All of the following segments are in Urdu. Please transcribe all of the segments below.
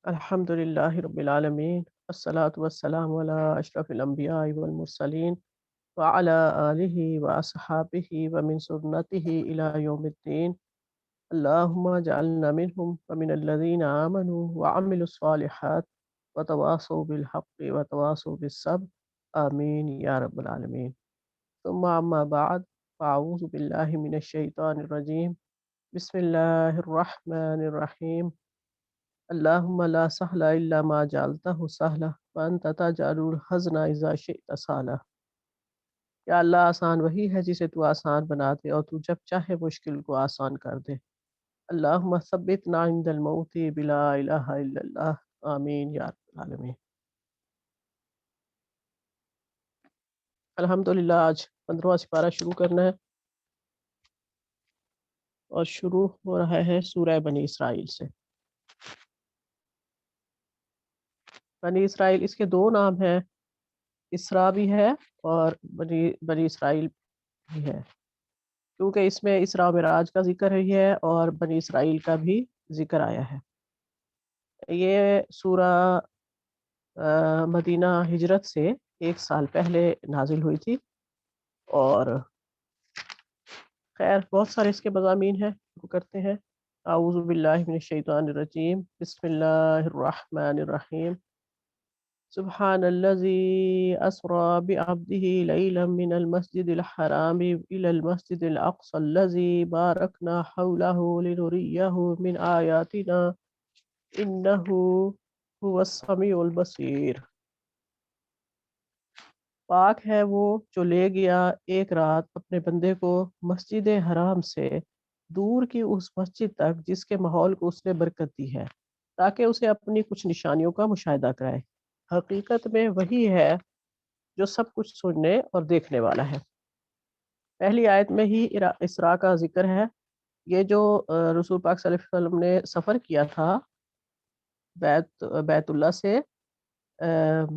الحمد لله رب العالمين الصلاة والسلام على أشرف الأنبياء والمرسلين وعلى آله وأصحابه ومن سنته إلى يوم الدين. اللهم اجعلنا منهم ومن الذين آمنوا وعملوا الصالحات وتواصوا بالحق وتواصوا بالصبر. آمين يا رب العالمين. ثم أما بعد، فأعوذ بالله من الشيطان الرجيم. بسم الله الرحمن الرحيم. اللهم لا سهل إلا ما جعلته سهلا وأنت تجعل الحزن إذا شئت سهلا. یا اللہ، آسان وہی ہے جسے تو آسان بنا دے اور تو جب چاہے مشکل کو آسان کر دے۔ اللہم ثبتنا عند الموت بلا الہ الا اللہ، آمین یا رب العالمین۔ الحمدللہ آج 15واں سپارہ شروع کرنا ہے، اور شروع ہو رہا ہے سورہ بنی اسرائیل سے۔ بنی اسرائیل، اس کے دو نام ہیں، اسرا بھی ہے اور بنی اسرائیل بھی ہے، کیونکہ اس میں اسراء و معراج کا ذکر ہے اور بنی اسرائیل کا بھی ذکر آیا ہے۔ یہ سورہ مدینہ ہجرت سے 1 سال پہلے نازل ہوئی تھی، اور خیر بہت سارے اس کے مضامین ہیں، وہ کرتے ہیں۔ اعوذ باللہ من الشیطان الرجیم، بسم اللہ الرحمن الرحیم۔ سبحان الذي أسرى بعبده ليلا من المسجد الحرام إلى المسجد الأقصى الذي باركنا حوله لنريه من آياتنا إنه هو السميع البصير۔ پاک ہے وہ جو لے گیا ایک رات اپنے بندے کو مسجد حرام سے دور کی اس مسجد تک جس کے ماحول کو اس نے برکت دی ہے، تاکہ اسے اپنی کچھ نشانیوں کا مشاہدہ کرائے۔ حقیقت میں وہی ہے جو سب کچھ سننے اور دیکھنے والا ہے۔ پہلی آیت میں ہی اسراء کا ذکر ہے۔ یہ جو رسول پاک صلی اللہ علیہ وسلم نے سفر کیا تھا بیت اللہ سے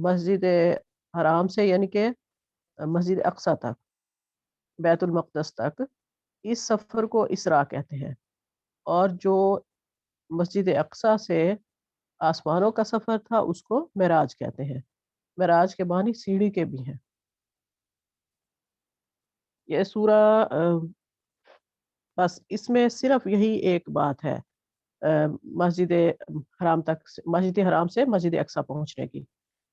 مسجد حرام سے، یعنی کہ مسجد اقصی تک، بیت المقدس تک، اس سفر کو اسراء کہتے ہیں۔ اور جو مسجد اقصی سے آسمانوں کا سفر تھا اس کو معراج کہتے ہیں۔ معراج کے معنی سیڑھی کے بھی ہیں۔ یہ سورہ بس اس میں صرف یہی ایک بات ہے، مسجد حرام سے مسجد اقصی پہنچنے کی۔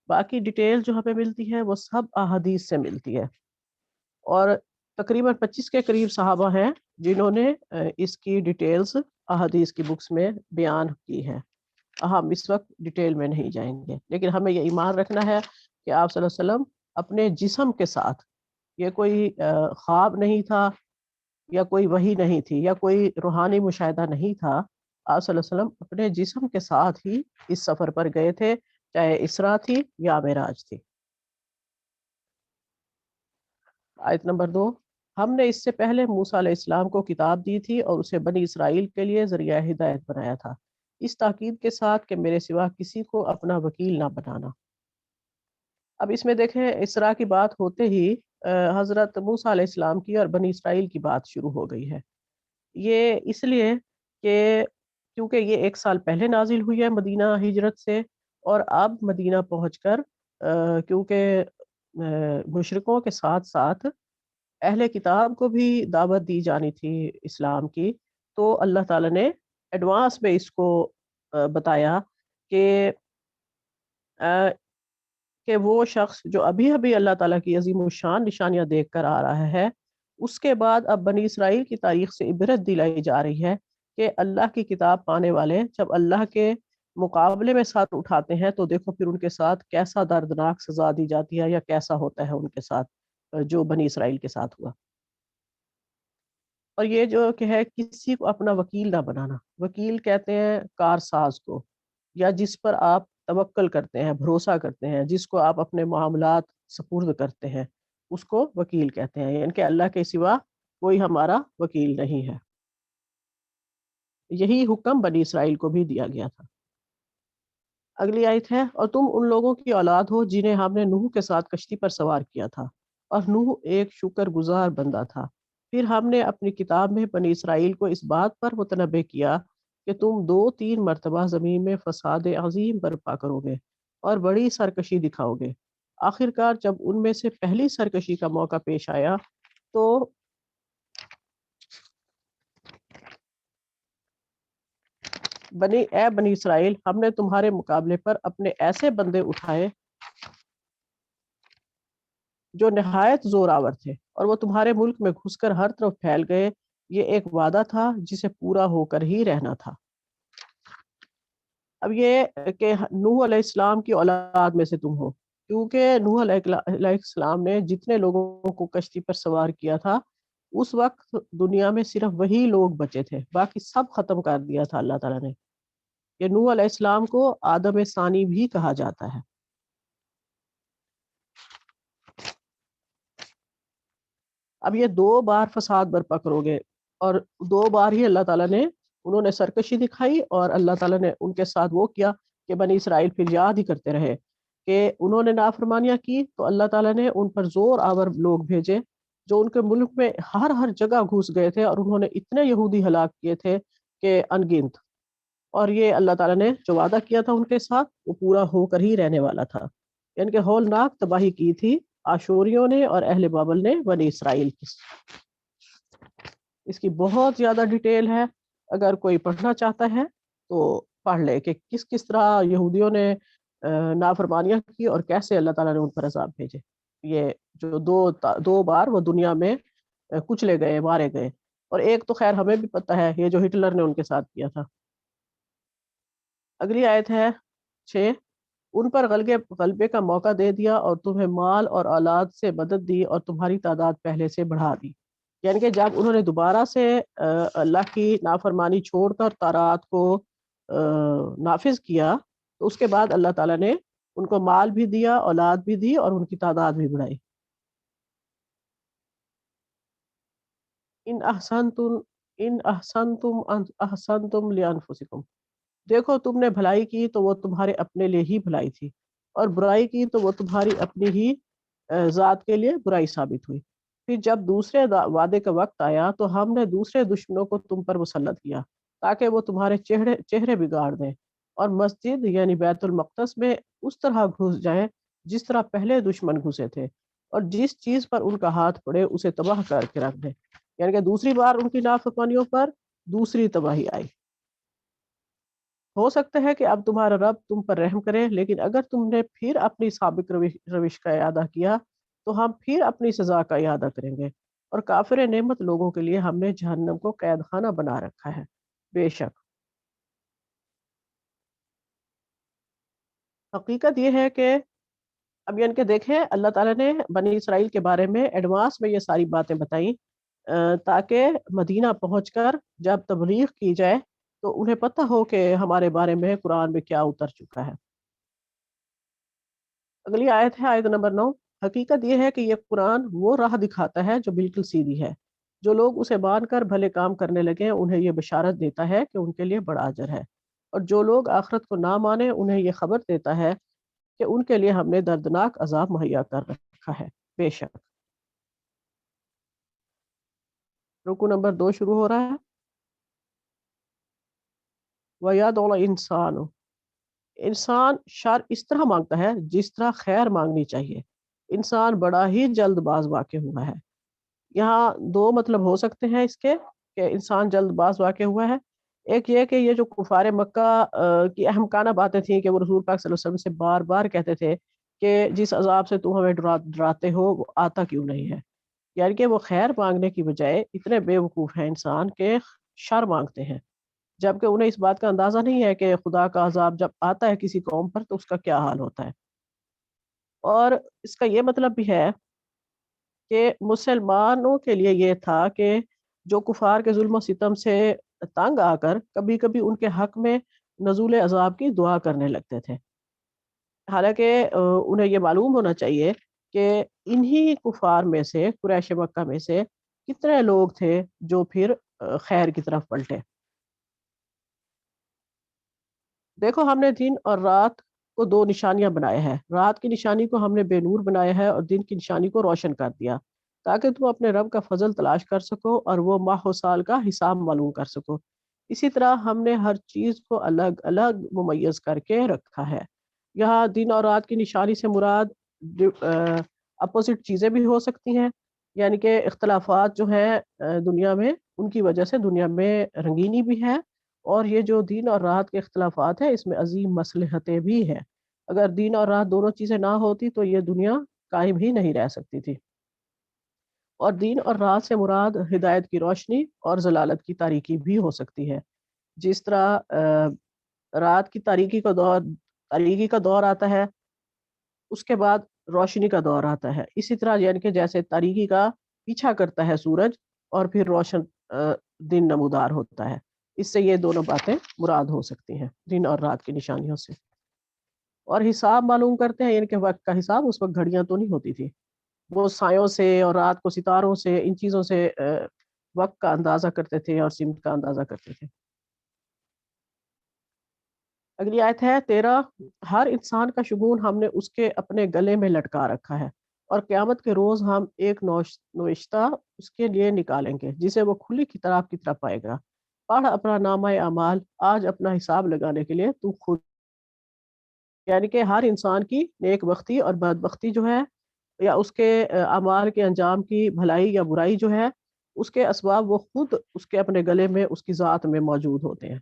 باقی ڈیٹیل جو ہمیں ملتی ہے وہ سب احادیث سے ملتی ہے، اور تقریباً 25 کے قریب صحابہ ہیں جنہوں نے اس کی ڈیٹیلز احادیث کی بکس میں بیان کی ہے۔ ہم اس وقت ڈیٹیل میں نہیں جائیں گے، لیکن ہمیں یہ ایمان رکھنا ہے کہ آپ صلی اللہ علیہ وسلم اپنے جسم کے ساتھ، یہ کوئی خواب نہیں تھا یا کوئی وحی نہیں تھی یا کوئی روحانی مشاہدہ نہیں تھا، آپ صلی اللہ علیہ وسلم اپنے جسم کے ساتھ ہی اس سفر پر گئے تھے، چاہے اسراء تھی یا معراج تھی۔ آیت نمبر 2، ہم نے اس سے پہلے موسیٰ علیہ السلام کو کتاب دی تھی اور اسے بنی اسرائیل کے لیے ذریعہ ہدایت بنایا تھا، اس تاکید کے ساتھ کہ میرے سوا کسی کو اپنا وکیل نہ بنانا۔ اب اس میں دیکھیں، اسراء کی بات ہوتے ہی حضرت موسیٰ علیہ السلام کی اور بنی اسرائیل کی بات شروع ہو گئی ہے۔ یہ اس لیے کہ کیونکہ یہ 1 سال پہلے نازل ہوئی ہے مدینہ ہجرت سے، اور اب مدینہ پہنچ کر کیونکہ مشرکوں کے ساتھ ساتھ اہل کتاب کو بھی دعوت دی جانی تھی اسلام کی، تو اللہ تعالیٰ نے ایڈوانس میں اس کو بتایا کہ وہ شخص جو ابھی ابھی اللہ تعالیٰ کی عظیم الشان نشانیاں دیکھ کر آ رہا ہے، اس کے بعد اب بنی اسرائیل کی تاریخ سے عبرت دلائی جا رہی ہے کہ اللہ کی کتاب پانے والے جب اللہ کے مقابلے میں ساتھ اٹھاتے ہیں تو دیکھو پھر ان کے ساتھ کیسا دردناک سزا دی جاتی ہے، یا کیسا ہوتا ہے ان کے ساتھ جو بنی اسرائیل کے ساتھ ہوا۔ اور یہ جو کہ ہے کسی کو اپنا وکیل نہ بنانا، وکیل کہتے ہیں کارساز کو، یا جس پر آپ توکل کرتے ہیں، بھروسہ کرتے ہیں، جس کو آپ اپنے معاملات سپرد کرتے ہیں، اس کو وکیل کہتے ہیں، یعنی کہ اللہ کے سوا کوئی ہمارا وکیل نہیں ہے۔ یہی حکم بنی اسرائیل کو بھی دیا گیا تھا۔ اگلی آیت ہے، اور تم ان لوگوں کی اولاد ہو جنہیں ہم نے نوح کے ساتھ کشتی پر سوار کیا تھا، اور نوح ایک شکر گزار بندہ تھا۔ پھر ہم نے اپنی کتاب میں بنی اسرائیل کو اس بات پر متنبع کیا کہ تم 2-3 مرتبہ زمین میں فساد عظیم برپا کرو گے اور بڑی سرکشی دکھاؤ گے۔ آخرکار جب ان میں سے پہلی سرکشی کا موقع پیش آیا تو بنی اسرائیل، ہم نے تمہارے مقابلے پر اپنے ایسے بندے اٹھائے جو نہایت زور آور تھے، اور وہ تمہارے ملک میں گھس کر ہر طرف پھیل گئے۔ یہ ایک وعدہ تھا جسے پورا ہو کر ہی رہنا تھا۔ اب یہ کہ نوح علیہ السلام کی اولاد میں سے تم ہو، کیونکہ نوح علیہ السلام نے جتنے لوگوں کو کشتی پر سوار کیا تھا اس وقت دنیا میں صرف وہی لوگ بچے تھے، باقی سب ختم کر دیا تھا اللہ تعالیٰ نے۔ یہ نوح علیہ السلام کو آدم ثانی بھی کہا جاتا ہے۔ اب یہ 2 بار فساد برپا کرو گے، اور 2 بار ہی اللہ تعالیٰ نے، انہوں نے سرکشی دکھائی اور اللہ تعالیٰ نے ان کے ساتھ وہ کیا کہ بنی اسرائیل پھر یاد ہی کرتے رہے کہ انہوں نے نافرمانیاں کی، تو اللہ تعالیٰ نے ان پر زور آور لوگ بھیجے جو ان کے ملک میں ہر جگہ گھس گئے تھے، اور انہوں نے اتنے یہودی ہلاک کیے تھے کہ ان گنت۔ اور یہ اللہ تعالیٰ نے جو وعدہ کیا تھا ان کے ساتھ وہ پورا ہو کر ہی رہنے والا تھا، یعنی کہ ہولناک تباہی کی تھی آشوریوں نے اور اہل بابل نے بنی اسرائیل کی۔ اس کی بہت زیادہ ڈیٹیل ہے، اگر کوئی پڑھنا چاہتا ہے تو پڑھ لے کہ کس کس طرح یہودیوں نے نافرمانیاں کی اور کیسے اللہ تعالیٰ نے ان پر عذاب بھیجے۔ یہ جو 2 بار وہ دنیا میں کچلے گئے، مارے گئے، اور ایک تو خیر ہمیں بھی پتہ ہے، یہ جو ہٹلر نے ان کے ساتھ کیا تھا۔ اگلی آیت ہے 6، ان پر غلبے کا موقع دے دیا اور تمہیں مال اور اولاد سے مدد دی اور تمہاری تعداد پہلے سے بڑھا دی۔ یعنی کہ جب انہوں نے دوبارہ سے اللہ کی نافرمانی چھوڑ کر طاعات کو نافذ کیا تو اس کے بعد اللہ تعالیٰ نے ان کو مال بھی دیا، اولاد بھی دی، اور ان کی تعداد بھی بڑھائی۔ ان احسنتم احسنتم لانفسکم، دیکھو تم نے بھلائی کی تو وہ تمہارے اپنے لیے ہی بھلائی تھی، اور برائی کی تو وہ تمہاری اپنی ہی ذات کے لیے برائی ثابت ہوئی۔ پھر جب دوسرے وعدے کا وقت آیا تو ہم نے دوسرے دشمنوں کو تم پر مسلط کیا تاکہ وہ تمہارے چہرے بگاڑ دیں اور مسجد یعنی بیت المقدس میں اس طرح گھس جائیں جس طرح پہلے دشمن گھسے تھے، اور جس چیز پر ان کا ہاتھ پڑے اسے تباہ کر کے رکھ دیں۔ یعنی کہ دوسری بار ان کی نافرمانیوں پر دوسری تباہی آئی۔ ہو سکتا ہے کہ اب تمہارا رب تم پر رحم کرے، لیکن اگر تم نے پھر اپنی سابق روش کا اعادہ کیا تو ہم پھر اپنی سزا کا اعادہ کریں گے، اور کافر نعمت لوگوں کے لیے ہم نے جہنم کو قید خانہ بنا رکھا ہے۔ بے شک حقیقت یہ ہے کہ اب یعنی کہ دیکھیں اللہ تعالیٰ نے بنی اسرائیل کے بارے میں ایڈوانس میں یہ ساری باتیں بتائیں تاکہ مدینہ پہنچ کر جب تبلیغ کی جائے تو انہیں پتہ ہو کہ ہمارے بارے میں قرآن میں کیا اتر چکا ہے۔ اگلی آیت ہے آیت نمبر 9، حقیقت یہ ہے کہ یہ قرآن وہ راہ دکھاتا ہے جو بالکل سیدھی ہے، جو لوگ اسے مان کر بھلے کام کرنے لگے انہیں یہ بشارت دیتا ہے کہ ان کے لیے بڑا اجر ہے، اور جو لوگ آخرت کو نہ مانے انہیں یہ خبر دیتا ہے کہ ان کے لیے ہم نے دردناک عذاب مہیا کر رکھا ہے۔ بے شک رکو نمبر 2 شروع ہو رہا ہے، وَيَدْعُ الْإِنسَانُ، انسان شر اس طرح مانگتا ہے جس طرح خیر مانگنی چاہیے۔ انسان بڑا ہی جلد باز واقع ہوا ہے۔ یہاں 2 مطلب ہو سکتے ہیں اس کے کہ انسان جلد باز واقع ہوا ہے۔ ایک یہ کہ یہ جو کفار مکہ کی احمقانہ باتیں تھیں کہ وہ رسول پاک صلی اللہ علیہ وسلم سے بار بار کہتے تھے کہ جس عذاب سے تم ہمیں ڈراتے ہو وہ آتا کیوں نہیں ہے، یعنی کہ وہ خیر مانگنے کی بجائے اتنے بے وقوف ہیں انسان کے شر مانگتے ہیں، جبکہ انہیں اس بات کا اندازہ نہیں ہے کہ خدا کا عذاب جب آتا ہے کسی قوم پر تو اس کا کیا حال ہوتا ہے۔ اور اس کا یہ مطلب بھی ہے کہ مسلمانوں کے لیے یہ تھا کہ جو کفار کے ظلم و ستم سے تنگ آ کر کبھی کبھی ان کے حق میں نزول عذاب کی دعا کرنے لگتے تھے، حالانکہ انہیں یہ معلوم ہونا چاہیے کہ انہی کفار میں سے، قریش مکہ میں سے کتنے لوگ تھے جو پھر خیر کی طرف پلٹے۔ دیکھو ہم نے دن اور رات کو 2 نشانیاں بنائے ہیں، رات کی نشانی کو ہم نے بے نور بنایا ہے اور دن کی نشانی کو روشن کر دیا تاکہ تم اپنے رب کا فضل تلاش کر سکو اور وہ ماہ و سال کا حساب معلوم کر سکو۔ اسی طرح ہم نے ہر چیز کو الگ الگ ممیز کر کے رکھا ہے. یہاں دن اور رات کی نشانی سے مراد اپوزٹ چیزیں بھی ہو سکتی ہیں، یعنی کہ اختلافات جو ہیں دنیا میں، ان کی وجہ سے دنیا میں رنگینی بھی ہے. اور یہ جو دن اور رات کے اختلافات ہیں اس میں عظیم مصلحتیں بھی ہیں. اگر دن اور رات دونوں چیزیں نہ ہوتی تو یہ دنیا قائم ہی نہیں رہ سکتی تھی. اور دن اور رات سے مراد ہدایت کی روشنی اور ضلالت کی تاریکی بھی ہو سکتی ہے. جس طرح رات کی تاریکی کا دور آتا ہے، اس کے بعد روشنی کا دور آتا ہے. اسی طرح یعنی کہ جیسے تاریکی کا پیچھا کرتا ہے سورج اور پھر روشن دن نمودار ہوتا ہے. اس سے یہ دونوں باتیں مراد ہو سکتی ہیں دن اور رات کی نشانیوں سے. اور حساب معلوم کرتے ہیں، یعنی کہ وقت کا حساب. اس وقت گھڑیاں تو نہیں ہوتی تھی، وہ سایوں سے اور رات کو ستاروں سے، ان چیزوں سے وقت کا اندازہ کرتے تھے اور سمت کا اندازہ کرتے تھے. اگلی آیت ہے 13. ہر انسان کا شگون ہم نے اس کے اپنے گلے میں لٹکا رکھا ہے، اور قیامت کے روز ہم ایک نوشتہ اس کے لیے نکالیں گے جسے وہ کھلی کتاب کی طرف پائے گا. پڑھ اپنا نامہ اعمال، آج اپنا حساب لگانے کے لیے تو خود. یعنی کہ ہر انسان کی نیک بختی اور بد بختی جو ہے، یا اس کے اعمال کے انجام کی بھلائی یا برائی جو ہے، اس کے اسباب وہ خود اس کے اپنے گلے میں، اس کی ذات میں موجود ہوتے ہیں.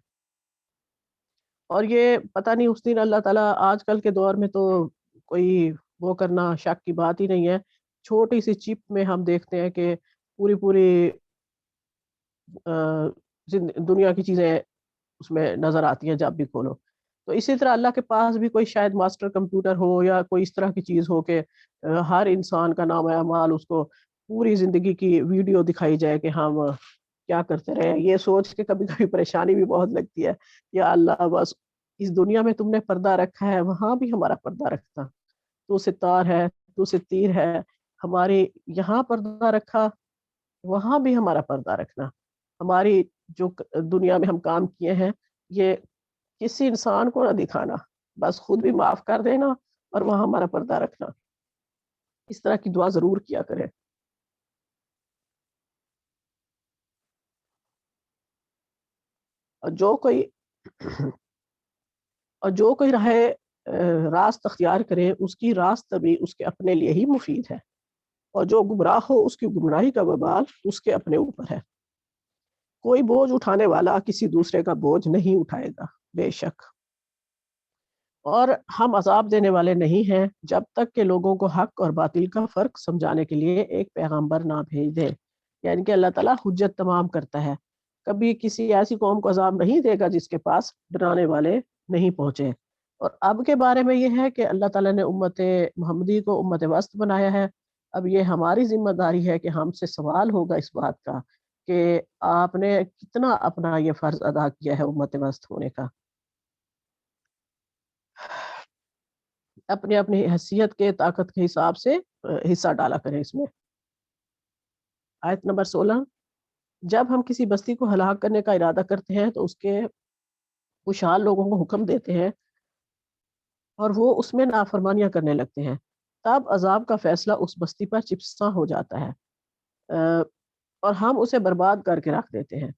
اور یہ پتہ نہیں اس دن اللہ تعالیٰ، آج کل کے دور میں تو کوئی وہ کرنا شک کی بات ہی نہیں ہے. چھوٹی سی چپ میں ہم دیکھتے ہیں کہ پوری پوری دنیا کی چیزیں اس میں نظر آتی ہیں جب بھی کھولو. تو اسی طرح اللہ کے پاس بھی کوئی شاید ماسٹر کمپیوٹر ہو یا کوئی اس طرح کی چیز ہو کہ ہر انسان کا نام اعمال، اس کو پوری زندگی کی ویڈیو دکھائی جائے کہ ہم کیا کرتے رہے. یہ سوچ کے کبھی کبھی پریشانی بھی بہت لگتی ہے. یا اللہ، بس اس دنیا میں تم نے پردہ رکھا ہے، وہاں بھی ہمارا پردہ رکھتا. تو ستار ہے، تو ستیر ہے، ہماری یہاں پردہ رکھا، وہاں بھی ہمارا پردہ رکھنا. ہماری جو دنیا میں ہم کام کیے ہیں، یہ کسی انسان کو نہ دکھانا، بس خود بھی معاف کر دینا اور وہاں ہمارا پردہ رکھنا. اس طرح کی دعا ضرور کیا کرے. اور جو کوئی راست اختیار کرے، اس کی راست بھی اس کے اپنے لیے ہی مفید ہے، اور جو گمراہ ہو اس کی گمراہی کا وبال اس کے اپنے اوپر ہے. کوئی بوجھ اٹھانے والا کسی دوسرے کا بوجھ نہیں اٹھائے گا، بے شک. اور ہم عذاب دینے والے نہیں ہیں جب تک کہ لوگوں کو حق اور باطل کا فرق سمجھانے کے لیے ایک پیغمبر نہ بھیج دے. یعنی کہ اللہ تعالیٰ حجت تمام کرتا ہے. کبھی کسی ایسی قوم کو عذاب نہیں دے گا جس کے پاس ڈرانے والے نہیں پہنچے. اور اب کے بارے میں یہ ہے کہ اللہ تعالیٰ نے امت محمدی کو امت وسط بنایا ہے. اب یہ ہماری ذمہ داری ہے کہ ہم سے سوال ہوگا اس بات کا کہ آپ نے کتنا اپنا یہ فرض ادا کیا ہے امت وسط ہونے کا. اپنے اپنی حیثیت کے، طاقت کے حساب سے حصہ ڈالا کریں اس میں. آیت نمبر 16. جب ہم کسی بستی کو ہلاک کرنے کا ارادہ کرتے ہیں تو اس کے خوشحال لوگوں کو حکم دیتے ہیں اور وہ اس میں نافرمانیاں کرنے لگتے ہیں، تب عذاب کا فیصلہ اس بستی پر چپساں ہو جاتا ہے اور ہم اسے برباد کر کے رکھ دیتے ہیں.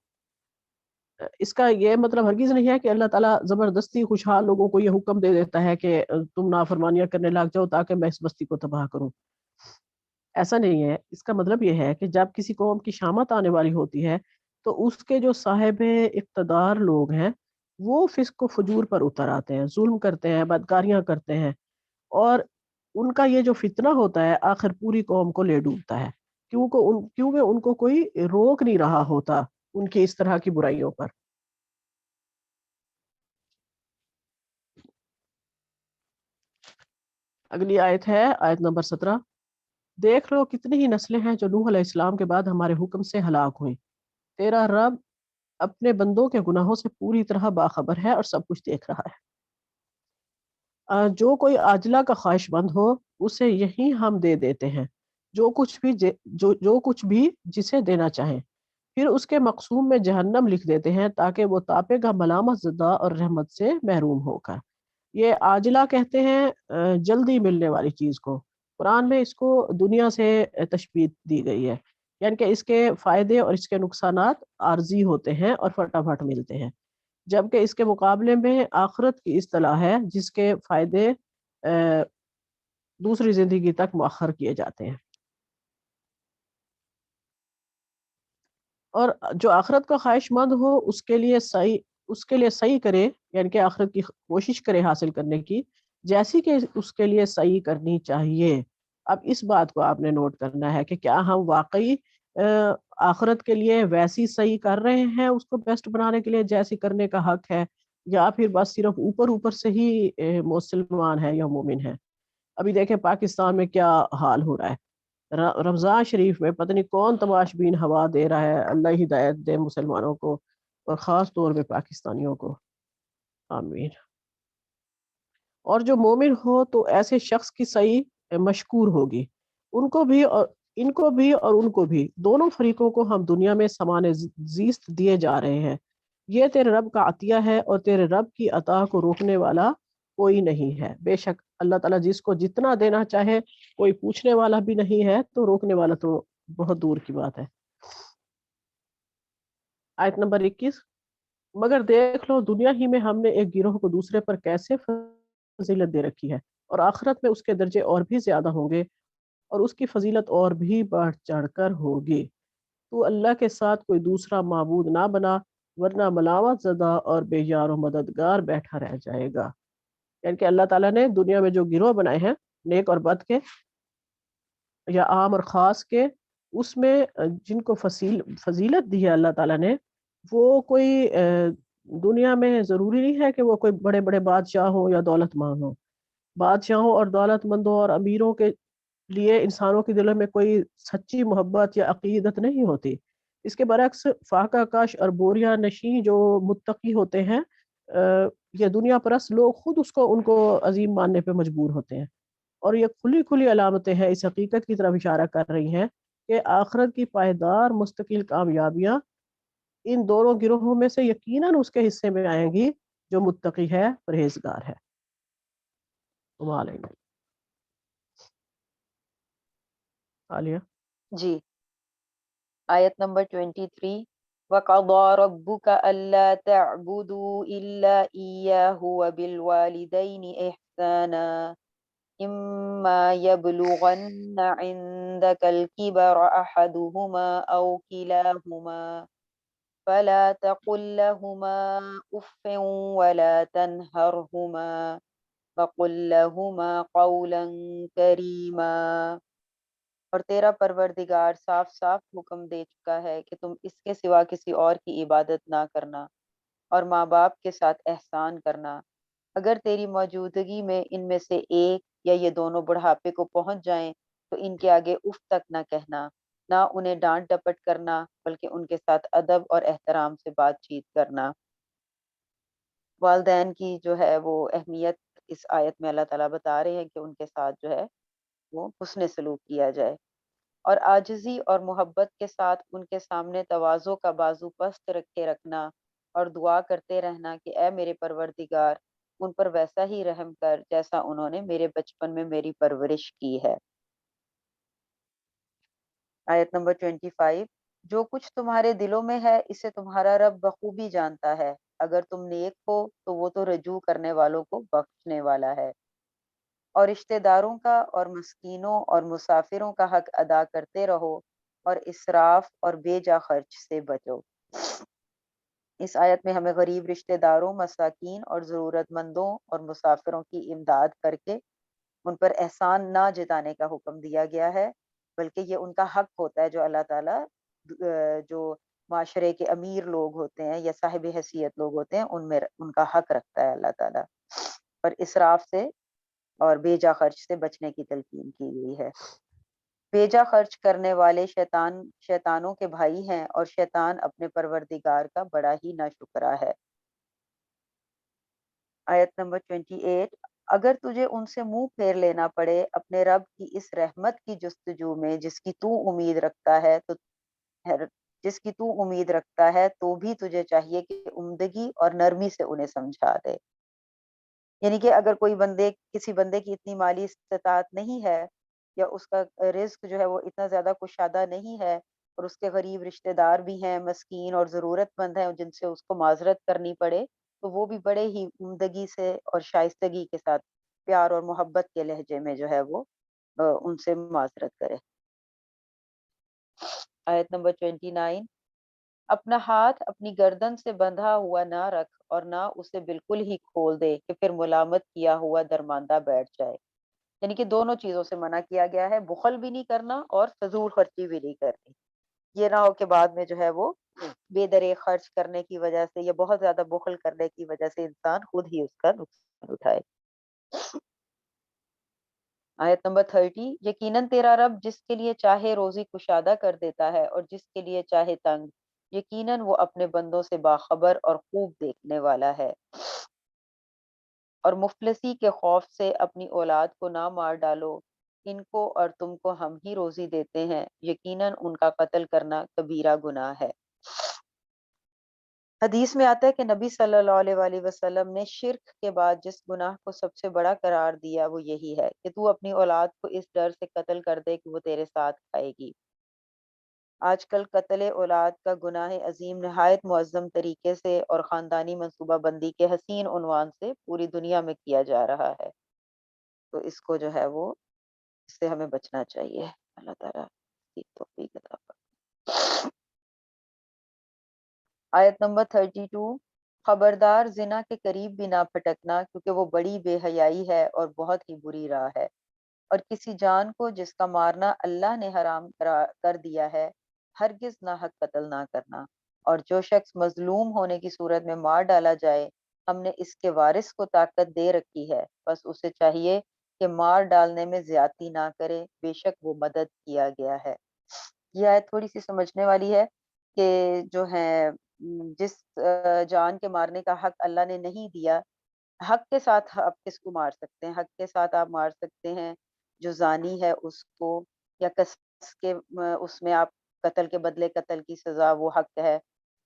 اس کا یہ مطلب ہرگز نہیں ہے کہ اللہ تعالیٰ زبردستی خوشحال لوگوں کو یہ حکم دے دیتا ہے کہ تم نافرمانیاں کرنے لگ جاؤ تاکہ میں اس بستی کو تباہ کروں. ایسا نہیں ہے. اس کا مطلب یہ ہے کہ جب کسی قوم کی شامت آنے والی ہوتی ہے تو اس کے جو صاحب اقتدار لوگ ہیں وہ فسق و فجور پر اتر آتے ہیں، ظلم کرتے ہیں، بدکاریاں کرتے ہیں، اور ان کا یہ جو فتنہ ہوتا ہے آخر پوری قوم کو لے ڈوبتا ہے، کیونکہ ان کو کوئی روک نہیں رہا ہوتا ان کی اس طرح کی برائیوں پر. اگلی آیت ہے آیت نمبر 17. دیکھ لو کتنی ہی نسلیں ہیں جو نوح علیہ السلام کے بعد ہمارے حکم سے ہلاک ہوئیں. تیرا رب اپنے بندوں کے گناہوں سے پوری طرح باخبر ہے اور سب کچھ دیکھ رہا ہے. جو کوئی عاجلہ کا خواہش مند ہو اسے یہی ہم دے دیتے ہیں جو کچھ بھی جسے دینا چاہیں، پھر اس کے مقسوم میں جہنم لکھ دیتے ہیں تاکہ وہ تاپے گا ملامت زدہ اور رحمت سے محروم ہوگا. یہ عاجلہ کہتے ہیں جلدی ملنے والی چیز کو. قرآن میں اس کو دنیا سے تشبیہ دی گئی ہے یعنی کہ اس کے فائدے اور اس کے نقصانات عارضی ہوتے ہیں اور فٹافٹ ملتے ہیں، جبکہ اس کے مقابلے میں آخرت کی اصطلاح ہے جس کے فائدے دوسری زندگی تک مؤخر کیے جاتے ہیں۔ اور جو آخرت کا خواہش مند ہو اس کے لیے صحیح کرے، یعنی کہ آخرت کی کوشش کرے حاصل کرنے کی، جیسی کہ اس کے لیے صحیح کرنی چاہیے۔ اب اس بات کو آپ نے نوٹ کرنا ہے کہ کیا ہم واقعی آخرت کے لیے ویسی صحیح کر رہے ہیں، اس کو بیسٹ بنانے کے لیے جیسی کرنے کا حق ہے، یا پھر بس صرف اوپر اوپر سے ہی مسلمان ہے یا مومن ہے۔ ابھی دیکھیں پاکستان میں کیا حال ہو رہا ہے، رمضان شریف میں پتہ نہیں کون تماش بین ہوا دے رہا ہے، اللہ ہدایت دے مسلمانوں کو اور خاص طور پہ پاکستانیوں کو، آمین۔ اور جو مومن ہو تو ایسے شخص کی صحیح مشکور ہوگی، ان کو بھی اور ان کو بھی اور ان کو بھی، دونوں فریقوں کو ہم دنیا میں سامان زیست دیے جا رہے ہیں۔ یہ تیرے رب کا عطیہ ہے اور تیرے رب کی عطا کو روکنے والا کوئی نہیں ہے۔ بے شک اللہ تعالیٰ جس کو جتنا دینا چاہے کوئی پوچھنے والا بھی نہیں ہے، تو روکنے والا تو بہت دور کی بات ہے۔ آیت نمبر 21، مگر دیکھ لو دنیا ہی میں ہم نے ایک گروہ کو دوسرے پر کیسے فضیلت دے رکھی ہے، اور آخرت میں اس کے درجے اور بھی زیادہ ہوں گے اور اس کی فضیلت اور بھی بڑھ چڑھ کر ہوگی۔ تو اللہ کے ساتھ کوئی دوسرا معبود نہ بنا، ورنہ ملامت زدہ اور بے یار و مددگار بیٹھا رہ جائے گا۔ یعنی کہ اللہ تعالیٰ نے دنیا میں جو گروہ بنائے ہیں نیک اور بد کے، یا عام اور خاص کے، اس میں جن کو فضیلت دی ہے اللہ تعالیٰ نے، وہ کوئی دنیا میں ضروری نہیں ہے کہ وہ کوئی بڑے بڑے بادشاہ ہوں یا دولت مند ہوں۔ بادشاہوں اور دولت مندوں اور امیروں کے لیے انسانوں کے دلوں میں کوئی سچی محبت یا عقیدت نہیں ہوتی۔ اس کے برعکس فاقہ کش اور بوریا نشیں جو متقی ہوتے ہیں، یہ دنیا پرست لوگ خود ان کو عظیم ماننے پہ مجبور ہوتے ہیں۔ اور یہ کھلی کھلی علامتیں ہیں، اس حقیقت کی طرف اشارہ کر رہی ہیں کہ آخرت کی پائیدار مستقل کامیابیاں ان دونوں گروہوں میں سے یقیناً اس کے حصے میں آئیں گی جو متقی ہے، پرہیزگار ہے۔ عالیہ جی، آیت نمبر 23، وَقَضَى رَبُّكَ أَلَّا تَعْبُدُوا إِلَّا إِيَّاهُ وَبِالْوَالِدَيْنِ إِحْسَانًا إِمَّا يَبْلُغَنَّ عِندَكَ الْكِبَرَ أَحَدُهُمَا أَوْ كِلَاهُمَا فَلَا تَقُل لَّهُمَا أُفٍّ وَلَا تَنْهَرْهُمَا وَقُل لَّهُمَا قَوْلًا كَرِيمًا۔ اور تیرا پروردگار صاف صاف حکم دے چکا ہے کہ تم اس کے سوا کسی اور کی عبادت نہ کرنا، اور ماں باپ کے ساتھ احسان کرنا۔ اگر تیری موجودگی میں ان میں سے ایک یا یہ دونوں بڑھاپے کو پہنچ جائیں تو ان کے آگے اف تک نہ کہنا، نہ انہیں ڈانٹ ڈپٹ کرنا، بلکہ ان کے ساتھ ادب اور احترام سے بات چیت کرنا۔ والدین کی جو ہے وہ اہمیت اس آیت میں اللہ تعالیٰ بتا رہے ہیں کہ ان کے ساتھ جو ہے وہ حسن سلوک کیا جائے، اور عاجزی اور محبت کے ساتھ ان کے سامنے تواضع کا بازو پست رکھے رکھنا، اور دعا کرتے رہنا کہ اے میرے پروردگار ان پر ویسا ہی رحم کر جیسا انہوں نے میرے بچپن میں میری پرورش کی ہے۔ آیت نمبر 25، جو کچھ تمہارے دلوں میں ہے اسے تمہارا رب بخوبی جانتا ہے، اگر تم نیک ہو تو وہ تو رجوع کرنے والوں کو بخشنے والا ہے۔ اور رشتہ داروں کا اور مسکینوں اور مسافروں کا حق ادا کرتے رہو، اور اسراف اور بے جا خرچ سے بچو۔ اس آیت میں ہمیں غریب رشتہ داروں، مساکین اور ضرورت مندوں اور مسافروں کی امداد کر کے ان پر احسان نہ جتانے کا حکم دیا گیا ہے، بلکہ یہ ان کا حق ہوتا ہے جو اللہ تعالیٰ جو معاشرے کے امیر لوگ ہوتے ہیں یا صاحب حیثیت لوگ ہوتے ہیں ان میں ان کا حق رکھتا ہے اللہ تعالیٰ، اور اسراف سے اور بے جا خرچ سے بچنے کی تلقین کی گئی ہے۔ بے جا خرچ کرنے والے شیطانوں کے بھائی ہیں، اور شیطان اپنے پروردگار کا بڑا ہی ناشکرا ہے۔ آیت نمبر 28، اگر تجھے ان سے منہ پھیر لینا پڑے اپنے رب کی اس رحمت کی جستجو میں جس کی تو امید رکھتا ہے تو بھی تجھے چاہیے کہ عمدگی اور نرمی سے انہیں سمجھا دے۔ یعنی کہ اگر کسی بندے کی اتنی مالی استطاعت نہیں ہے، یا اس کا رزق جو ہے وہ اتنا زیادہ کشادہ نہیں ہے اور اس کے غریب رشتہ دار بھی ہیں، مسکین اور ضرورت مند ہیں جن سے اس کو معذرت کرنی پڑے، تو وہ بھی بڑے ہی عمدگی سے اور شائستگی کے ساتھ پیار اور محبت کے لہجے میں جو ہے وہ ان سے معذرت کرے۔ آیت نمبر 29، اپنا ہاتھ اپنی گردن سے بندھا ہوا نہ رکھ اور نہ اسے بالکل ہی کھول دے کہ پھر ملامت کیا ہوا درماندہ بیٹھ جائے۔ یعنی کہ دونوں چیزوں سے منع کیا گیا ہے، بخل بھی نہیں کرنا اور فضول خرچی بھی نہیں کرنی۔ یہ نہ ہو کہ بعد میں جو ہے وہ بے درے خرچ کرنے کی وجہ سے یا بہت زیادہ بخل کرنے کی وجہ سے انسان خود ہی اس کا نقصان اٹھائے۔ آیت نمبر 30، یقیناً تیرا رب جس کے لیے چاہے روزی کشادہ کر دیتا ہے اور جس کے لیے چاہے تنگ، یقیناً وہ اپنے بندوں سے باخبر اور خوب دیکھنے والا ہے۔ اور مفلسی کے خوف سے اپنی اولاد کو نہ مار ڈالو، ان کو اور تم کو ہم ہی روزی دیتے ہیں، یقیناً ان کا قتل کرنا کبیرہ گناہ ہے۔ حدیث میں آتا ہے کہ نبی صلی اللہ علیہ وآلہ وسلم نے شرک کے بعد جس گناہ کو سب سے بڑا قرار دیا وہ یہی ہے کہ تو اپنی اولاد کو اس ڈر سے قتل کر دے کہ وہ تیرے ساتھ کھائے گی۔ آج کل قتل اولاد کا گناہ عظیم نہایت معظم طریقے سے اور خاندانی منصوبہ بندی کے حسین عنوان سے پوری دنیا میں کیا جا رہا ہے، تو اس کو جو ہے وہ اس سے ہمیں بچنا چاہیے۔ اللہ تعالیٰ کی توفیق عطا فرمائے۔ آیت نمبر 32، خبردار زنا کے قریب بھی نہ پھٹکنا کیونکہ وہ بڑی بے حیائی ہے اور بہت ہی بری راہ ہے، اور کسی جان کو جس کا مارنا اللہ نے حرام کر دیا ہے ہرگز نہ حق قتل نہ کرنا، اور جو شخص مظلوم ہونے کی صورت میں مار ڈالا جائے ہم نے اس کے وارث کو طاقت دے رکھی ہے، بس اسے چاہیے کہ مار ڈالنے میں زیادتی نہ کرے، بے شک وہ مدد کیا گیا ہے۔ یہ آیت تھوڑی سی سمجھنے والی ہے کہ جو ہے جس جان کے مارنے کا حق اللہ نے نہیں دیا، حق کے ساتھ آپ کس کو مار سکتے ہیں؟ حق کے ساتھ آپ مار سکتے ہیں جو زانی ہے اس کو، یا قصاص کے اس میں آپ قتل کے بدلے قتل کی سزا وہ حق ہے،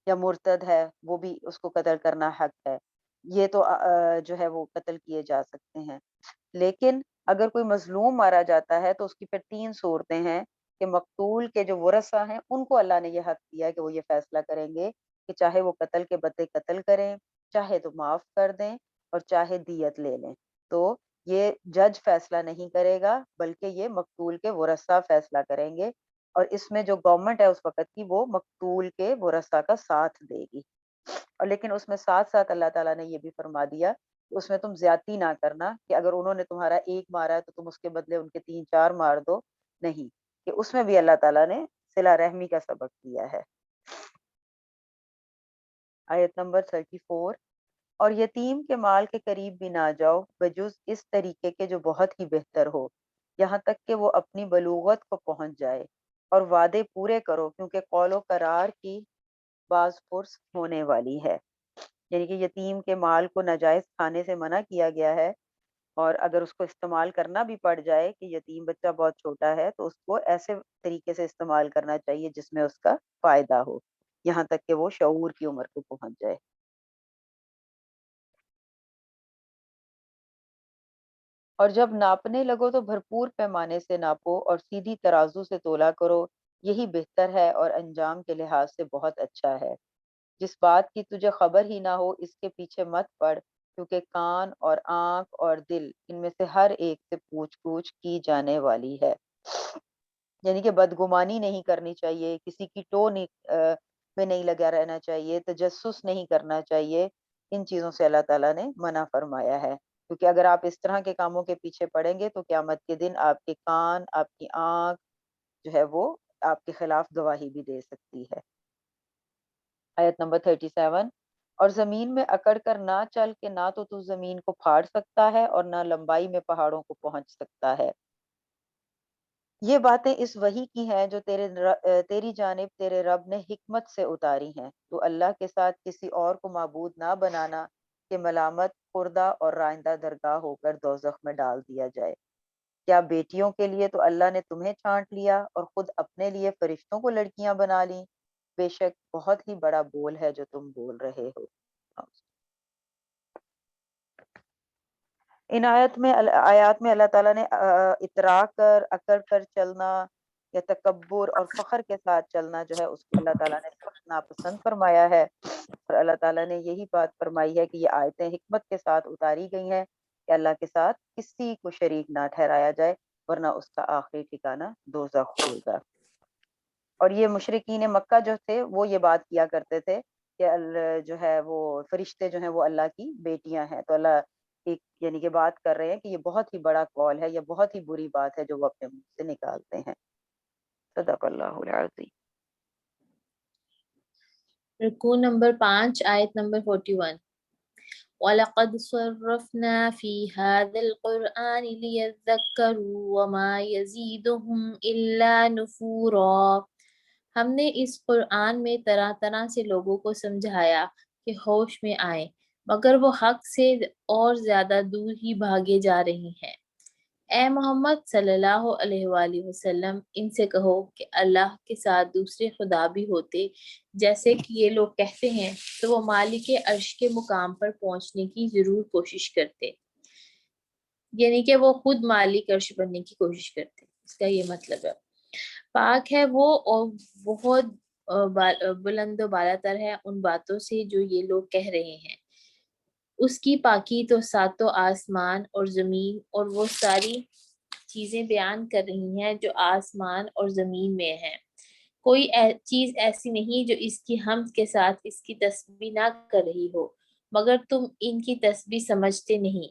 یا مرتد ہے وہ بھی اس کو قتل کرنا حق ہے، یہ تو جو ہے وہ قتل کیے جا سکتے ہیں۔ لیکن اگر کوئی مظلوم مارا جاتا ہے تو اس کی پھر تین صورتیں ہیں کہ مقتول کے جو ورثہ ہیں ان کو اللہ نے یہ حق دیا کہ وہ یہ فیصلہ کریں گے کہ چاہے وہ قتل کے بدلے قتل کریں، چاہے تو معاف کر دیں، اور چاہے دیت لے لیں۔ تو یہ جج فیصلہ نہیں کرے گا بلکہ یہ مقتول کے ورثہ فیصلہ کریں گے، اور اس میں جو گورنمنٹ ہے اس وقت کی وہ مقتول کے ورثہ کا ساتھ دے گی۔ اور لیکن اس میں ساتھ ساتھ اللہ تعالیٰ نے یہ بھی فرما دیا کہ اس میں تم زیادتی نہ کرنا کہ اگر انہوں نے تمہارا ایک مارا ہے تو تم اس کے بدلے ان کے 3 4 مار دو، نہیں، کہ اس میں بھی اللہ تعالیٰ نے صلہ رحمی کا سبق دیا ہے۔ آیت نمبر 34، اور یتیم کے مال کے قریب بھی نہ جاؤ بجز اس طریقے کے جو بہت ہی بہتر ہو، یہاں تک کہ وہ اپنی بلوغت کو پہنچ جائے، اور وعدے پورے کرو کیونکہ قول و قرار کی باز پرس ہونے والی ہے۔ یعنی کہ یتیم کے مال کو ناجائز کھانے سے منع کیا گیا ہے، اور اگر اس کو استعمال کرنا بھی پڑ جائے کہ یتیم بچہ بہت چھوٹا ہے تو اس کو ایسے طریقے سے استعمال کرنا چاہیے جس میں اس کا فائدہ ہو، یہاں تک کہ وہ شعور کی عمر کو پہنچ جائے۔ اور جب ناپنے لگو تو بھرپور پیمانے سے ناپو اور سیدھی ترازو سے تولا کرو، یہی بہتر ہے اور انجام کے لحاظ سے بہت اچھا ہے۔ جس بات کی تجھے خبر ہی نہ ہو اس کے پیچھے مت پڑ، کیونکہ کان اور آنکھ اور دل ان میں سے ہر ایک سے پوچھ گچھ کی جانے والی ہے۔ یعنی کہ بدگمانی نہیں کرنی چاہیے، کسی کی میں نہیں لگا رہنا چاہیے، تجسس نہیں کرنا چاہیے، ان چیزوں سے اللہ تعالیٰ نے منع فرمایا ہے، کیونکہ اگر آپ اس طرح کے کاموں کے پیچھے پڑیں گے تو قیامت کے دن آپ کے کان، آپ کی آنکھ جو ہے وہ آپ کے خلاف گواہی بھی دے سکتی ہے۔ آیت نمبر 37، اور زمین میں اکڑ کر نہ چل کہ نہ تو زمین کو پھاڑ سکتا ہے اور نہ لمبائی میں پہاڑوں کو پہنچ سکتا ہے۔ یہ باتیں اس وحی کی ہیں جو تیری جانب تیرے رب نے حکمت سے اتاری ہیں، تو اللہ کے ساتھ کسی اور کو معبود نہ بنانا کہ ملامت خوردہ اور رائندہ درگاہ ہو کر دوزخ میں ڈال دیا جائے۔ کیا بیٹیوں کے لیے تو اللہ نے تمہیں چھانٹ لیا اور خود اپنے لیے فرشتوں کو لڑکیاں بنا لیں؟ بے شک بہت ہی بڑا بول ہے جو تم بول رہے ہو۔ ان آیات میں اللہ تعالیٰ نے اترا کر اکڑ کر چلنا یا تکبر اور فخر کے ساتھ چلنا جو ہے اس کو اللہ تعالیٰ نے سخت ناپسند فرمایا ہے، اور اللہ تعالیٰ نے یہی بات فرمائی ہے کہ یہ آیتیں حکمت کے ساتھ اتاری گئی ہیں کہ اللہ کے ساتھ کسی کو شریک نہ ٹھہرایا جائے، ورنہ اس کا آخری ٹھکانہ دوزخ ہوگا۔ اور یہ مشرکین مکہ جو تھے وہ یہ بات کیا کرتے تھے کہ جو ہے وہ فرشتے جو ہیں وہ اللہ کی بیٹیاں ہیں، تو اللہ ایک یعنی کہ بات کر رہے ہیں کہ یہ بہت ہی بڑا قول ہے، یہ بہت ہی بری بات ہے جو وہ اپنے منہ سے نکالتے ہیں۔ صدق اللہ العظیم۔ رکوع نمبر 5 آیت نمبر 41۔ وَلَقَدْ صَرَّفْنَا فِي هَذَا الْقُرْآنِ لِيَذَّكَّرُوا وَمَا يَزِيدُهُمْ إِلَّا نُفُورًا۔ ہم نے اس قرآن میں طرح طرح سے لوگوں کو سمجھایا کہ ہوش میں آئیں، مگر وہ حق سے اور زیادہ دور ہی بھاگے جا رہی ہیں۔ اے محمد صلی اللہ علیہ وآلہ وسلم، ان سے کہو کہ اللہ کے ساتھ دوسرے خدا بھی ہوتے جیسے کہ یہ لوگ کہتے ہیں تو وہ مالک عرش کے مقام پر پہنچنے کی ضرور کوشش کرتے، یعنی کہ وہ خود مالک عرش بننے کی کوشش کرتے، اس کا یہ مطلب ہے۔ پاک ہے وہ اور بہت بلند و بالا تر ہے ان باتوں سے جو یہ لوگ کہہ رہے ہیں۔ اس کی پاکی تو ساتوں آسمان اور زمین اور وہ ساری چیزیں بیان کر رہی ہیں جو آسمان اور زمین میں ہیں۔ کوئی چیز ایسی نہیں جو اس کی حمد کے ساتھ اس کی تسبیح نہ کر رہی ہو، مگر تم ان کی تسبیح سمجھتے نہیں۔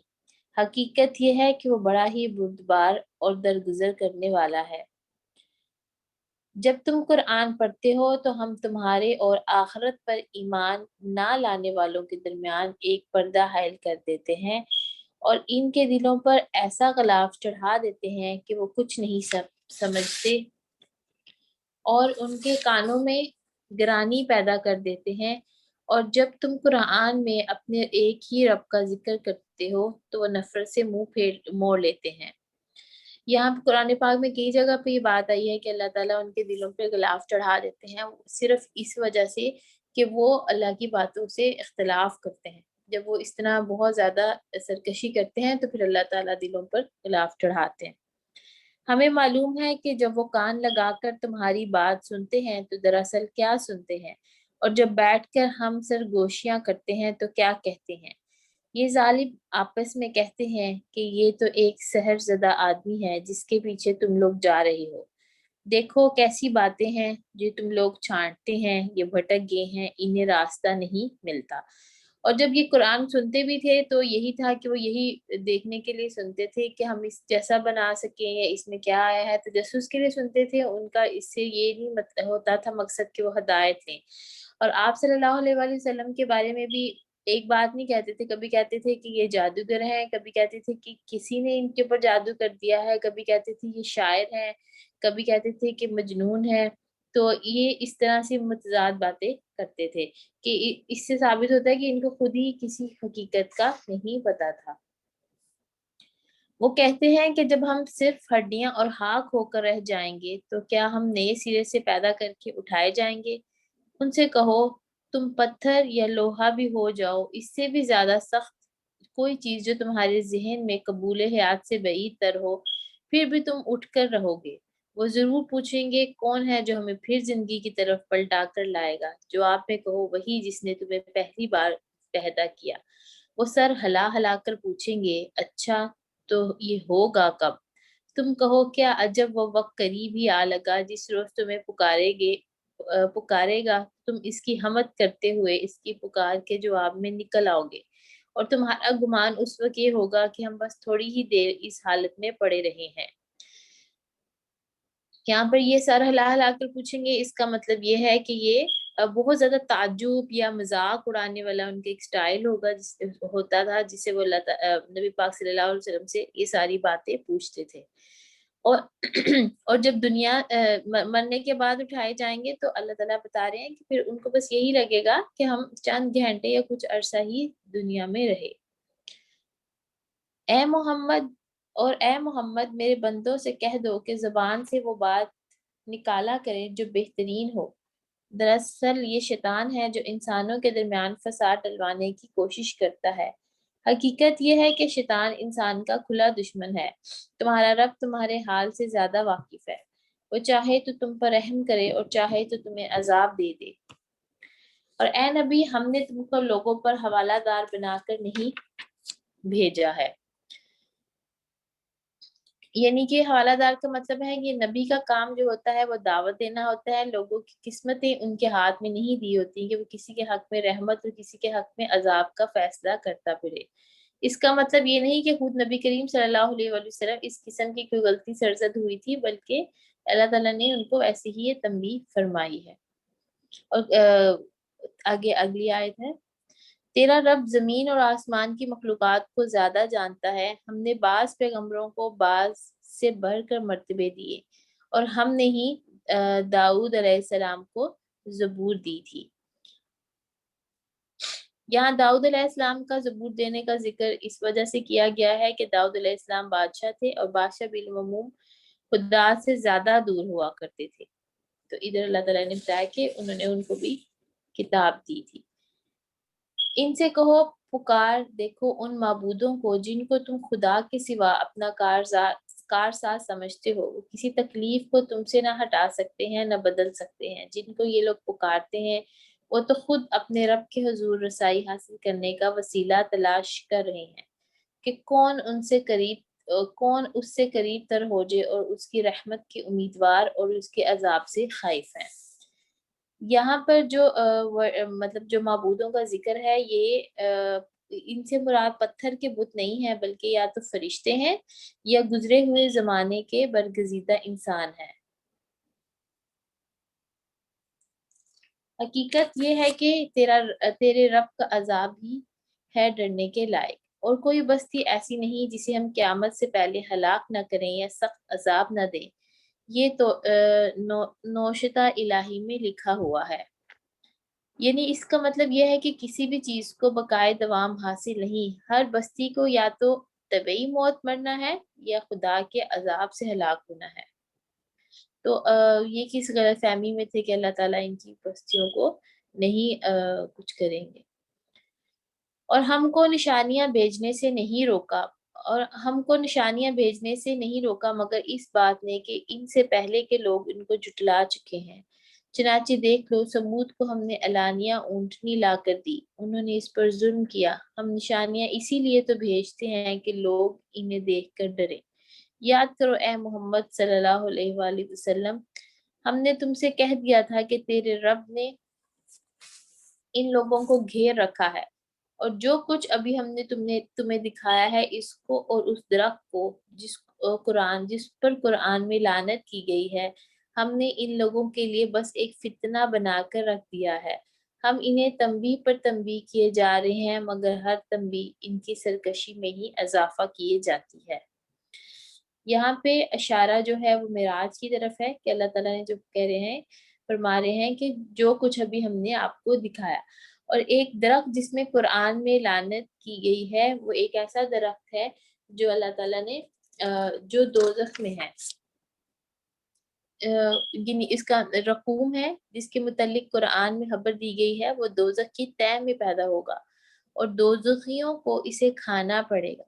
حقیقت یہ ہے کہ وہ بڑا ہی بردبار اور درگزر کرنے والا ہے۔ جب تم قرآن پڑھتے ہو تو ہم تمہارے اور آخرت پر ایمان نہ لانے والوں کے درمیان ایک پردہ حائل کر دیتے ہیں اور ان کے دلوں پر ایسا غلاف چڑھا دیتے ہیں کہ وہ کچھ نہیں سمجھتے، اور ان کے کانوں میں گرانی پیدا کر دیتے ہیں، اور جب تم قرآن میں اپنے ایک ہی رب کا ذکر کرتے ہو تو وہ نفرت سے منہ موڑ لیتے ہیں۔ یہاں پہ قرآن پاک میں کئی جگہ پہ یہ بات آئی ہے کہ اللہ تعالیٰ ان کے دلوں پہ غلاف چڑھا دیتے ہیں، صرف اس وجہ سے کہ وہ اللہ کی باتوں سے اختلاف کرتے ہیں۔ جب وہ اس طرح بہت زیادہ سرکشی کرتے ہیں تو پھر اللہ تعالیٰ دلوں پر غلاف چڑھاتے ہیں۔ ہمیں معلوم ہے کہ جب وہ کان لگا کر تمہاری بات سنتے ہیں تو دراصل کیا سنتے ہیں، اور جب بیٹھ کر ہم سرگوشیاں کرتے ہیں تو کیا کہتے ہیں۔ یہ ظالم آپس میں کہتے ہیں کہ یہ تو ایک سحر زدہ آدمی ہے جس کے پیچھے تم لوگ جا رہے ہو۔ دیکھو کیسی باتیں ہیں جو تم لوگ چھانٹتے ہیں، یہ بھٹک گئے ہیں، انہیں راستہ نہیں ملتا۔ اور جب یہ قرآن سنتے بھی تھے تو یہی تھا کہ وہ یہی دیکھنے کے لیے سنتے تھے کہ ہم اس جیسا بنا سکیں یا اس میں کیا آیا ہے، تجسس کے لیے سنتے تھے۔ ان کا اس سے یہ نہیں ہوتا تھا مقصد کہ وہ ہدایت لیں۔ اور آپ صلی اللہ علیہ وآلہ وسلم کے بارے میں بھی ایک بات نہیں کہتے تھے، کبھی کہتے تھے کہ یہ جادوگر ہیں، کبھی کہتے تھے کہ کسی نے ان کے اوپر جادو کر دیا ہے، کبھی کہتے تھے یہ شاعر ہیں، کبھی کہتے تھے کہ مجنون ہے۔ تو یہ اس طرح سے متضاد باتیں کرتے تھے کہ اس سے ثابت ہوتا ہے کہ ان کو خود ہی کسی حقیقت کا نہیں پتا تھا۔ وہ کہتے ہیں کہ جب ہم صرف ہڈیاں اور خاک ہو کر رہ جائیں گے تو کیا ہم نئے سرے سے پیدا کر کے اٹھائے جائیں گے؟ ان سے کہو تم پتھر یا لوہا بھی ہو جاؤ، اس سے بھی زیادہ سخت کوئی چیز جو تمہارے ذہن میں قبول حیات سے بعید تر ہو، پھر بھی تم اٹھ کر رہو گے۔ وہ ضرور پوچھیں گے کون ہے جو ہمیں پھر زندگی کی طرف پلٹا کر لائے گا؟ جواب میں کہو وہی جس نے تمہیں پہلی بار پیدا کیا۔ وہ سر ہلا ہلا کر پوچھیں گے اچھا تو یہ ہوگا کب؟ تم کہو کیا عجب وہ وقت قریب ہی آ لگا جس روز تمہیں پکارے گا، تم اس کی حمد کرتے ہوئے اس کی پکار کے جواب میں نکل آؤ گے، اور تمہارا گمان اس وقت یہ ہوگا کہ ہم بس تھوڑی ہی دیر اس حالت میں پڑے رہے ہیں۔ یہاں پر یہ سر ہلا ہلا کر پوچھیں گے، اس کا مطلب یہ ہے کہ یہ بہت زیادہ تعجب یا مذاق اڑانے والا ان کا ایک سٹائل ہوتا تھا جس سے وہ نبی پاک صلی اللہ علیہ وسلم سے یہ ساری باتیں پوچھتے تھے۔ اور جب دنیا مرنے کے بعد اٹھائے جائیں گے تو اللہ تعالیٰ بتا رہے ہیں کہ پھر ان کو بس یہی لگے گا کہ ہم چند گھنٹے یا کچھ عرصہ ہی دنیا میں رہے۔ اے محمد میرے بندوں سے کہہ دو کہ زبان سے وہ بات نکالا کریں جو بہترین ہو۔ دراصل یہ شیطان ہے جو انسانوں کے درمیان فساد ڈلوانے کی کوشش کرتا ہے۔ حقیقت یہ ہے کہ شیطان انسان کا کھلا دشمن ہے۔ تمہارا رب تمہارے حال سے زیادہ واقف ہے۔ وہ چاہے تو تم پر رحم کرے اور چاہے تو تمہیں عذاب دے دے۔ اور اے نبی ہم نے تم کو لوگوں پر حوالہ دار بنا کر نہیں بھیجا ہے، یعنی کہ حوالہ دار کا مطلب ہے کہ نبی کا کام جو ہوتا ہے وہ دعوت دینا ہوتا ہے، لوگوں کی قسمتیں ان کے ہاتھ میں نہیں دی ہوتی کہ وہ کسی کے حق میں رحمت اور کسی کے حق میں عذاب کا فیصلہ کرتا پھرے۔ اس کا مطلب یہ نہیں کہ خود نبی کریم صلی اللہ علیہ وآلہ وسلم اس قسم کی کوئی غلطی سرزد ہوئی تھی، بلکہ اللہ تعالیٰ نے ان کو ایسی ہی یہ تنبیہ فرمائی ہے۔ اور آگے اگلی آیت ہے، تیرا رب زمین اور آسمان کی مخلوقات کو زیادہ جانتا ہے، ہم نے بعض پیغمبروں کو بعض سے بڑھ کر مرتبے دیے اور ہم نے ہی داؤد علیہ السلام کو زبور دی تھی۔ یہاں داؤد علیہ السلام کا زبور دینے کا ذکر اس وجہ سے کیا گیا ہے کہ داؤد علیہ السلام بادشاہ تھے اور بادشاہ بالعموم خدا سے زیادہ دور ہوا کرتے تھے، تو ادھر اللہ تعالیٰ نے بتایا کہ انہوں نے ان کو بھی کتاب دی تھی۔ ان سے کہو پکار دیکھو ان معبودوں کو جن کو تم خدا کے سوا اپنا کارساز سمجھتے ہو، وہ کسی تکلیف کو تم سے نہ ہٹا سکتے ہیں نہ بدل سکتے ہیں۔ جن کو یہ لوگ پکارتے ہیں وہ تو خود اپنے رب کے حضور رسائی حاصل کرنے کا وسیلہ تلاش کر رہے ہیں کہ کون اس سے قریب تر ہو جائے اور اس کی رحمت کے امیدوار اور اس کے عذاب سے خائف ہیں۔ یہاں پر جو مطلب جو معبودوں کا ذکر ہے، یہ ان سے مراد پتھر کے بت نہیں ہے، بلکہ یا تو فرشتے ہیں یا گزرے ہوئے زمانے کے برگزیدہ انسان ہیں۔ حقیقت یہ ہے کہ تیرے رب کا عذاب ہی ہے ڈرنے کے لائق، اور کوئی بستی ایسی نہیں جسے ہم قیامت سے پہلے ہلاک نہ کریں یا سخت عذاب نہ دیں، یہ تو نوشتہ الہی میں لکھا ہوا ہے۔ یعنی اس کا مطلب یہ ہے کہ کسی بھی چیز کو بقائے دوام حاصل نہیں، ہر بستی کو یا تو طبعی موت مرنا ہے یا خدا کے عذاب سے ہلاک ہونا ہے۔ تو یہ کس غلط فہمی میں تھے کہ اللہ تعالیٰ ان کی بستیوں کو نہیں کچھ کریں گے، اور ہم کو نشانیاں بھیجنے سے نہیں روکا مگر اس بات نے کہ ان سے پہلے کے لوگ ان کو جھٹلا چکے ہیں۔ چنانچہ دیکھ لو سمود کو ہم نے علانیہ اونٹنی لا کر دی، انہوں نے اس پر ظلم کیا۔ ہم نشانیاں اسی لیے تو بھیجتے ہیں کہ لوگ انہیں دیکھ کر ڈریں۔ یاد کرو اے محمد صلی اللہ علیہ وآلہ وسلم، ہم نے تم سے کہہ دیا تھا کہ تیرے رب نے ان لوگوں کو گھیر رکھا ہے، اور جو کچھ ابھی ہم نے تمہیں دکھایا ہے، اس کو اور اس درخت کو جس پر قرآن میں لعنت کی گئی ہے، ہم نے ان لوگوں کے لیے بس ایک فتنہ بنا کر رکھ دیا ہے۔ ہم انہیں تنبیہ پر تنبیہ کیے جا رہے ہیں، مگر ہر تنبیہ ان کی سرکشی میں ہی اضافہ کیے جاتی ہے۔ یہاں پہ اشارہ جو ہے وہ معراج کی طرف ہے کہ اللہ تعالیٰ نے جو کہہ رہے ہیں، فرما رہے ہیں کہ جو کچھ ابھی ہم نے آپ کو دکھایا، اور ایک درخت جس میں قرآن میں لعنت کی گئی ہے، وہ ایک ایسا درخت ہے جو اللہ تعالیٰ نے جو دوزخ میں ہے، یعنی اس کا رقوم ہے جس کے متعلق قرآن میں خبر دی گئی ہے، وہ دوزخ کی تہ میں پیدا ہوگا اور دوزخیوں کو اسے کھانا پڑے گا۔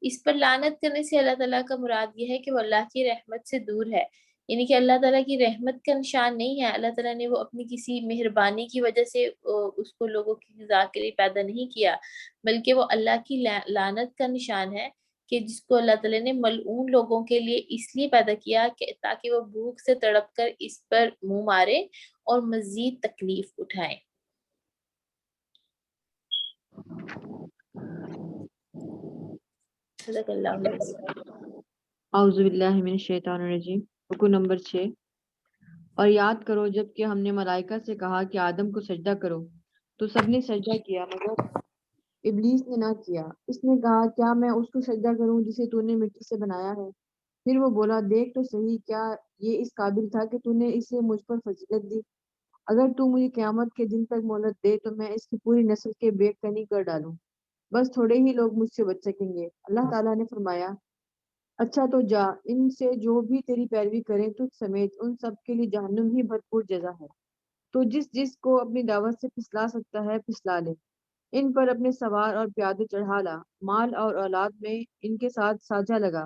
اس پر لعنت کرنے سے اللہ تعالیٰ کا مراد یہ ہے کہ وہ اللہ کی رحمت سے دور ہے، یعنی کہ اللہ تعالیٰ کی رحمت کا نشان نہیں ہے۔ اللہ تعالیٰ نے وہ اپنی کسی مہربانی کی وجہ سے اس کو لوگوں کی رضا کے لیے پیدا نہیں کیا، بلکہ وہ اللہ کی لعنت کا نشان ہے کہ جس کو اللہ تعالیٰ نے ملعون لوگوں کے لیے اس لیے پیدا کیا کہ تاکہ وہ بھوک سے تڑپ کر اس پر منہ مارے اور مزید تکلیف اٹھائیں۔ صدق اللہ العظیم۔ اعوذ باللہ من الشیطان الرجیم۔ رکو نمبر 6۔ اور یاد کرو جب کہ ہم نے ملائکہ سے کہا کہ آدم کو سجدہ کرو تو سب نے سجدہ کیا مگر ابلیس نے نہ کیا۔ اس نے کہا کیا میں اس کو سجدہ کروں جسے تو نے مٹی سے بنایا ہے؟ پھر وہ بولا دیکھ تو صحیح، کیا یہ اس قابل تھا کہ تو نے اسے مجھ پر فضیلت دی؟ اگر تو مجھے قیامت کے دن تک مہلت دے تو میں اس کی پوری نسل کے بے کنی کر ڈالوں، بس تھوڑے ہی لوگ مجھ سے بچ سکیں گے۔ اللہ تعالیٰ نے فرمایا اچھا تو جا، ان سے جو بھی تیری پیروی کریں تجھ سمیت ان سب کے لیے جہنم ہی بھرپور جزا ہے۔ تو جس کو اپنی دعوت سے پھسلا سکتا ہے پھسلا لے، ان پر اپنے سوار اور پیادے چڑھا لا، مال اور اولاد میں ان کے ساتھ ساجھا لگا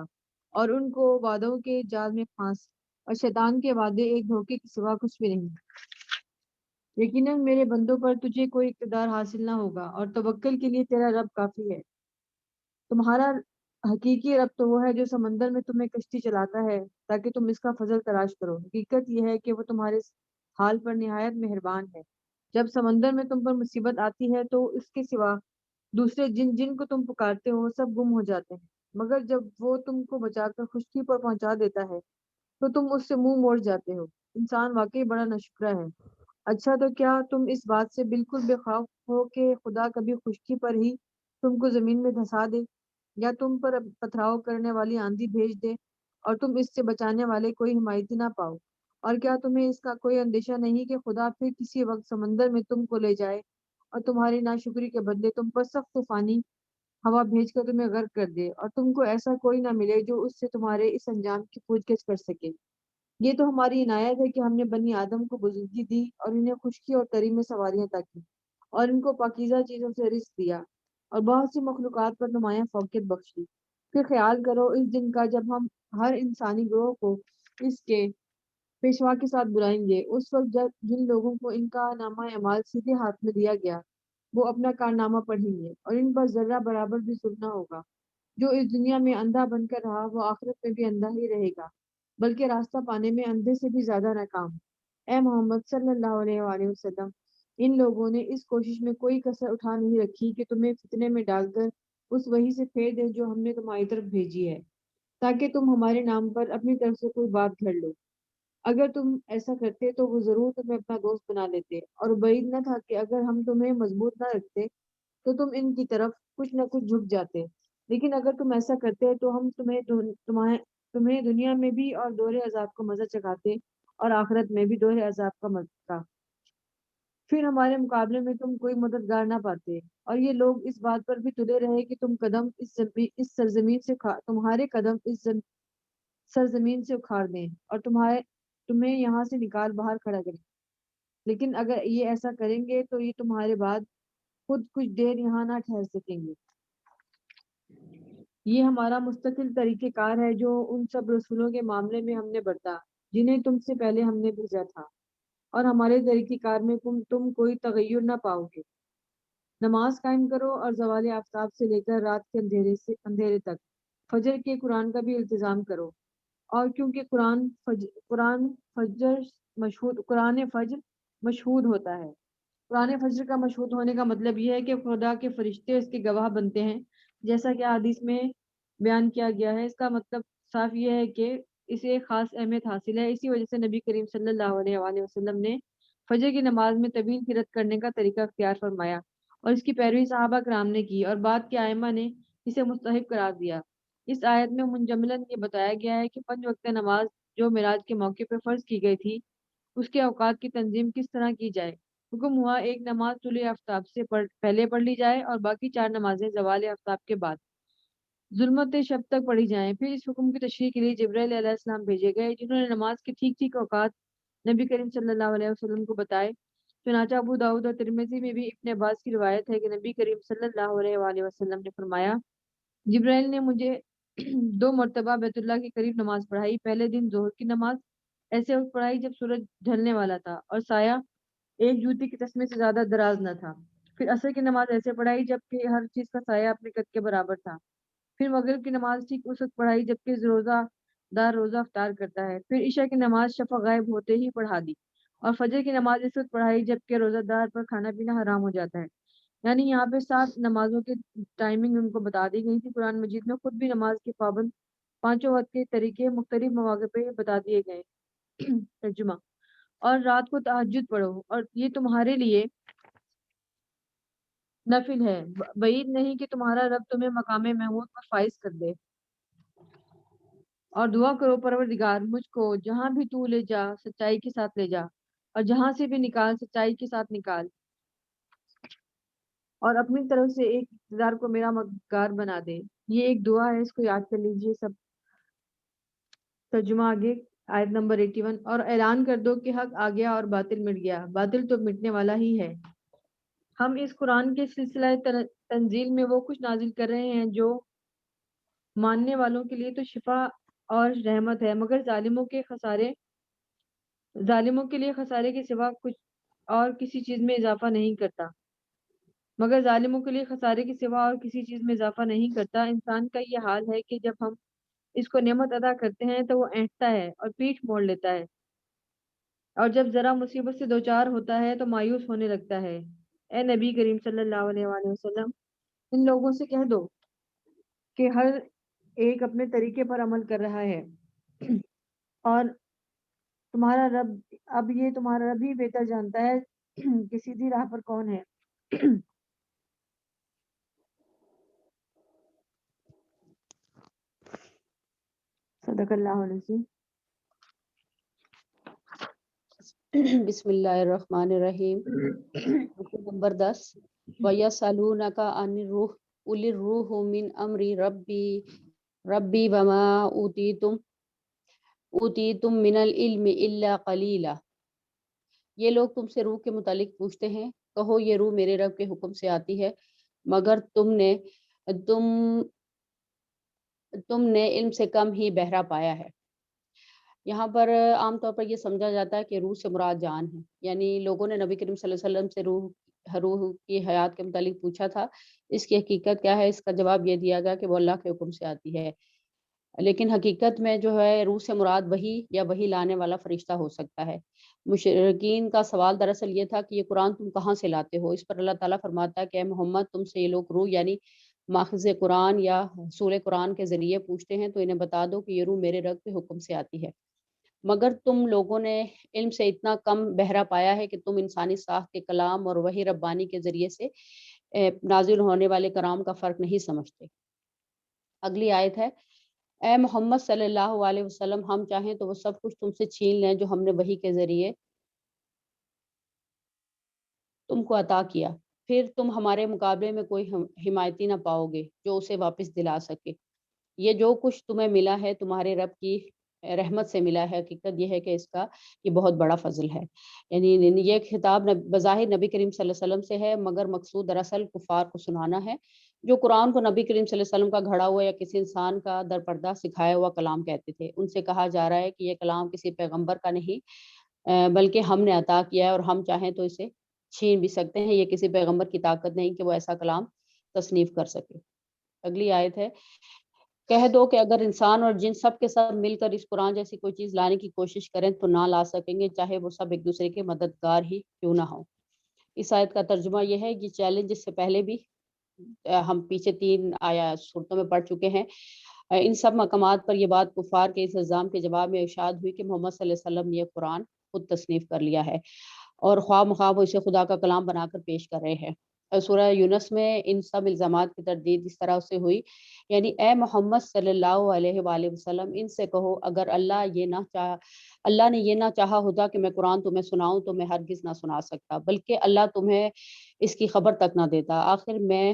اور ان کو وعدوں کے جال میں پھانس، اور شیطان کے وعدے ایک دھوکے کے سوا کچھ بھی نہیں۔ یقیناً میرے بندوں پر تجھے کوئی اقتدار حاصل نہ ہوگا، اور توکل کے لیے تیرا رب کافی ہے۔ تمہارا حقیقی رب تو وہ ہے جو سمندر میں تمہیں کشتی چلاتا ہے تاکہ تم اس کا فضل تلاش کرو۔ حقیقت یہ ہے کہ وہ تمہارے حال پر نہایت مہربان ہے۔ جب سمندر میں تم پر مصیبت آتی ہے تو اس کے سوا دوسرے جن جن کو تم پکارتے ہو سب گم ہو جاتے ہیں، مگر جب وہ تم کو بچا کر خشکی پر پہنچا دیتا ہے تو تم اس سے منہ موڑ جاتے ہو۔ انسان واقعی بڑا ناشکرا ہے۔ اچھا، تو کیا تم اس بات سے بالکل بے خوف ہو کہ خدا کبھی خشکی پر ہی تم کو زمین میں دھسا دے، یا تم پر پتھراؤ کرنے والی آندھی بھیج دے اور تم اس سے بچانے والے کوئی حمایتی نہ پاؤ؟ اور کیا تمہیں اس کا کوئی اندیشہ نہیں کہ خدا پھر کسی وقت سمندر میں تم کو لے جائے اور تمہاری ناشکری کے بدلے تم پر سخت طوفانی ہوا بھیج کر تمہیں غرق کر دے، اور تم کو ایسا کوئی نہ ملے جو اس سے تمہارے اس انجام کی پوچھ گچھ کر سکے؟ یہ تو ہماری عنایت ہے کہ ہم نے بنی آدم کو بزرگی دی اور انہیں خشکی اور تری میں سواریاں عطا کی، اور ان کو پاکیزہ چیزوں سے رزق دیا، اور بہت سی مخلوقات پر نمایاں فوقیت بخشی۔ پھر خیال کرو اس دن کا جب ہم ہر انسانی گروہ کو اس کے پیشوا کے ساتھ بلائیں گے۔ اس وقت جب جن لوگوں کو ان کا نامہ اعمال سیدھے ہاتھ میں دیا گیا وہ اپنا کارنامہ پڑھیں گے، اور ان پر ذرہ برابر بھی ظلم نہ ہوگا۔ جو اس دنیا میں اندھا بن کر رہا وہ آخرت میں بھی اندھا ہی رہے گا، بلکہ راستہ پانے میں اندھے سے بھی زیادہ ناکام۔ اے محمد صلی اللہ علیہ وآلہ وسلم، ان لوگوں نے اس کوشش میں کوئی کسر اٹھا نہیں رکھی کہ تمہیں فتنے میں ڈال کر اس وحی سے پھیر دے جو ہم نے تمہاری طرف بھیجی ہے، تاکہ تم ہمارے نام پر اپنی طرف سے کوئی بات گھڑ لو۔ اگر تم ایسا کرتے تو وہ ضرور تمہیں اپنا دوست بنا لیتے، اور بعید نہ تھا کہ اگر ہم تمہیں مضبوط نہ رکھتے تو تم ان کی طرف کچھ نہ کچھ جھک جاتے۔ لیکن اگر تم ایسا کرتے تو ہم تمہیں دنیا میں بھی اور دوہرے عذاب کا مزہ چکھاتے، اور آخرت میں بھی دوہرے عذاب کا مزہ۔ پھر ہمارے مقابلے میں تم کوئی مددگار نہ پاتے، اور یہ لوگ اس بات پر بھی تلے رہے کہ اس سرزمین سے تمہارے قدم اس سرزمین سے اکھاڑ دیں اور تمہیں یہاں سے نکال باہر کھڑا کریں۔ لیکن اگر یہ ایسا کریں گے تو یہ تمہارے بعد خود کچھ دیر یہاں نہ ٹھہر سکیں گے۔ یہ ہمارا مستقل طریقہ کار ہے جو ان سب رسولوں کے معاملے میں ہم نے برتا جنہیں تم سے پہلے ہم نے بھیجا تھا، اور ہمارے طریقہ کار میں تم کوئی تغیر نہ پاؤ گے۔ نماز قائم کرو اور زوال آفتاب سے لے کر رات کے اندھیرے تک فجر کے قرآن کا بھی التزام کرو، اور کیونکہ قرآن فجر مشہود ہوتا ہے۔ قرآن فجر کا مشہود ہونے کا مطلب یہ ہے کہ خدا کے فرشتے اس کے گواہ بنتے ہیں، جیسا کہ حدیث میں بیان کیا گیا ہے۔ اس کا مطلب صاف یہ ہے کہ اسے خاص اہمیت حاصل ہے۔ اسی وجہ سے نبی کریم صلی اللہ علیہ وآلہ وسلم نے فجر کی نماز میں طویل قرات کرنے کا طریقہ اختیار فرمایا، اور اس کی پیروی صحابہ کرام نے کی، اور بعد کے ائمہ نے اسے مستحب قرار دیا۔ اس آیت میں منجملاً یہ بتایا گیا ہے کہ 5 وقت نماز جو معراج کے موقع پر فرض کی گئی تھی اس کے اوقات کی تنظیم کس طرح کی جائے۔ حکم ہوا ایک نماز طلوع آفتاب سے پہلے پڑھ لی جائے اور باقی 4 نمازیں زوال آفتاب کے بعد ظلمت شب تک پڑھی جائیں۔ پھر اس حکم کی تشریح کے لیے جبرائیل علیہ السلام بھیجے گئے جنہوں نے نماز کے ٹھیک ٹھیک اوقات نبی کریم صلی اللہ علیہ وسلم کو بتائے۔ چنانچہ ابو داؤد اور ترمذی میں بھی ابن عباس کی روایت ہے کہ نبی کریم صلی اللہ علیہ وآلہ وسلم نے فرمایا، جبرائیل نے مجھے 2 مرتبہ بیت اللہ کے قریب نماز پڑھائی۔ پہلے دن ظہر کی نماز ایسے وقت پڑھائی جب سورج ڈھلنے والا تھا اور سایہ ایک جوتی کے تسمے سے زیادہ دراز نہ تھا۔ پھر عصر کی نماز ایسے پڑھائی جبکہ ہر چیز کا سایہ اپنے قد کے برابر تھا۔ پھر مغرب کی نماز ٹھیک اس وقت پڑھائی جبکہ روزہ دار روزہ افطار کرتا ہے۔ پھر عشاء کی نماز شفق غائب ہوتے ہی پڑھا دی، اور فجر کی نماز اس وقت پڑھائی جبکہ روزہ دار پر کھانا پینا حرام ہو جاتا ہے۔ یعنی یہاں پہ 7 نمازوں کی ٹائمنگ ان کو بتا دی گئی تھی۔ قرآن مجید میں خود بھی نماز کے پابند 5 وقت کے طریقے مختلف مواقع پہ بتا دیے گئے۔ ترجمہ: اور رات کو تہجد پڑھو، اور یہ تمہارے لیے نفل ہے، بعید نہیں کہ تمہارا رب تمہیں مقام محمود پر فائز کر دے۔ اور دعا کرو، پروردگار مجھ کو جہاں بھی تو لے جا سچائی کے ساتھ لے جا، اور جہاں سے بھی نکال سچائی کے ساتھ نکال، اور اپنی طرف سے ایک اقتدار کو میرا مددگار بنا دے۔ یہ ایک دعا ہے، اس کو یاد کر لیجئے سب۔ ترجمہ آگے، آیت نمبر 81۔ اور اعلان کر دو کہ حق آ گیا اور باطل مٹ گیا، باطل تو مٹنے والا ہی ہے۔ ہم اس قرآن کے سلسلہ تنزیل میں وہ کچھ نازل کر رہے ہیں جو ماننے والوں کے لیے تو شفا اور رحمت ہے، مگر ظالموں کے لیے خسارے کے سوا کچھ اور کسی چیز میں اضافہ نہیں کرتا انسان کا یہ حال ہے کہ جب ہم اس کو نعمت ادا کرتے ہیں تو وہ اینٹتا ہے اور پیٹھ موڑ لیتا ہے، اور جب ذرا مصیبت سے دوچار ہوتا ہے تو مایوس ہونے لگتا ہے۔ اے نبی کریم صلی اللہ علیہ وآلہ وسلم، ان لوگوں سے کہہ دو کہ ہر ایک اپنے طریقے پر عمل کر رہا ہے اور تمہارا رب ہی بہتر جانتا ہے کہ سیدھی راہ پر کون ہے۔ صدق اللہ العظیم۔ بسم اللہ الرحمن الرحیم۔ رکو نمبر 10 وَيَسْأَلُونَكَ عَنِ الرُّوحِ قُلِ الرُّوحُ مِنْ أَمْرِ رَبِّي وَمَا أُوتِيتُم مِّنَ الْعِلْمِ إِلَّا قَلِيلًا۔ یہ لوگ تم سے روح کے متعلق پوچھتے ہیں، کہو یہ روح میرے رب کے حکم سے آتی ہے، مگر تم نے علم سے کم ہی بہرا پایا ہے۔ یہاں پر عام طور پر یہ سمجھا جاتا ہے کہ روح سے مراد جان ہے، یعنی لوگوں نے نبی کریم صلی اللہ علیہ وسلم سے روح کی حیات کے متعلق پوچھا تھا، اس کی حقیقت کیا ہے؟ اس کا جواب یہ دیا گیا کہ وہ اللہ کے حکم سے آتی ہے، لیکن حقیقت میں جو ہے روح سے مراد وحی یا وحی لانے والا فرشتہ ہو سکتا ہے۔ مشرکین کا سوال دراصل یہ تھا کہ یہ قرآن تم کہاں سے لاتے ہو؟ اس پر اللہ تعالیٰ فرماتا ہے کہ اے محمد، تم سے یہ لوگ روح یعنی ماخذ قرآن یا حصول قرآن کے ذریعے پوچھتے ہیں تو انہیں بتا دو کہ یہ روح میرے رب کے حکم سے آتی ہے، مگر تم لوگوں نے علم سے اتنا کم بہرا پایا ہے کہ تم انسانی ساخت کے کلام اور وحی ربانی کے ذریعے سے نازل ہونے والے کلام کا فرق نہیں سمجھتے۔ اگلی آیت ہے، اے محمد صلی اللہ علیہ وسلم، ہم چاہیں تو وہ سب کچھ تم سے چھین لیں جو ہم نے وحی کے ذریعے تم کو عطا کیا، پھر تم ہمارے مقابلے میں کوئی حمایتی نہ پاؤ گے جو اسے واپس دلا سکے۔ یہ جو کچھ تمہیں ملا ہے تمہارے رب کی رحمت سے ملا ہے، حقیقت یہ ہے کہ اس کا یہ بہت بڑا فضل ہے۔ یعنی یہ خطاب بظاہر نبی کریم صلی اللہ علیہ وسلم سے ہے، مگر مقصود دراصل کفار کو سنانا ہے جو قرآن کو نبی کریم صلی اللہ علیہ وسلم کا گھڑا ہوا یا کسی انسان کا در پردہ سکھایا ہوا کلام کہتے تھے۔ ان سے کہا جا رہا ہے کہ یہ کلام کسی پیغمبر کا نہیں بلکہ ہم نے عطا کیا ہے، اور ہم چاہیں تو اسے چھین بھی سکتے ہیں، یہ کسی پیغمبر کی طاقت نہیں کہ وہ ایسا کلام تصنیف کر سکے۔ اگلی آیت ہے، کہہ دو کہ اگر انسان اور جن سب کے سب مل کر اس قرآن جیسی کوئی چیز لانے کی کوشش کریں تو نہ لا سکیں گے، چاہے وہ سب ایک دوسرے کے مددگار ہی کیوں نہ ہو۔ اس آیت کا ترجمہ یہ ہے کہ چیلنج اس سے پہلے بھی ہم پیچھے 3 صورتوں میں پڑھ چکے ہیں۔ ان سب مقامات پر یہ بات کفار کے اس الزام کے جواب میں ارشاد ہوئی کہ محمد صلی اللہ علیہ وسلم نے یہ قرآن خود تصنیف کر لیا ہے اور خواہ مخواہ وہ اسے خدا کا کلام بنا کر پیش کر رہے ہیں۔ سورہ یونس میں ان سب الزامات کی تردید اس طرح سے ہوئی، یعنی اے محمد صلی اللہ علیہ وآلہ وسلم، ان سے کہو اگر اللہ نے یہ نہ چاہا ہوتا کہ میں قرآن تمہیں سناؤں تو میں ہرگز نہ سنا سکتا، بلکہ اللہ تمہیں اس کی خبر تک نہ دیتا۔ آخر میں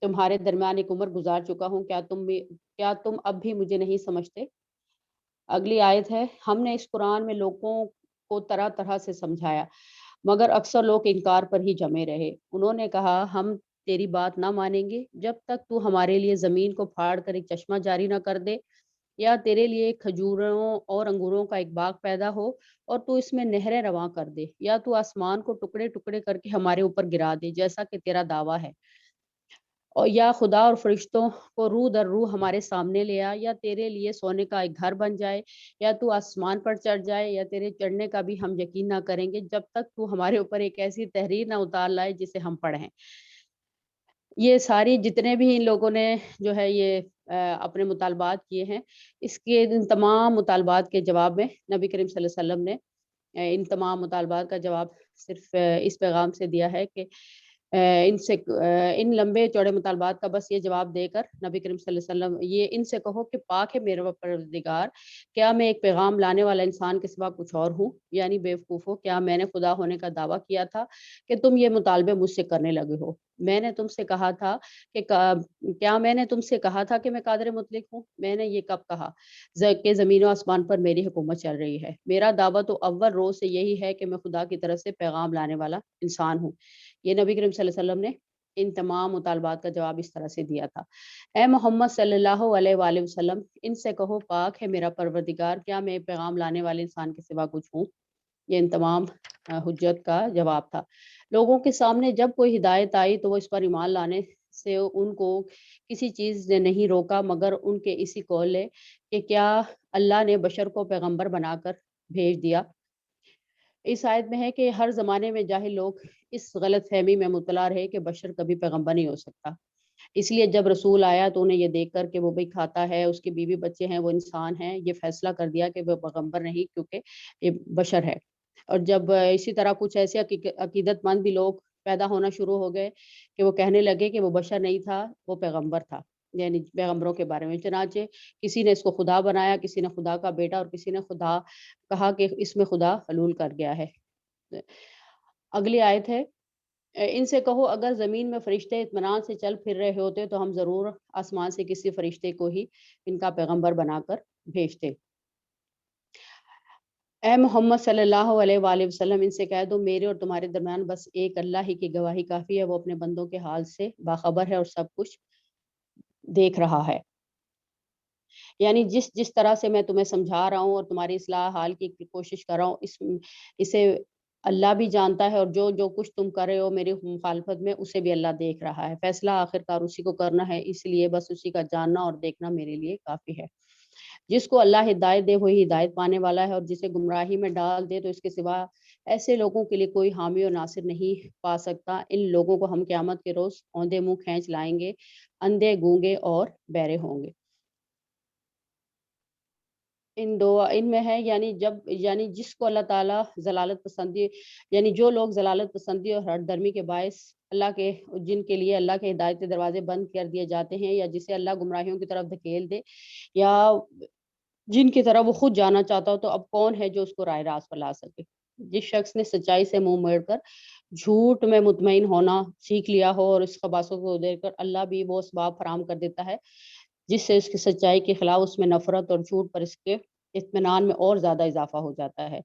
تمہارے درمیان ایک عمر گزار چکا ہوں، کیا تم اب بھی مجھے نہیں سمجھتے؟ اگلی آیت ہے، ہم نے اس قرآن میں لوگوں کو طرح طرح سے سمجھایا، مگر اکثر لوگ انکار پر ہی جمے رہے۔ انہوں نے کہا ہم تیری بات نہ مانیں گے جب تک تو ہمارے لیے زمین کو پھاڑ کر ایک چشمہ جاری نہ کر دے، یا تیرے لیے کھجوروں اور انگوروں کا ایک باغ پیدا ہو اور تو اس میں نہریں رواں کر دے، یا تو آسمان کو ٹکڑے ٹکڑے کر کے ہمارے اوپر گرا دے جیسا کہ تیرا دعویٰ ہے، اور یا خدا اور فرشتوں کو روح در روح ہمارے سامنے لے آ، یا تیرے لیے سونے کا ایک گھر بن جائے، یا تو آسمان پر چڑھ جائے، یا تیرے چڑھنے کا بھی ہم یقین نہ کریں گے جب تک تو ہمارے اوپر ایک ایسی تحریر نہ اتار لائے جسے ہم پڑھیں۔ یہ ساری جتنے بھی ان لوگوں نے جو ہے یہ اپنے مطالبات کیے ہیں، اس کے ان تمام مطالبات کے جواب میں نبی کریم صلی اللہ علیہ وسلم نے ان تمام مطالبات کا جواب صرف اس پیغام سے دیا ہے کہ ان لمبے چوڑے مطالبات کا بس یہ جواب دے کر نبی کریم صلی اللہ علیہ وسلم یہ ان سے کہو کہ پاک ہے میرا پروردگار، کیا میں ایک پیغام لانے والا انسان کے سوا کچھ اور ہوں؟ یعنی بیوقوفو، کیا میں نے خدا ہونے کا دعویٰ کیا تھا کہ تم یہ مطالبے مجھ سے کرنے لگے ہو؟ میں نے تم سے کہا تھا کہ کیا میں نے تم سے کہا تھا کہ میں قادر مطلق ہوں؟ میں نے یہ کب کہا کہ زمین و آسمان پر میری حکومت چل رہی ہے؟ میرا دعویٰ تو اول روز سے یہی ہے کہ میں خدا کی طرف سے پیغام لانے والا انسان ہوں۔ یہ نبی کریم صلی اللہ علیہ وسلم نے ان تمام مطالبات کا جواب اس طرح سے دیا تھا، اے محمد صلی اللہ علیہ وآلہ وسلم، ان سے کہو پاک ہے میرا پروردگار، کیا میں پیغام لانے والے انسان کے سوا کچھ ہوں؟ یہ ان تمام حجت کا جواب تھا۔ لوگوں کے سامنے جب کوئی ہدایت آئی تو وہ اس پر ایمان لانے سے ان کو کسی چیز نے نہیں روکا مگر ان کے اسی قول ہے کہ کیا اللہ نے بشر کو پیغمبر بنا کر بھیج دیا۔ اس آیت میں ہے کہ ہر زمانے میں جاہل لوگ اس غلط فہمی میں مبتلا رہے کہ بشر کبھی پیغمبر نہیں ہو سکتا، اس لیے جب رسول آیا تو انہیں یہ دیکھ کر کہ وہ بھی کھاتا ہے، اس کے بیوی بچے ہیں، وہ انسان ہیں، یہ فیصلہ کر دیا کہ وہ پیغمبر نہیں کیونکہ یہ بشر ہے۔ اور جب اسی طرح کچھ ایسے عقیدت مند بھی لوگ پیدا ہونا شروع ہو گئے کہ وہ کہنے لگے کہ وہ بشر نہیں تھا، وہ پیغمبر تھا، یعنی پیغمبروں کے بارے میں۔ چنانچہ کسی نے اس کو خدا بنایا، کسی نے خدا کا بیٹا، اور کسی نے خدا کہا کہ اس میں خدا حلول کر گیا ہے۔ اگلی آیت ہے، ان سے کہو اگر زمین میں فرشتے اطمینان سے چل پھر رہے ہوتے تو ہم ضرور آسمان سے کسی فرشتے کو ہی ان کا پیغمبر بنا کر بھیجتے۔ اے محمد صلی اللہ علیہ وآلہ وسلم، ان سے کہہ دو میرے اور تمہارے درمیان بس ایک اللہ ہی کی گواہی کافی ہے، وہ اپنے بندوں کے حال سے باخبر ہے اور سب کچھ دیکھ رہا ہے۔ یعنی جس طرح سے میں تمہیں سمجھا رہا ہوں اور تمہاری اصلاح حال کی کوشش کر رہا ہوں، اسے اللہ بھی جانتا ہے، اور جو کچھ تم کر رہے ہو میری مخالفت میں، اسے بھی اللہ دیکھ رہا ہے۔ فیصلہ آخرکار اسی کو کرنا ہے، اس لیے بس اسی کا جاننا اور دیکھنا میرے لیے کافی ہے۔ جس کو اللہ ہدایت دے وہی ہدایت پانے والا ہے، اور جسے گمراہی میں ڈال دے تو اس کے سوا ایسے لوگوں کے لیے کوئی حامی اور ناصر نہیں پا سکتا۔ ان لوگوں کو ہم قیامت کے روز اوندے منہ کھینچ لائیں گے، اندھے، گونگے اور بہرے ہوں گے۔ ان میں ہے یعنی جس کو اللہ تعالیٰ ضلالت پسندی، یعنی جو لوگ ضلالت پسندی اور ہٹ درمی کے باعث جن کے لیے اللہ کے ہدایت کے دروازے بند کر دیے جاتے ہیں، یا جسے اللہ گمراہیوں کی طرف دھکیل دے، یا جن کی طرف وہ خود جانا چاہتا ہو، تو اب کون ہے جو اس کو راہ راست پر لا سکے؟ جس شخص نے سچائی سے منہ موڑ کر جھوٹ میں مطمئن ہونا سیکھ لیا ہو اور اس خباثوں کو دیکھ کر اللہ بھی وہ اسباب فراہم کر دیتا ہے جس سے اس کی سچائی کے خلاف اس میں نفرت اور جھوٹ پر اس کے اطمینان میں اور زیادہ اضافہ ہو جاتا ہے۔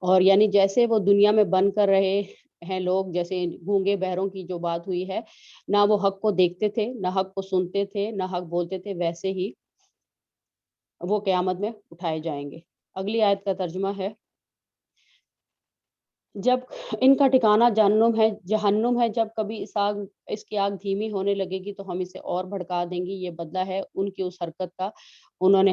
اور یعنی جیسے وہ دنیا میں بن کر رہے ہیں لوگ، جیسے گونگے بہروں کی جو بات ہوئی ہے، نہ وہ حق کو دیکھتے تھے، نہ حق کو سنتے تھے، نہ حق بولتے تھے، ویسے ہی وہ قیامت میں اٹھائے جائیں گے۔ اگلی آیت کا ترجمہ ہے، جب ان کا ٹھکانہ جہنم ہے، جب کبھی اس کی آگ دھیمی ہونے لگے گی تو ہم اسے اور بھڑکا دیں گی، یہ بدلہ ہے ان کی اس حرکت کا، انہوں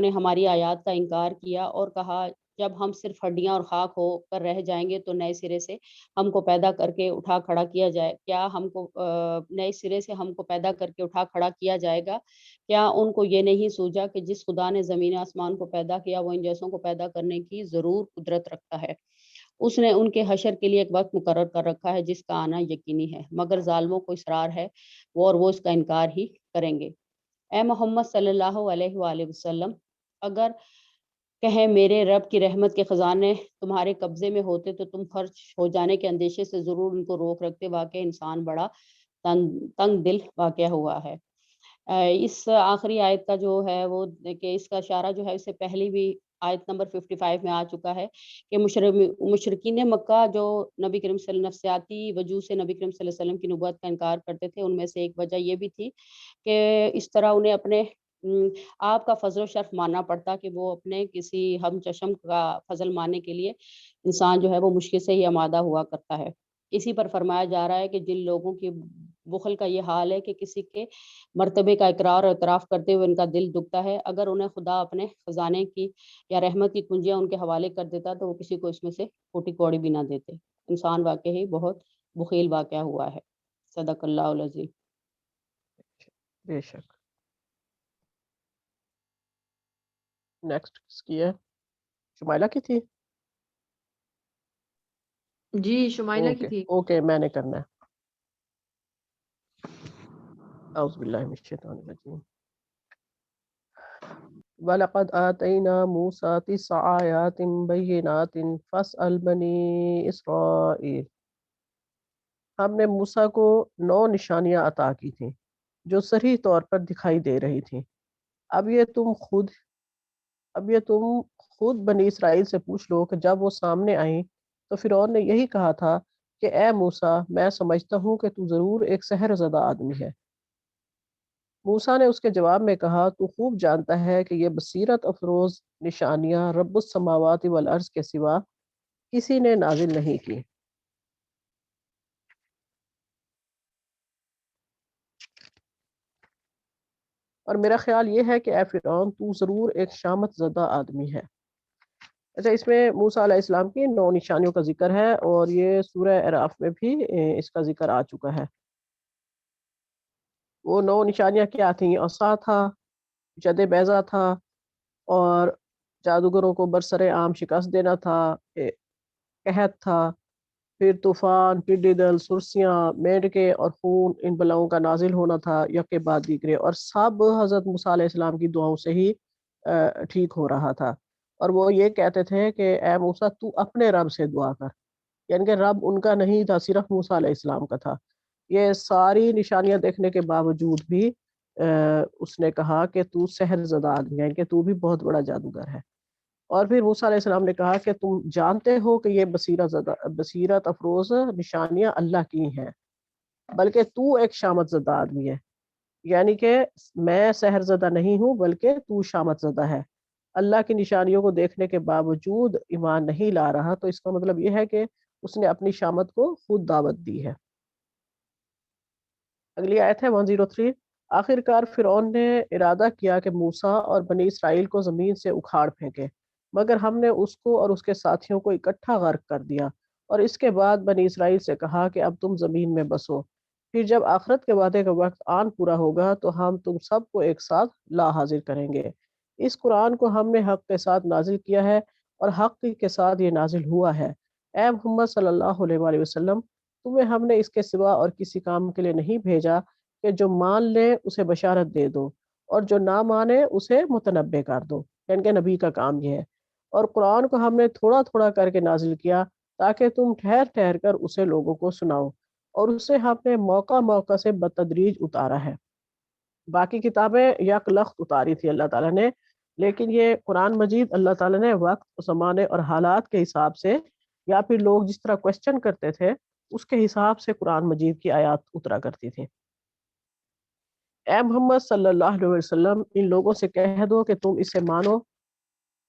نے ہماری آیات کا انکار کیا اور کہا جب ہم صرف ہڈیاں اور خاک ہو کر رہ جائیں گے تو نئے سرے سے ہم کو پیدا کر کے اٹھا کھڑا کیا جائے، کیا ہم کو نئے سرے سے ہم کو پیدا کر کے اٹھا کھڑا کیا جائے گا؟ کیا ان کو یہ نہیں سوجا کہ جس خدا نے زمین آسمان کو پیدا کیا وہ ان جیسوں کو پیدا کرنے کی ضرور قدرت رکھتا ہے، اس نے ان کے حشر کے لیے ایک وقت مقرر کر رکھا ہے جس کا آنا یقینی ہے، مگر ظالموں کو اصرار ہے وہ اس کا انکار ہی کریں گے۔ اے محمد صلی اللہ علیہ وآلہ وسلم، اگر کہیں میرے رب کی رحمت کے خزانے تمہارے قبضے میں ہوتے تو تم خرچ ہو جانے کے اندیشے سے ضرور ان کو روک رکھتے، واقع انسان بڑا تنگ دل واقع ہوا ہے۔ اس آخری آیت کا جو ہے وہ کہ اس کا اشارہ جو ہے اس سے پہلی بھی آیت نمبر 55 میں آ چکا ہے کہ مشرکین مکہ جو نبی کریم صلی اللہ علیہ وسلم نفسیاتی وجوہ سے نبی کریم صلی اللہ علیہ وسلم کی نبوت کا انکار کرتے تھے، ان میں سے ایک وجہ یہ بھی تھی کہ اس طرح انہیں اپنے آپ کا فضل و شرف ماننا پڑتا کہ وہ اپنے کسی ہم چشم کا فضل ماننے کے لیے انسان جو ہے وہ مشکل سے ہی آمادہ ہوا کرتا ہے۔ اسی پر فرمایا جا رہا ہے کہ جن لوگوں کی بخل کا یہ حال ہے کہ کسی کے مرتبے کا اقرار اور اعتراف کرتے ہوئے ان کا دل دکھتا ہے، اگر انہیں خدا اپنے خزانے کی یا رحمت کی کنجیاں ان کے حوالے کر دیتا تو وہ کسی کو اس میں سے کوٹی کوڑی بھی نہ دیتے۔ انسان واقعی بہت بخیل واقعہ ہوا ہے۔ صدق اللہ العظیم۔ بے شک۔ نیکسٹ کس کی ہے؟ شمائلہ کی تھی؟ جی شمائلہ کی تھی۔ اوکے میں نے کرنا ہے۔ اعوذ باللہ من الشیطان الرجیم۔ وَلَقَدْ آتَيْنَا مُوسَىٰ 9 آيَاتٍ بَيِّنَاتٍ فَاسْأَلْ بَنِي إِسْرَائِيلَ۔ ہم نے موسیٰ کو 9 نشانیاں عطا کی تھیں جو صریح طور پر دکھائی دے رہی تھیں۔ اب یہ تم خود بنی اسرائیل سے پوچھ لو کہ جب وہ سامنے آئیں تو فرعون نے یہی کہا تھا کہ اے موسیٰ میں سمجھتا ہوں کہ تو ضرور ایک سحر زدہ آدمی ہے۔ موسیٰ نے اس کے جواب میں کہا تو خوب جانتا ہے کہ یہ بصیرت افروز نشانیاں رب السماوات والارض کے سوا کسی نے نازل نہیں کی۔ اور میرا خیال یہ ہے کہ اے فرعون تو ضرور ایک شامت زدہ آدمی ہے۔ اچھا، اس میں موسیٰ علیہ السلام کی 9 نشانیوں کا ذکر ہے، اور یہ سورہ اعراف میں بھی اس کا ذکر آ چکا ہے۔ وہ 9 نشانیاں کیا تھیں؟ عصا تھا، جد بیضا تھا، اور جادوگروں کو برسر عام شکست دینا تھا، قحط تھا، پھر طوفان، ٹڈی دل، سرسیاں، میںڈکے اور خون، ان بلاؤں کا نازل ہونا تھا یک کے بعد دیگرے، اور سب حضرت موسیٰ علیہ السلام کی دعاؤں سے ہی ٹھیک ہو رہا تھا۔ اور وہ یہ کہتے تھے کہ اے موسیٰ تو اپنے رب سے دعا کر، یعنی کہ رب ان کا نہیں تھا، صرف موسیٰ علیہ السلام کا تھا۔ یہ ساری نشانیاں دیکھنے کے باوجود بھی اس نے کہا کہ تو سحر زدہ آدمی ہے، کہ تو بھی بہت بڑا جادوگر ہے۔ اور پھر موسیٰ علیہ السلام نے کہا کہ تم جانتے ہو کہ یہ بصیرت افروز نشانیاں اللہ کی ہیں، بلکہ تو ایک شامت زدہ آدمی ہے، یعنی کہ میں سحر زدہ نہیں ہوں بلکہ تو شامت زدہ ہے۔ اللہ کی نشانیوں کو دیکھنے کے باوجود ایمان نہیں لا رہا، تو اس کا مطلب یہ ہے کہ اس نے اپنی شامت کو خود دعوت دی ہے۔ اگلی آیت ہے 103۔ آخرکار فرعون نے ارادہ کیا کہ موسیٰ اور بنی اسرائیل کو زمین سے اکھاڑ پھینکے، مگر ہم نے اس کو اور اس کے ساتھیوں کو اکٹھا غرق کر دیا، اور اس کے بعد بنی اسرائیل سے کہا کہ اب تم زمین میں بسو، پھر جب آخرت کے وعدے کا وقت آن پورا ہوگا تو ہم تم سب کو ایک ساتھ لا حاضر کریں گے۔ اس قرآن کو ہم نے حق کے ساتھ نازل کیا ہے، اور حق کے ساتھ یہ نازل ہوا ہے۔ اے محمد صلی اللہ علیہ وآلہ وسلم، تمہیں ہم نے اس کے سوا اور کسی کام کے لیے نہیں بھیجا کہ جو مان لے اسے بشارت دے دو، اور جو نہ مانے اسے متنبع کر دو، یعنی کہ نبی کا کام یہ ہے۔ اور قرآن کو ہم نے تھوڑا تھوڑا کر کے نازل کیا تاکہ تم ٹھہر ٹھہر کر اسے لوگوں کو سناؤ، اور اسے ہم نے موقع موقع سے بتدریج اتارا ہے۔ باقی کتابیں یک لخت اتاری تھی اللہ تعالیٰ نے، لیکن یہ قرآن مجید اللہ تعالیٰ نے وقت، زمانے اور حالات کے حساب سے، یا پھر لوگ جس طرح کوشچن کرتے تھے اس کے حساب سے قرآن مجید کی آیات اترا کرتی تھی۔ اے محمد صلی اللہ علیہ وسلم، ان لوگوں سے کہہ دو کہ تم اسے مانو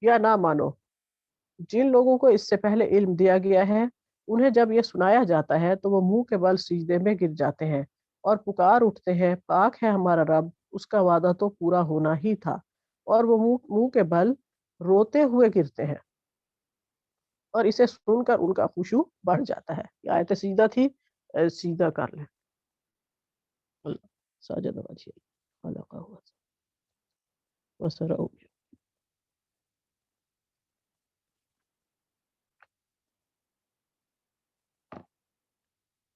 یا نہ مانو۔ جن لوگوں کو اس سے پہلے علم دیا گیا ہے، انہیں جب یہ سنایا جاتا ہے تو وہ منہ کے بل سجدے میں گر جاتے ہیں اور پکار اٹھتے ہیں، پاک ہے ہمارا رب، اس کا وعدہ تو پورا ہونا ہی تھا، اور وہ منہ کے بل روتے ہوئے گرتے ہیں، اور اسے سن کر ان کا خشوع بڑھ جاتا ہے۔ یہ آیت سیدھا تھی، سیدھا کر لیں۔ اللہ ساجد وجہ خلقہ وسرہ۔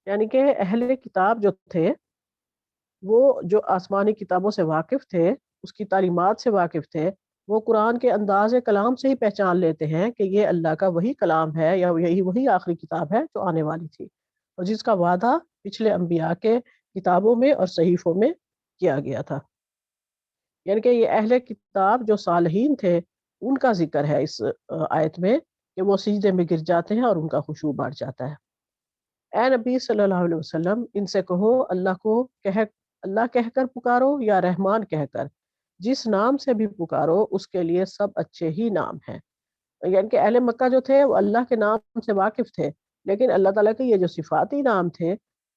یعنی کہ اہل کتاب جو تھے، وہ جو آسمانی کتابوں سے واقف تھے، اس کی تعلیمات سے واقف تھے، وہ قرآن کے انداز کلام سے ہی پہچان لیتے ہیں کہ یہ اللہ کا وہی کلام ہے، یا یہی وہی آخری کتاب ہے جو آنے والی تھی، اور جس کا وعدہ پچھلے انبیاء کے کتابوں میں اور صحیفوں میں کیا گیا تھا۔ یعنی کہ یہ اہل کتاب جو صالحین تھے، ان کا ذکر ہے اس آیت میں، کہ وہ سجدے میں گر جاتے ہیں اور ان کا خشوع بڑھ جاتا ہے۔ اے نبی صلی اللہ علیہ وسلم، ان سے کہو اللہ کہہ کر پکارو یا رحمان کہہ کر، جس نام سے بھی پکارو اس کے لیے سب اچھے ہی نام ہیں۔ یعنی کہ اہل مکہ جو تھے وہ اللہ کے نام سے واقف تھے، لیکن اللہ تعالیٰ کے یہ جو صفاتی نام تھے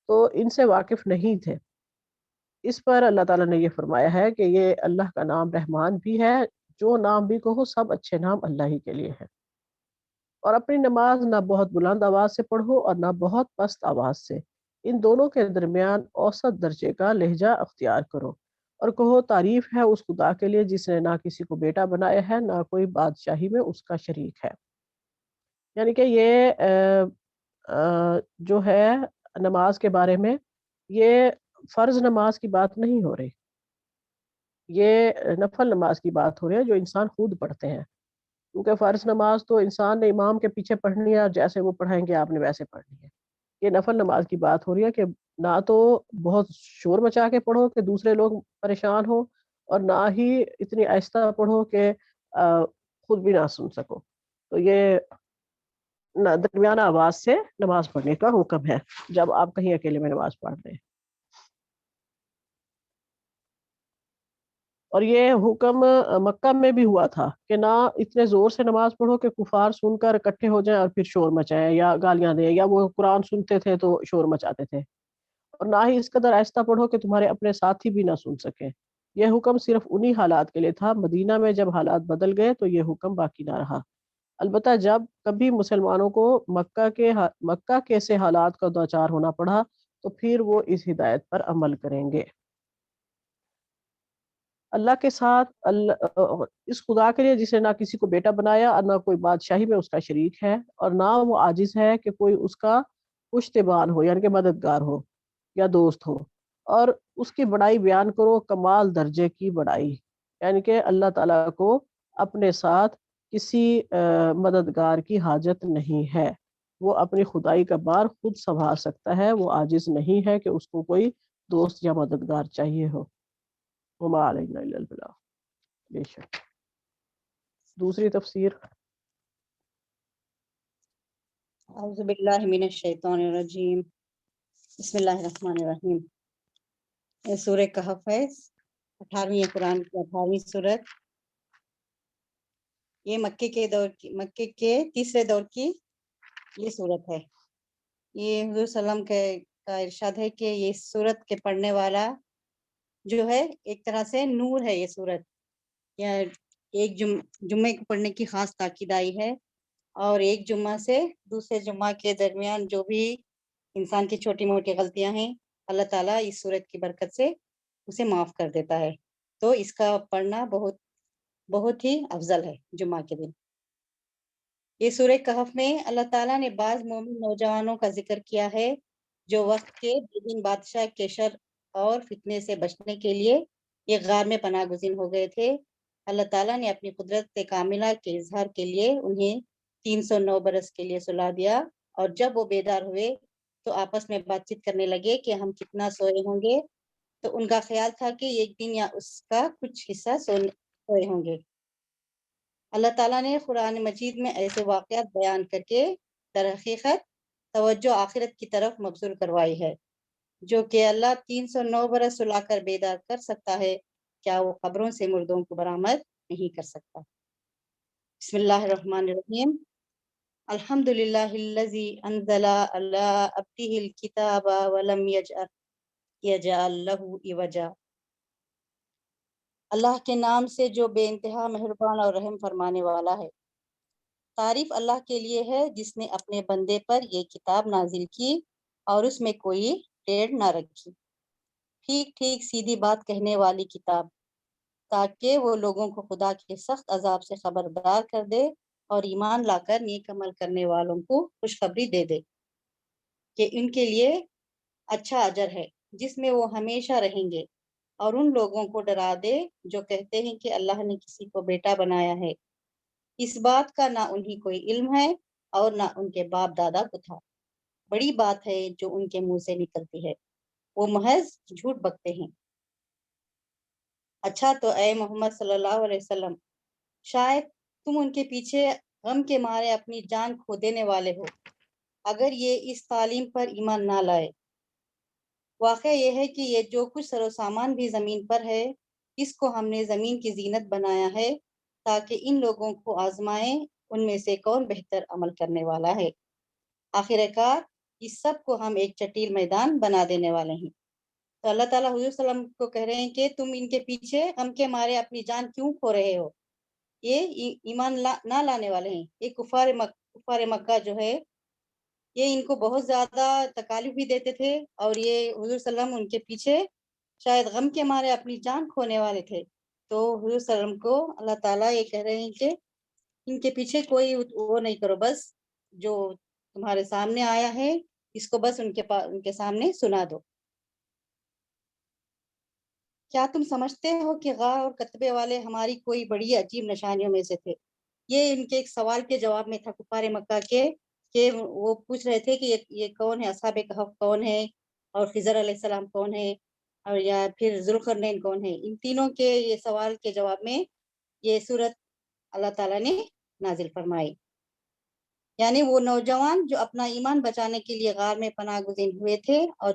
تو ان سے واقف نہیں تھے۔ اس پر اللہ تعالیٰ نے یہ فرمایا ہے کہ یہ اللہ کا نام رحمان بھی ہے، جو نام بھی کہو سب اچھے نام اللہ ہی کے لیے ہیں۔ اور اپنی نماز نہ بہت بلند آواز سے پڑھو اور نہ بہت پست آواز سے، ان دونوں کے درمیان اوسط درجے کا لہجہ اختیار کرو، اور کہو تعریف ہے اس خدا کے لیے جس نے نہ کسی کو بیٹا بنایا ہے، نہ کوئی بادشاہی میں اس کا شریک ہے۔ یعنی کہ یہ جو ہے نماز کے بارے میں، یہ فرض نماز کی بات نہیں ہو رہی، یہ نفل نماز کی بات ہو رہی ہے جو انسان خود پڑھتے ہیں، کیونکہ فرض نماز تو انسان نے امام کے پیچھے پڑھنی ہے، اور جیسے وہ پڑھائیں گے آپ نے ویسے پڑھنی ہے۔ یہ نفل نماز کی بات ہو رہی ہے کہ نہ تو بہت شور مچا کے پڑھو کہ دوسرے لوگ پریشان ہو، اور نہ ہی اتنی آہستہ پڑھو کہ خود بھی نہ سن سکو۔ تو یہ درمیانہ آواز سے نماز پڑھنے کا حکم ہے جب آپ کہیں اکیلے میں نماز پڑھ رہے ہیں. اور یہ حکم مکہ میں بھی ہوا تھا کہ نہ اتنے زور سے نماز پڑھو کہ کفار سن کر اکٹھے ہو جائیں اور پھر شور مچائیں یا گالیاں دیں، یا وہ قرآن سنتے تھے تو شور مچاتے تھے. اور نہ ہی اس قدر آہستہ پڑھو کہ تمہارے اپنے ساتھی بھی نہ سن سکیں. یہ حکم صرف انہی حالات کے لیے تھا. مدینہ میں جب حالات بدل گئے تو یہ حکم باقی نہ رہا. البتہ جب کبھی مسلمانوں کو مکہ کے سے حالات کا دوچار ہونا پڑا تو پھر وہ اس ہدایت پر عمل کریں گے. اللہ کے ساتھ اس خدا کے لیے جسے نہ کسی کو بیٹا بنایا اور نہ کوئی بادشاہی میں اس کا شریک ہے، اور نہ وہ عاجز ہے کہ کوئی اس کا پشتبان ہو یعنی کہ مددگار ہو یا دوست ہو. اور اس کی بڑائی بیان کرو، کمال درجے کی بڑائی، یعنی کہ اللہ تعالیٰ کو اپنے ساتھ کسی مددگار کی حاجت نہیں ہے. وہ اپنی خدائی کا بار خود سنبھال سکتا ہے. وہ عاجز نہیں ہے کہ اس کو کوئی دوست یا مددگار چاہیے ہو. وما علینا الا البلاغ. بے شک. دوسری تفسیر. اعوذ باللہ من الشیطان الرجیم. بسم اللہ الرحمن الرحیم. یہ سورہ کہف ہے، 18ویں قرآن کی 18ویں سورت. یہ مکے کے تیسرے دور کی یہ سورت ہے. یہ حضور صلی اللہ علیہ وسلم کا ارشاد ہے کہ یہ سورت کے پڑھنے والا جو ہے ایک طرح سے نور ہے. یہ سورت یا ایک جمعے کو پڑھنے کی خاص تاکید آئی ہے، اور ایک جمعہ سے دوسرے جمعہ کے درمیان جو بھی انسان کی چھوٹی موٹی غلطیاں ہیں اللہ تعالیٰ اس سورت کی برکت سے اسے معاف کر دیتا ہے. تو اس کا پڑھنا بہت بہت ہی افضل ہے جمعہ کے دن. یہ سورہ کہف میں اللہ تعالیٰ نے بعض مومن نوجوانوں کا ذکر کیا ہے جو وقت کے بے بادشاہ کے شر اور فتنے سے بچنے کے لیے یہ غار میں پناہ گزین ہو گئے تھے. اللہ تعالیٰ نے اپنی قدرت کاملہ کے اظہار کے لیے انہیں 309 برس کے لیے سلا دیا، اور جب وہ بیدار ہوئے تو آپس میں بات چیت کرنے لگے کہ ہم کتنا سوئے ہوں گے. تو ان کا خیال تھا کہ ایک دن یا اس کا کچھ حصہ سوئے ہوں گے. اللہ تعالیٰ نے قرآن مجید میں ایسے واقعات بیان کر کے در حقیقت توجہ آخرت کی طرف مبذول کروائی ہے. جو کہ اللہ 309 برس سلا کر بیدار کر سکتا ہے، کیا وہ قبروں سے مردوں کو برآمد نہیں کر سکتا؟ بسم اللہ الرحمن الرحیم. الحمد للہ الذی انزل علی عبدہ الکتاب ولم یجعل لہ عوجا. اللہ کے نام سے جو بے انتہا مہربان اور رحم فرمانے والا ہے. تعریف اللہ کے لیے ہے جس نے اپنے بندے پر یہ کتاب نازل کی اور اس میں کوئی ٹیڑھ نہ رکھی. ٹھیک ٹھیک سیدھی بات کہنے والی کتاب، تاکہ وہ لوگوں کو خدا کے سخت عذاب سے خبردار کر دے اور ایمان لا کر نیک عمل کرنے والوں کو خوشخبری دے دے کہ ان کے لیے اچھا اجر ہے جس میں وہ ہمیشہ رہیں گے، اور ان لوگوں کو ڈرا دے جو کہتے ہیں کہ اللہ نے کسی کو بیٹا بنایا ہے. اس بات کا نہ انہیں کوئی علم ہے اور نہ ان کے باپ دادا کو تھا. بڑی بات ہے جو ان کے منہ سے نکلتی ہے، وہ محض جھوٹ بکتے ہیں. اچھا تو اے محمد صلی اللہ علیہ وسلم، شاید تم ان کے پیچھے غم کے مارے اپنی جان کھو دینے والے ہو اگر یہ اس تعلیم پر ایمان نہ لائے. واقعہ یہ ہے کہ یہ جو کچھ سر و سامان بھی زمین پر ہے، اس کو ہم نے زمین کی زینت بنایا ہے تاکہ ان لوگوں کو آزمائیں ان میں سے کون بہتر عمل کرنے والا ہے. آخر کار اس سب کو ہم ایک چٹیل میدان بنا دینے والے ہیں. تو اللہ تعالیٰ حضور صلی اللہ علیہ وسلم کو کہہ رہے ہیں کہ تم ان کے پیچھے غم کے مارے اپنی جان کیوں کھو رہے ہو؟ یہ ایمان نہ لانے والے ہیں. یہ کفار مکہ جو ہے یہ ان کو بہت زیادہ تکالیف بھی دیتے تھے، اور یہ حضور صلی اللہ علیہ وسلم ان کے پیچھے شاید غم کے مارے اپنی جان کھونے والے تھے. تو حضور صلی اللہ علیہ وسلم کو اللہ تعالیٰ یہ کہہ رہے ہیں کہ ان کے پیچھے کوئی وہ نہیں کرو، بس جو تمہارے سامنے آیا ہے اس کو بس ان کے سامنے سنا دو. کیا تم سمجھتے ہو کہ غار اور کتبے والے ہماری کوئی بڑی عجیب نشانیوں میں سے تھے؟ یہ ان کے ایک سوال کے جواب میں تھا کفار مکہ کے، کہ وہ پوچھ رہے تھے کہ یہ کون ہے، اصحاب کہف کون ہے، اور خضر علیہ السلام کون ہے، اور یا پھر ذوالقرنین کون ہے. ان تینوں کے یہ سوال کے جواب میں یہ سورت اللہ تعالیٰ نے نازل فرمائی. یعنی وہ نوجوان جو اپنا ایمان بچانے کے لیے غار میں پناہ گزین ہوئے تھے اور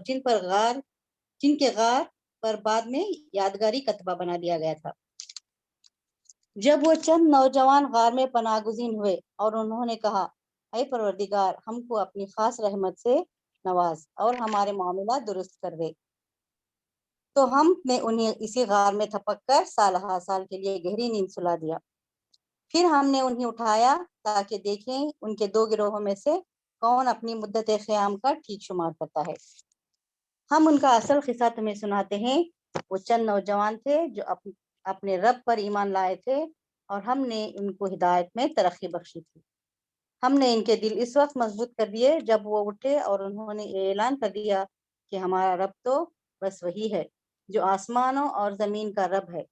جن کے غار پر بعد میں یادگاری کتبہ بنا دیا گیا تھا۔ جب وہ چند نوجوان غار میں پناہ گزین ہوئے اور انہوں نے کہا اے پروردگار ہم کو اپنی خاص رحمت سے نواز اور ہمارے معاملات درست کر دے، تو ہم نے انہیں اسی غار میں تھپک کر سال ہا سال کے لیے گہری نیند سلا دیا۔ پھر ہم نے انہیں اٹھایا تاکہ دیکھیں ان کے دو گروہوں میں سے کون اپنی مدت قیام کا ٹھیک شمار کرتا ہے۔ ہم ان کا اصل قصہ تمہیں سناتے ہیں۔ وہ چند نوجوان تھے جو اپنے رب پر ایمان لائے تھے اور ہم نے ان کو ہدایت میں ترقی بخشی تھی۔ ہم نے ان کے دل اس وقت مضبوط کر دیے جب وہ اٹھے اور انہوں نے اعلان کر دیا کہ ہمارا رب تو بس وہی ہے جو آسمانوں اور زمین کا رب ہے،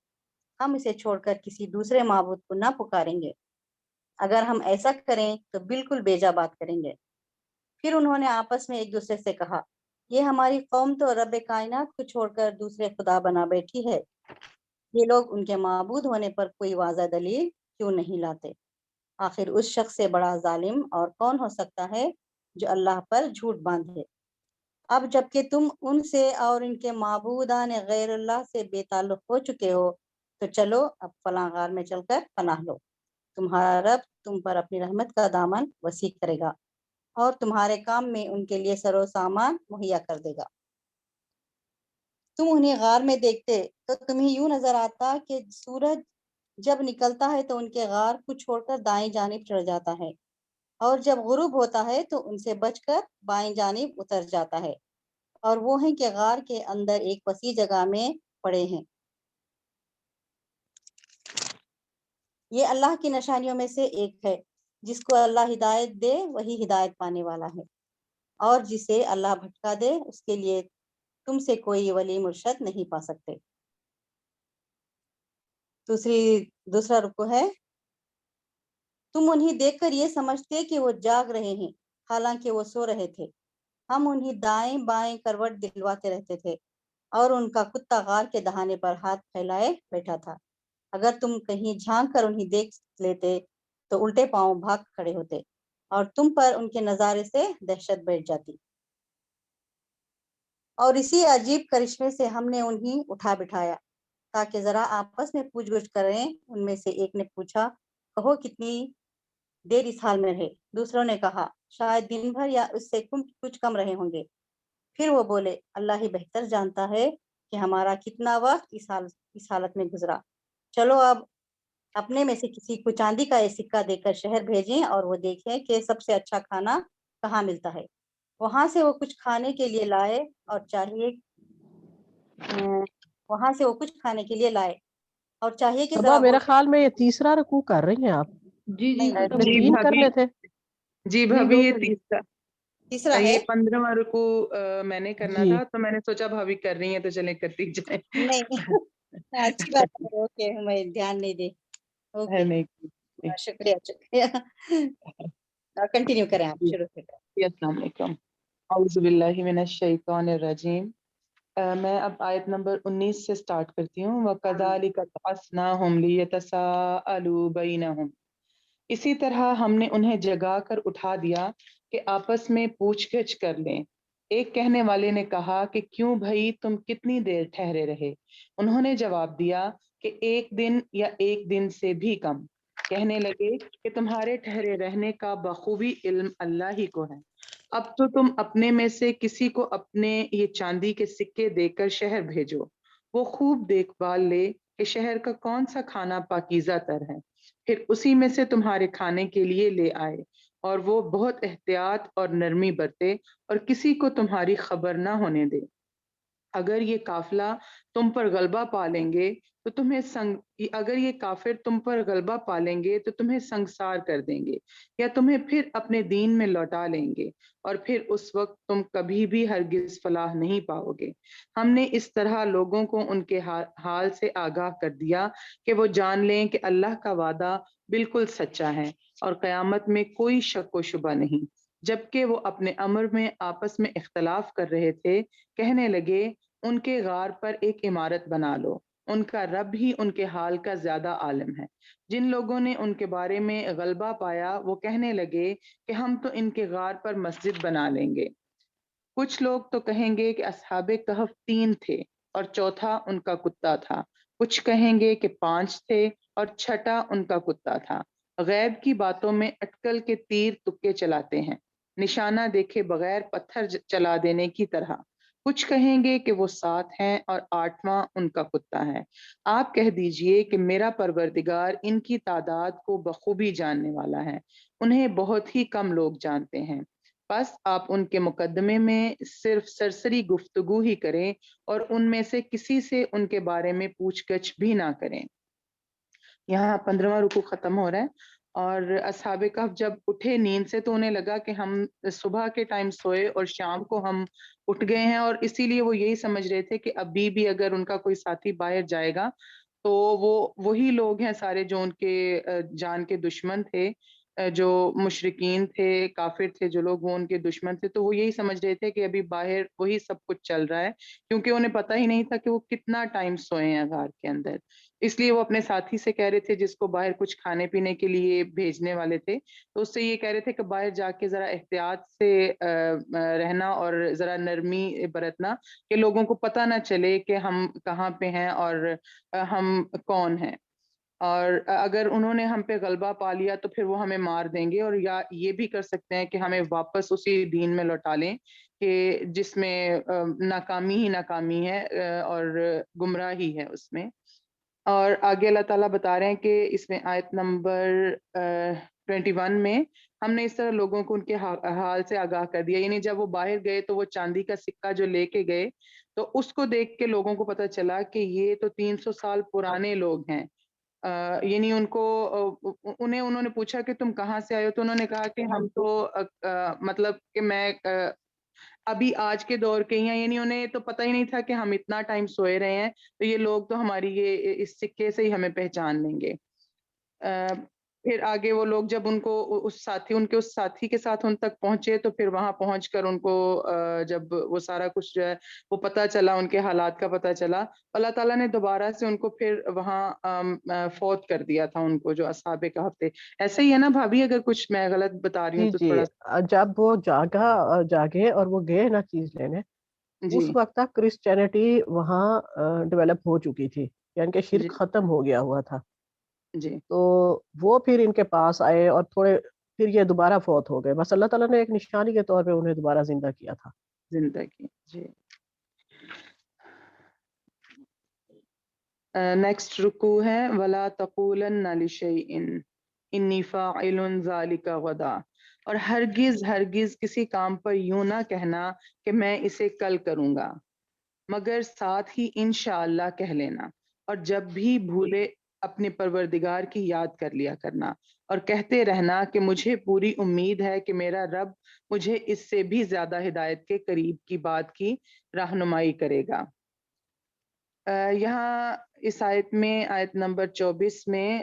ہم اسے چھوڑ کر کسی دوسرے معبود کو نہ پکاریں گے۔ اگر ہم ایسا کریں تو بالکل بیجا بات کریں گے۔ پھر انہوں نے آپس میں ایک دوسرے سے کہا یہ ہماری قوم تو رب کائنات کو چھوڑ کر دوسرے خدا بنا بیٹھی ہے، یہ لوگ ان کے معبود ہونے پر کوئی واضح دلیل کیوں نہیں لاتے؟ آخر اس شخص سے بڑا ظالم اور کون ہو سکتا ہے جو اللہ پر جھوٹ باندھے؟ اب جبکہ تم ان سے اور ان کے معبودان غیر اللہ سے بے تعلق ہو چکے ہو تو چلو اب فلاں غار میں چل کر پناہ لو، تمہارا رب تم پر اپنی رحمت کا دامن وسیع کرے گا اور تمہارے کام میں ان کے لیے سر و سامان مہیا کر دے گا۔ تم انہیں غار میں دیکھتے تو تمہیں یوں نظر آتا کہ سورج جب نکلتا ہے تو ان کے غار کو چھوڑ کر دائیں جانب چڑھ جاتا ہے اور جب غروب ہوتا ہے تو ان سے بچ کر بائیں جانب اتر جاتا ہے، اور وہ ہیں کہ غار کے اندر ایک وسیع جگہ میں پڑے ہیں۔ یہ اللہ کی نشانیوں میں سے ایک ہے، جس کو اللہ ہدایت دے وہی ہدایت پانے والا ہے، اور جسے اللہ بھٹکا دے اس کے لیے تم سے کوئی ولی مرشد نہیں پا سکتے۔ دوسرا رکو ہے، تم انہیں دیکھ کر یہ سمجھتے کہ وہ جاگ رہے ہیں حالانکہ وہ سو رہے تھے۔ ہم انہیں دائیں بائیں کروٹ دلواتے رہتے تھے اور ان کا کتا غار کے دہانے پر ہاتھ پھیلائے بیٹھا تھا۔ اگر تم کہیں جھانک کر انہیں دیکھ لیتے تو الٹے پاؤں بھاگ کھڑے ہوتے اور تم پر ان کے نظارے سے دہشت بیٹھ جاتی۔ اور اسی عجیب کرشمے سے ہم نے انہیں اٹھا بٹھایا تاکہ ذرا آپس میں پوچھ گچھ کریں۔ ان میں سے ایک نے پوچھا کہو کتنی دیر اس حال میں رہے؟ دوسروں نے کہا شاید دن بھر یا اس سے کچھ کم رہے ہوں گے۔ پھر وہ بولے اللہ ہی بہتر جانتا ہے کہ ہمارا کتنا وقت اس حالت میں گزرا۔ چلو اب اپنے میں سے کسی کو چاندی کا ایک سکہ دے کر شہر بھیجیں اور وہ دیکھیں کہ سب سے اچھا کھانا کہاں ملتا ہے۔ وہاں سے وہ کچھ کھانے کے لیے لائے اور چاہیے کہ صبا ذرا میرا خیال میں یہ تیسرا رکوع کر رہی ہیں آپ، جی نہیں اپنے جی 3 بھابی، کرنے تھے۔ جی نہیں بھابی 2 یہ کر لی۔ تیسرا ہے یہ 15واں رکوع میں نے کرنا جی تھا تو میں نے سوچا بھابی کر رہی ہیں تو چلیں کرتی جائیں۔ نہیں اچھی بات ہے، اوکے میں دھیان نہیں دے، اوکے نہیں شکریہ کنٹینیو کریں آپ، جی، شروع سے کریں۔ السلام علیکم، اعوذ باللہ من الشیطان الرجیم۔ میں اب آیت نمبر 19 سے سٹارٹ کرتی ہوں۔ وَكَذَلِكَ بَعَثْنَاهُمْ لِيَتَسَاءَلُوا بَيْنَهُمْ، اسی طرح ہم نے انہیں جگا کر اٹھا دیا کہ آپس میں پوچھ گچھ کر لیں۔ ایک کہنے والے نے کہا کہ کیوں بھائی تم کتنی دیر ٹھہرے رہے؟ انہوں نے جواب دیا کہ 1 دن یا 1 دن سے بھی کم۔ کہنے لگے کہ تمہارے ٹھہرے رہنے کا بخوبی علم اللہ ہی کو ہے۔ اب تو تم اپنے میں سے کسی کو اپنے یہ چاندی کے سکے دے کر شہر بھیجو، وہ خوب دیکھ بھال لے کہ شہر کا کون سا کھانا پاکیزہ تر ہے، پھر اسی میں سے تمہارے کھانے کے لیے لے آئے، اور وہ بہت احتیاط اور نرمی برتے اور کسی کو تمہاری خبر نہ ہونے دے۔ اگر یہ قافلہ تم پر غلبہ پا لیں گے تو اگر یہ کافر تم پر غلبہ پا لیں گے تو تمہیں سنگسار کر دیں گے یا تمہیں پھر اپنے دین میں لوٹا لیں گے، اور پھر اس وقت تم کبھی بھی ہرگز فلاح نہیں پاؤ گے۔ ہم نے اس طرح لوگوں کو ان کے حال سے آگاہ کر دیا کہ وہ جان لیں کہ اللہ کا وعدہ بالکل سچا ہے اور قیامت میں کوئی شک و شبہ نہیں۔ جبکہ وہ اپنے امر میں آپس میں اختلاف کر رہے تھے، کہنے لگے ان کے غار پر ایک عمارت بنا لو ان کا رب ہی ان کے حال کا زیادہ عالم ہے۔ جن لوگوں نے ان کے بارے میں غلبہ پایا وہ کہنے لگے کہ ہم تو ان کے غار پر مسجد بنا لیں گے۔ کچھ لوگ تو کہیں گے کہ اصحاب کہف 3 تھے اور چوتھا ان کا کتا تھا، کچھ کہیں گے کہ 5 تھے اور چھٹا ان کا کتا تھا۔ غیب کی باتوں میں اٹکل کے تیر تکے چلاتے ہیں، نشانہ دیکھے بغیر پتھر چلا دینے کی طرح۔ کچھ کہیں گے کہ وہ 7 ہیں اور 8واں ان کا کتا ہے۔ آپ کہہ دیجئے کہ میرا پروردگار ان کی تعداد کو بخوبی جاننے والا ہے، انہیں بہت ہی کم لوگ جانتے ہیں۔ بس آپ ان کے مقدمے میں صرف سرسری گفتگو ہی کریں اور ان میں سے کسی سے ان کے بارے میں پوچھ گچھ بھی نہ کریں۔ یہاں 15واں رکوع ختم ہو رہا ہے، اور اصحاب کہف جب اٹھے نیند سے تو انہیں لگا کہ ہم صبح کے ٹائم سوئے اور شام کو ہم اٹھ گئے ہیں، اور اسی لیے وہ یہی سمجھ رہے تھے کہ ابھی بھی اگر ان کا کوئی ساتھی باہر جائے گا تو وہ وہی لوگ ہیں سارے جو ان کے جان کے دشمن تھے، جو مشرکین تھے، کافر تھے جو لوگ، وہ ان کے دشمن تھے، تو وہ یہی سمجھ رہے تھے کہ ابھی باہر وہی سب کچھ چل رہا ہے، کیونکہ انہیں پتہ ہی نہیں تھا کہ وہ کتنا ٹائم سوئے ہیں غار کے اندر۔ اس لیے وہ اپنے ساتھی سے کہہ رہے تھے جس کو باہر کچھ کھانے پینے کے لیے بھیجنے والے تھے، تو اس سے یہ کہہ رہے تھے کہ باہر جا کے ذرا احتیاط سے رہنا اور ذرا نرمی برتنا، کہ لوگوں کو پتہ نہ چلے کہ ہم کہاں پہ ہیں اور ہم کون ہیں، اور اگر انہوں نے ہم پہ غلبہ پا لیا تو پھر وہ ہمیں مار دیں گے، اور یا یہ بھی کر سکتے ہیں کہ ہمیں واپس اسی دین میں لوٹا لیں کہ جس میں ناکامی ہی ناکامی ہے اور گمراہی ہے اس میں۔ اور آگے اللہ تعالیٰ بتا رہے ہیں کہ اس میں آیت نمبر 21 میں ہم نے اس طرح لوگوں کو ان کے حال سے آگاہ کر دیا، یعنی جب وہ باہر گئے تو وہ چاندی کا سکہ جو لے کے گئے تو اس کو دیکھ کے لوگوں کو پتہ چلا کہ یہ تو 300 سال پرانے لوگ ہیں۔ یعنی ان کو انہوں نے پوچھا کہ تم کہاں سے آئے ہو، تو انہوں نے کہا کہ ہم تو مطلب کہ میں ابھی آج کے دور کے ہی ہیں، یعنی انہیں تو پتہ ہی نہیں تھا کہ ہم اتنا ٹائم سوئے رہے ہیں، تو یہ لوگ تو ہماری یہ اس سکے سے ہی ہمیں پہچان لیں گے۔ پھر آگے وہ لوگ جب ان کے اس ساتھی کے ساتھ ان تک پہنچے تو پھر وہاں پہنچ کر ان کو جب وہ سارا کچھ جو ہے وہ پتہ چلا، ان کے حالات کا پتہ چلا، اللہ تعالیٰ نے دوبارہ سے ان کو پھر وہاں فوت کر دیا تھا ان کو، جو اصحاب کہف تھے۔ ایسے ہی ہے نا بھابھی؟ اگر کچھ میں غلط بتا رہی ہوں جی تو جی، تھوڑا جب وہ جاگے اور وہ گئے نا چیز لینے، جی اس وقت تک کرسچینٹی وہاں ڈیولپ ہو چکی تھی، یعنی کہ جی شرک ختم ہو گیا ہوا تھا، جی تو وہ پھر ان کے پاس آئے اور تھوڑے پھر یہ دوبارہ فوت ہو گئے، بس اللہ تعالیٰ نے ایک نشانی کے طور پہ انہیں دوبارہ زندہ کیا تھا۔ زندگی جی۔ نیکسٹ رکوع ہے وَلَا تَقُولَنَّ لِشَيْءٍ إِنِّي فَاعِلٌ ذَلِكَ غَدًا، اور ہرگز ہرگز کسی کام پر یوں نہ کہنا کہ میں اسے کل کروں گا، مگر ساتھ ہی انشاءاللہ کہہ لینا، اور جب بھی بھولے اپنے پروردگار کی یاد کر لیا کرنا، اور کہتے رہنا کہ مجھے پوری امید ہے کہ میرا رب مجھے اس سے بھی زیادہ ہدایت کے قریب کی بات کی رہنمائی کرے گا۔ یہاں اس آیت میں آیت نمبر 24 میں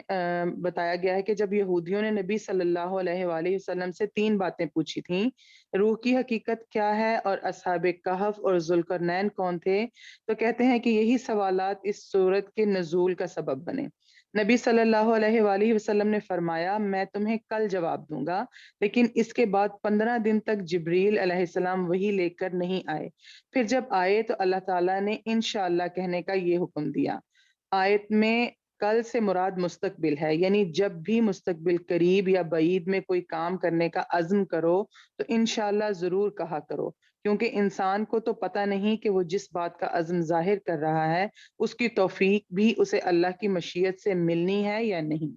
بتایا گیا ہے کہ جب یہودیوں نے نبی صلی اللہ علیہ وآلہ وسلم سے 3 باتیں پوچھی تھیں، روح کی حقیقت کیا ہے اور اصحاب کہف اور ذوالقرنین کون تھے، تو کہتے ہیں کہ یہی سوالات اس سورت کے نزول کا سبب بنے۔ نبی صلی اللہ علیہ وآلہ وسلم نے فرمایا میں تمہیں کل جواب دوں گا، لیکن اس کے بعد 15 دن تک جبریل علیہ السلام وحی لے کر نہیں آئے۔ پھر جب آئے تو اللہ تعالیٰ نے انشاءاللہ کہنے کا یہ حکم دیا۔ آیت میں کل سے مراد مستقبل ہے، یعنی جب بھی مستقبل قریب یا بعید میں کوئی کام کرنے کا عزم کرو تو انشاءاللہ ضرور کہا کرو، کیونکہ انسان کو تو پتہ نہیں کہ وہ جس بات کا عزم ظاہر کر رہا ہے اس کی توفیق بھی اسے اللہ کی مشیت سے ملنی ہے یا نہیں۔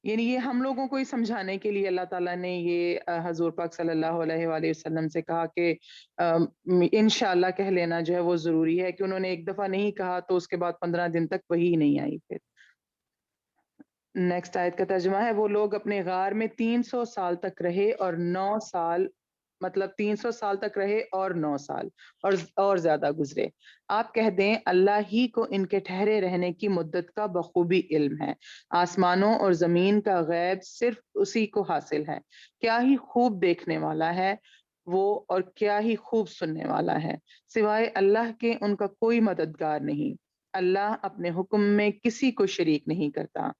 یعنی یہ ہم لوگوں کو ہی سمجھانے کے لیے اللہ تعالیٰ نے یہ حضور پاک صلی اللہ علیہ وآلہ وسلم سے کہا کہ انشاءاللہ کہہ لینا جو ہے وہ ضروری ہے، کہ انہوں نے ایک دفعہ نہیں کہا تو اس کے بعد 15 دن تک وہی نہیں آئی۔ پھر نیکسٹ آیت کا ترجمہ ہے وہ لوگ اپنے غار میں 300 سال تک رہے اور 9 سال، مطلب 300 سال تک رہے اور 9 سال اور زیادہ گزرے۔ آپ کہہ دیں اللہ ہی کو ان کے ٹھہرے رہنے کی مدت کا بخوبی علم ہے، آسمانوں اور زمین کا غیب صرف اسی کو حاصل ہے، کیا ہی خوب دیکھنے والا ہے وہ اور کیا ہی خوب سننے والا ہے، سوائے اللہ کے ان کا کوئی مددگار نہیں۔ اللہ اپنے حکم میں کسی کو شریک نہیں کرتا۔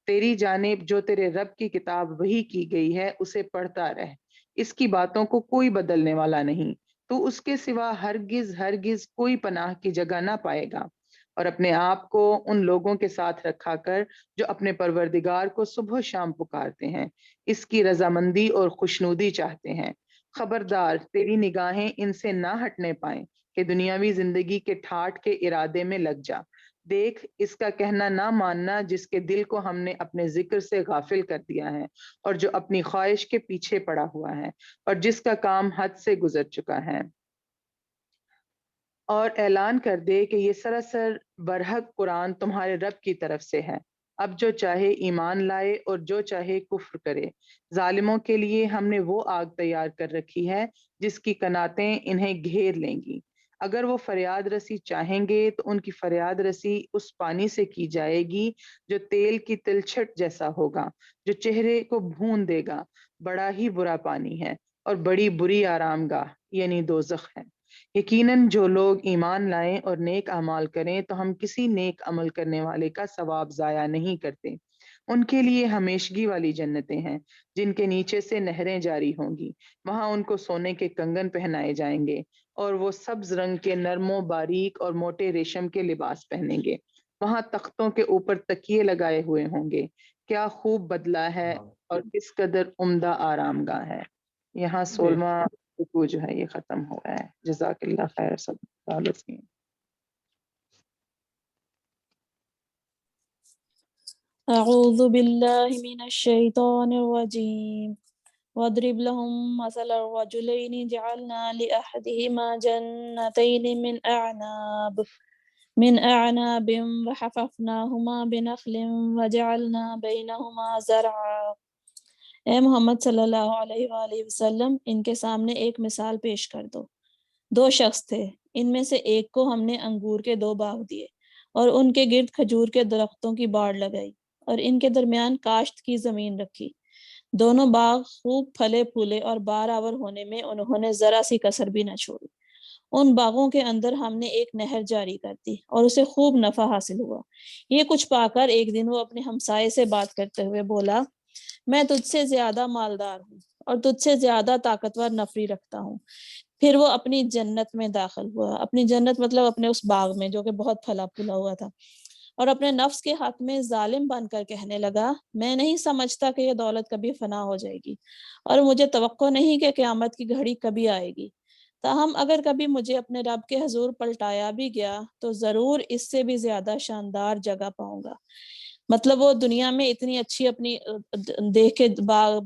تیری جانب جو تیرے رب کی کتاب وحی کی گئی ہے اسے پڑھتا رہ، اس کی باتوں کو کوئی بدلنے والا نہیں، تو اس کے سوا ہرگز کوئی پناہ کی جگہ نہ پائے گا، اور اپنے آپ کو ان لوگوں کے ساتھ رکھا کر جو اپنے پروردگار کو صبح و شام پکارتے ہیں، اس کی رضامندی اور خوشنودی چاہتے ہیں۔ خبردار تیری نگاہیں ان سے نہ ہٹنے پائیں کہ دنیاوی زندگی کے ٹھاٹھ کے ارادے میں لگ جا۔ دیکھ اس کا کہنا نہ ماننا جس کے دل کو ہم نے اپنے ذکر سے غافل کر دیا ہے، اور جو اپنی خواہش کے پیچھے پڑا ہوا ہے، اور جس کا کام حد سے گزر چکا ہے۔ اور اعلان کر دے کہ یہ سراسر برحق قرآن تمہارے رب کی طرف سے ہے، اب جو چاہے ایمان لائے اور جو چاہے کفر کرے۔ ظالموں کے لیے ہم نے وہ آگ تیار کر رکھی ہے جس کی قناتیں انہیں گھیر لیں گی۔ اگر وہ فریاد رسی چاہیں گے تو ان کی فریاد رسی اس پانی سے کی جائے گی جو تیل کی تلچھٹ جیسا ہوگا، جو چہرے کو بھون دے گا۔ بڑا ہی برا پانی ہے اور بڑی بری آرام گاہ یعنی دوزخ ہے۔ یقیناً جو لوگ ایمان لائیں اور نیک اعمال کریں تو ہم کسی نیک عمل کرنے والے کا ثواب ضائع نہیں کرتے۔ ان کے لیے ہمیشگی والی جنتیں ہیں جن کے نیچے سے نہریں جاری ہوں گی، وہاں ان کو سونے کے کنگن پہنائے جائیں گے اور وہ سبز رنگ کے نرم و باریک اور موٹے ریشم کے لباس پہنیں گے۔ وہاں تختوں کے اوپر تکیے لگائے ہوئے ہوں گے۔ کیا خوب بدلہ ہے اور کس قدر عمدہ آرام گاہ ہے۔ یہاں 16واں رکوع جو ہے یہ ختم ہو رہا ہے۔ جزاک اللہ خیر۔ صدق اللہ العظیم۔ أعوذ بالله من الشيطان الرجيم واضرب لهم مثل الرجلين جعلنا لأحدهما جنتين من أعناب وحففناهما بنخل وجعلنا بينهما زرعا۔ اے محمد صلی اللہ علیہ وآلہ وسلم ان کے سامنے ایک مثال پیش کر دو۔ دو شخص تھے، ان میں سے ایک کو ہم نے انگور کے 2 باغ دیے اور ان کے گرد کھجور کے درختوں کی باڑ لگائی اور ان کے درمیان کاشت کی زمین رکھی۔ دونوں باغ خوب پھلے پھولے اور بار آور ہونے میں انہوں نے ذرا سی کسر بھی نہ چھوڑی۔ ان باغوں کے اندر ہم نے ایک نہر جاری کر دی اور اسے خوب نفع حاصل ہوا۔ یہ کچھ پا کر ایک دن وہ اپنے ہمسائے سے بات کرتے ہوئے بولا، میں تجھ سے زیادہ مالدار ہوں اور تجھ سے زیادہ طاقتور نفری رکھتا ہوں۔ پھر وہ اپنی جنت میں داخل ہوا، اپنی جنت مطلب اپنے اس باغ میں جو کہ بہت پھلا پھولا ہوا تھا، اور اپنے نفس کے حق میں ظالم بن کر کہنے لگا، میں نہیں سمجھتا کہ یہ دولت کبھی فنا ہو جائے گی اور مجھے توقع نہیں کہ قیامت کی گھڑی کبھی آئے گی۔ تاہم اگر کبھی مجھے اپنے رب کے حضور پلٹایا بھی گیا تو ضرور اس سے بھی زیادہ شاندار جگہ پاؤں گا۔ مطلب وہ دنیا میں اتنی اچھی اپنی دیکھ کے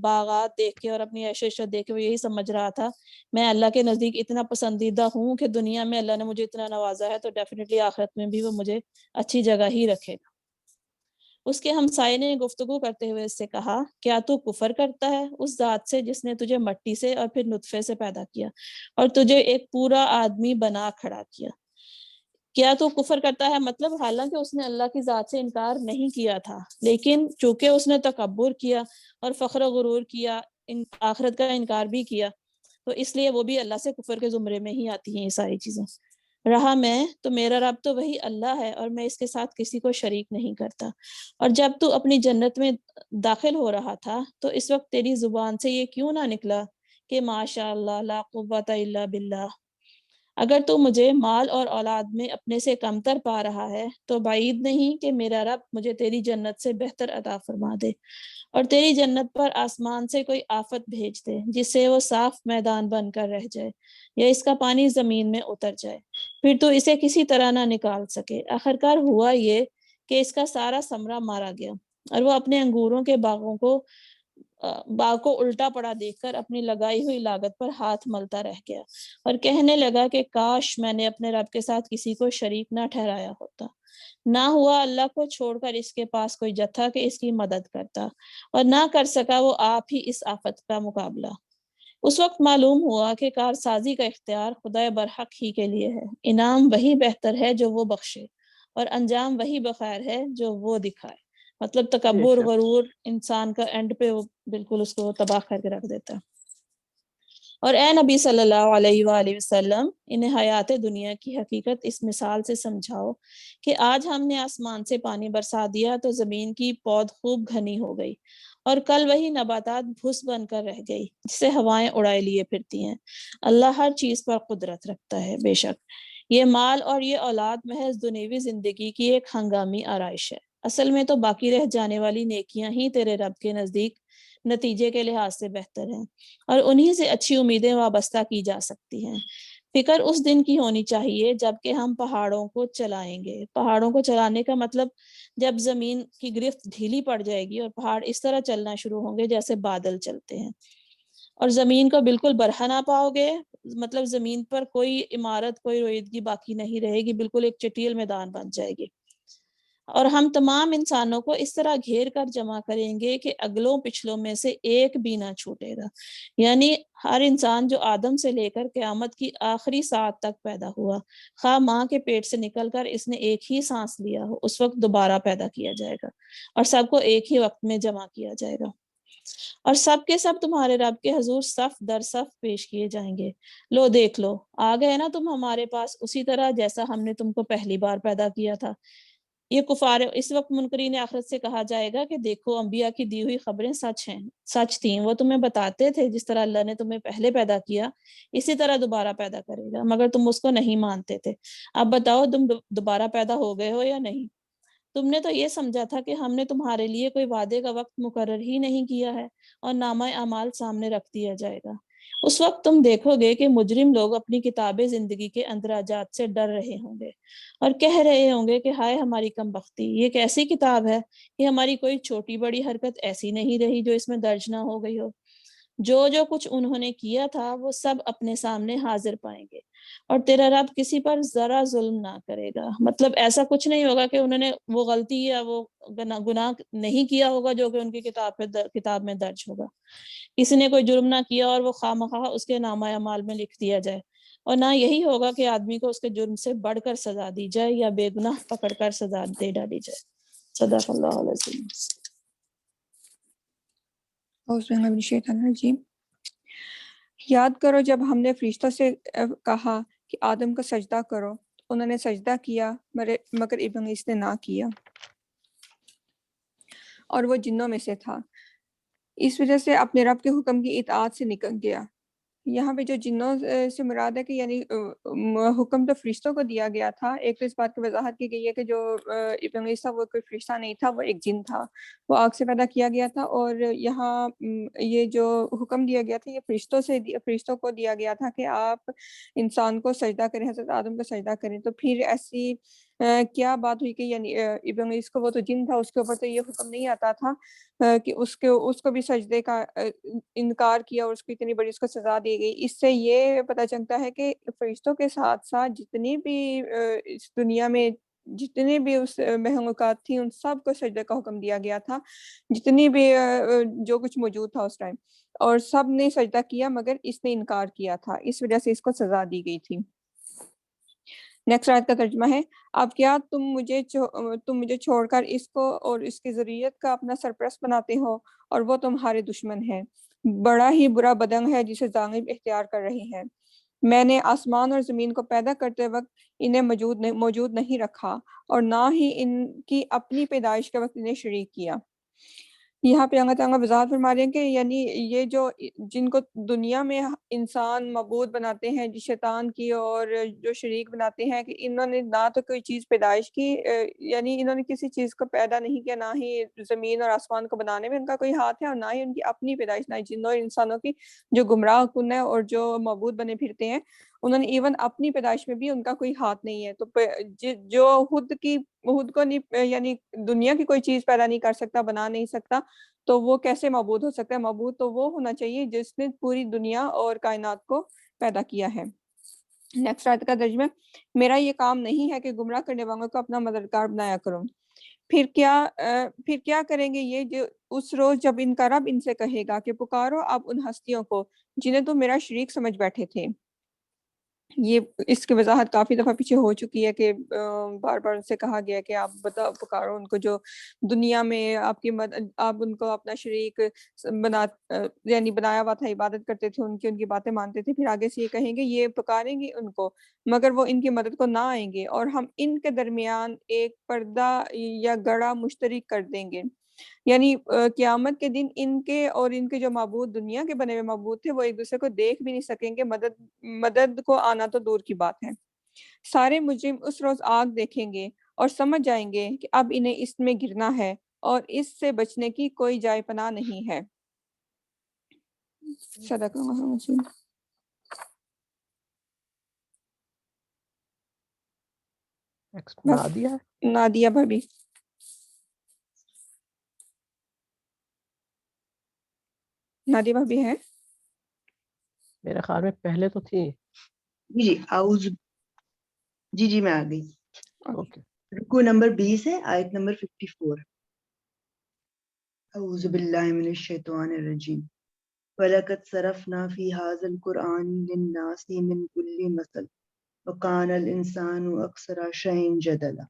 باغات دیکھ کے اور اپنی عیش و عشرت دیکھ کے وہ یہی سمجھ رہا تھا، میں اللہ کے نزدیک اتنا پسندیدہ ہوں کہ دنیا میں اللہ نے مجھے اتنا نوازا ہے تو ڈیفینیٹلی آخرت میں بھی وہ مجھے اچھی جگہ ہی رکھے گا۔ اس کے ہمسائے نے گفتگو کرتے ہوئے اس سے کہا، کیا تو کفر کرتا ہے اس ذات سے جس نے تجھے مٹی سے اور پھر نطفے سے پیدا کیا اور تجھے ایک پورا آدمی بنا کھڑا کیا؟ کیا تو کفر کرتا ہے مطلب حالانکہ اس نے اللہ کی ذات سے انکار نہیں کیا تھا، لیکن چونکہ اس نے تکبر کیا اور فخر و غرور کیا، آخرت کا انکار بھی کیا، تو اس لیے وہ بھی اللہ سے کفر کے زمرے میں ہی آتی ہیں یہ ساری چیزیں۔ رہا میں تو میرا رب تو وہی اللہ ہے اور میں اس کے ساتھ کسی کو شریک نہیں کرتا۔ اور جب تو اپنی جنت میں داخل ہو رہا تھا تو اس وقت تیری زبان سے یہ کیوں نہ نکلا کہ ماشاء اللہ لا قوت الا باللہ؟ اگر تو مجھے مال اور اولاد میں اپنے سے کمتر پا رہا ہے تو بعید نہیں کہ میرا رب مجھے تیری جنت سے بہتر عطا فرما دے اور تیری جنت پر آسمان سے کوئی آفت بھیج دے جس سے وہ صاف میدان بن کر رہ جائے یا اس کا پانی زمین میں اتر جائے، پھر تو اسے کسی طرح نہ نکال سکے۔ آخرکار ہوا یہ کہ اس کا سارا ثمرہ مارا گیا اور وہ اپنے انگوروں کے باغ کو الٹا پڑا دیکھ کر اپنی لگائی ہوئی لاگت پر ہاتھ ملتا رہ گیا اور کہنے لگا کہ کاش میں نے اپنے رب کے ساتھ کسی کو شریک نہ ٹھہرایا ہوتا۔ نہ ہوا اللہ کو چھوڑ کر اس کے پاس کوئی جتھا کہ اس کی مدد کرتا، اور نہ کر سکا وہ آپ ہی اس آفت کا مقابلہ۔ اس وقت معلوم ہوا کہ کارسازی کا اختیار خدائے برحق ہی کے لیے ہے، انعام وہی بہتر ہے جو وہ بخشے اور انجام وہی بخیر ہے جو وہ دکھائے۔ مطلب تکبر غرور انسان کا اینڈ پہ بالکل اس کو تباہ کر کے رکھ دیتا ہے۔ اور اے نبی صلی اللہ علیہ وآلہ وسلم انہیں حیات دنیا کی حقیقت اس مثال سے سمجھاؤ کہ آج ہم نے آسمان سے پانی برسا دیا تو زمین کی پود خوب گھنی ہو گئی، اور کل وہی نباتات بھس بن کر رہ گئی جسے ہوائیں اڑائے لیے پھرتی ہیں۔ اللہ ہر چیز پر قدرت رکھتا ہے۔ بے شک یہ مال اور یہ اولاد محض دنیوی زندگی کی ایک ہنگامی آرائش ہے، اصل میں تو باقی رہ جانے والی نیکیاں ہی تیرے رب کے نزدیک نتیجے کے لحاظ سے بہتر ہیں، اور انہی سے اچھی امیدیں وابستہ کی جا سکتی ہیں۔ فکر اس دن کی ہونی چاہیے جب کہ ہم پہاڑوں کو چلائیں گے۔ پہاڑوں کو چلانے کا مطلب جب زمین کی گرفت ڈھیلی پڑ جائے گی اور پہاڑ اس طرح چلنا شروع ہوں گے جیسے بادل چلتے ہیں، اور زمین کو بالکل برہنہ نہ پاؤ گے، مطلب زمین پر کوئی عمارت، کوئی رویدگی باقی نہیں رہے گی، بالکل ایک چٹیل میدان بن جائے گی۔ اور ہم تمام انسانوں کو اس طرح گھیر کر جمع کریں گے کہ اگلوں پچھلوں میں سے ایک بھی نہ چھوٹے گا، یعنی ہر انسان جو آدم سے لے کر قیامت کی آخری ساعت تک پیدا ہوا، خواہ ماں کے پیٹ سے نکل کر اس نے ایک ہی سانس لیا ہو، اس وقت دوبارہ پیدا کیا جائے گا اور سب کو ایک ہی وقت میں جمع کیا جائے گا، اور سب کے سب تمہارے رب کے حضور صف در صف پیش کیے جائیں گے۔ لو دیکھ لو، آ گئے نا تم ہمارے پاس اسی طرح جیسا ہم نے تم کو پہلی بار پیدا کیا تھا۔ یہ کفار اس وقت منکرین آخرت سے کہا جائے گا کہ دیکھو انبیاء کی دی ہوئی خبریں سچ تھیں، وہ تمہیں بتاتے تھے جس طرح اللہ نے تمہیں پہلے پیدا کیا اسی طرح دوبارہ پیدا کرے گا، مگر تم اس کو نہیں مانتے تھے۔ اب بتاؤ تم دوبارہ پیدا ہو گئے ہو یا نہیں؟ تم نے تو یہ سمجھا تھا کہ ہم نے تمہارے لیے کوئی وعدے کا وقت مقرر ہی نہیں کیا ہے اور نامہ اعمال سامنے رکھ دیا جائے گا۔ اس وقت تم دیکھو گے کہ مجرم لوگ اپنی کتاب زندگی کے اندراجات سے ڈر رہے ہوں گے اور کہہ رہے ہوں گے کہ ہائے ہماری کم بختی، یہ کیسی کتاب ہے کہ ہماری کوئی چھوٹی بڑی حرکت ایسی نہیں رہی جو اس میں درج نہ ہو گئی ہو۔ جو کچھ انہوں نے کیا تھا وہ سب اپنے سامنے حاضر پائیں گے، اور تیرا رب کسی پر ذرا ظلم نہ کرے گا۔ مطلب ایسا کچھ نہیں ہوگا کہ انہوں نے وہ غلطی یا وہ گناہ نہیں کیا ہوگا جو کہ ان کی کتاب میں درج ہوگا۔ کسی نے کوئی جرم نہ کیا اور وہ خواہ اس کے نامہ اعمال میں لکھ دیا جائے، اور نہ یہی ہوگا کہ آدمی کو اس کے جرم سے بڑھ کر سزا دی جائے یا بے گناہ پکڑ کر سزا دے ڈالی جائے۔ صدق اللہ علیہ وسلم۔ یاد کرو جب ہم نے فرشتوں سے کہا کہ آدم کو سجدہ کرو، انہوں نے سجدہ کیا مگر ابلیس نے نہ کیا، اور وہ جنوں میں سے تھا، اس وجہ سے اپنے رب کے حکم کی اطاعت سے نکل گیا۔ یہاں پہ جو جنوں سے مراد ہے کہ یعنی حکم تو فرشتوں کو دیا گیا تھا۔ ایک تو اس بات کی وضاحت کی گئی ہے کہ جو ابلیس تھا وہ کوئی فرشتہ نہیں تھا، وہ ایک جن تھا، وہ آگ سے پیدا کیا گیا تھا، اور یہاں یہ جو حکم دیا گیا تھا یہ فرشتوں کو دیا گیا تھا کہ آپ انسان کو سجدہ کریں، حضرت آدم کو سجدہ کریں۔ تو پھر ایسی کیا بات ہوئی کہ یعنی ابلیس کو، وہ تو جن تھا، اس کے اوپر تو یہ حکم نہیں آتا تھا کہ اس کو بھی سجدے کا انکار کیا اور اس کو اتنی بڑی اس کو سزا دی گئی۔ اس سے یہ پتہ چلتا ہے کہ فرشتوں کے ساتھ ساتھ جتنی بھی اس دنیا میں جتنی بھی اس مخلوقات تھیں ان سب کو سجدے کا حکم دیا گیا تھا، جتنی بھی جو کچھ موجود تھا اس ٹائم، اور سب نے سجدہ کیا مگر اس نے انکار کیا تھا، اس وجہ سے اس کو سزا دی گئی تھی۔ نیکسٹ آیت کا ترجمہ ہے، اب کیا تم مجھے چھوڑ کر اس کو اور اس کی ذریت کا اپنا سرپرست بناتے ہو، اور وہ تمہارے دشمن ہے، بڑا ہی برا بدنگ ہے جسے ظالم اختیار کر رہے ہیں۔ میں نے آسمان اور زمین کو پیدا کرتے وقت انہیں موجود نہیں رکھا، اور نہ ہی ان کی اپنی پیدائش کے وقت انہیں شریک کیا۔ یہاں پہ اللہ تعالیٰ وضاحت فرما رہے ہیں کہ یعنی یہ جو جن کو دنیا میں انسان معبود بناتے ہیں شیطان کی، اور جو شریک بناتے ہیں، کہ انہوں نے نہ تو کوئی چیز پیدائش کی، یعنی انہوں نے کسی چیز کو پیدا نہیں کیا، نہ ہی زمین اور آسمان کو بنانے میں ان کا کوئی ہاتھ ہے، اور نہ ہی ان کی اپنی پیدائش، نہ ہی جنوں اور انسانوں کی جو گمراہ کن ہے اور جو معبود بنے پھرتے ہیں، انہوں نے ایون اپنی پیدائش میں بھی ان کا کوئی ہاتھ نہیں ہے۔ تو جو خود کو نہیں، یعنی دنیا کی کوئی چیز پیدا نہیں کر سکتا، بنا نہیں سکتا، تو وہ کیسے معبود ہو سکتا ہے؟ معبود تو وہ ہونا چاہیے جس نے پوری دنیا اور کائنات کو پیدا کیا ہے۔ نیکسٹ آیت کا ترجمہ، میرا یہ کام نہیں ہے کہ گمراہ کرنے والوں کو اپنا مددگار بنایا کروں۔ پھر کیا کریں گے یہ جو اس روز جب ان کا رب ان سے کہے گا کہ پکارو اب ان ہستیوں کو جنہیں تم میرا شریک سمجھ بیٹھے تھے۔ یہ اس کی وضاحت کافی دفعہ پیچھے ہو چکی ہے کہ بار بار ان سے کہا گیا کہ آپ پکارو ان کو جو دنیا میں آپ کی آپ ان کو اپنا شریک یعنی بنایا ہوا تھا، عبادت کرتے تھے، ان کی باتیں مانتے تھے. پھر آگے سے یہ کہیں گے یہ پکاریں گے ان کو مگر وہ ان کی مدد کو نہ آئیں گے، اور ہم ان کے درمیان ایک پردہ یا گڑا مشترک کر دیں گے. یعنی قیامت کے دن ان کے اور ان کے جو معبود دنیا کے بنے ہوئے معبود تھے وہ ایک دوسرے کو دیکھ بھی نہیں سکیں گے، مدد کو آنا تو دور کی بات ہے. سارے مجرم اس روز آگ دیکھیں گے اور سمجھ جائیں گے کہ اب انہیں اس میں گرنا ہے اور اس سے بچنے کی کوئی جائے پناہ نہیں ہے. صدق اللہ العظیم. بس نادیہ ہے. نادیہ بھابی. نادیہ بھابی ہے؟ میرے خیال میں پہلے تو تھی. جی جی میں آ گئی. اوکے. رکوع نمبر 20 ہے، آیت نمبر 54. اعوذ باللہ من الشیطان الرجیم. وَلَقَدْ صَرَفْنَا فِي هَذَا الْقُرْآنِ لِلنَّاسِ مِنْ كُلِّ مَثَلٍ وَكَانَ الْإِنسَانُ أَكْثَرَ شَيْءٍ جَدَلًا.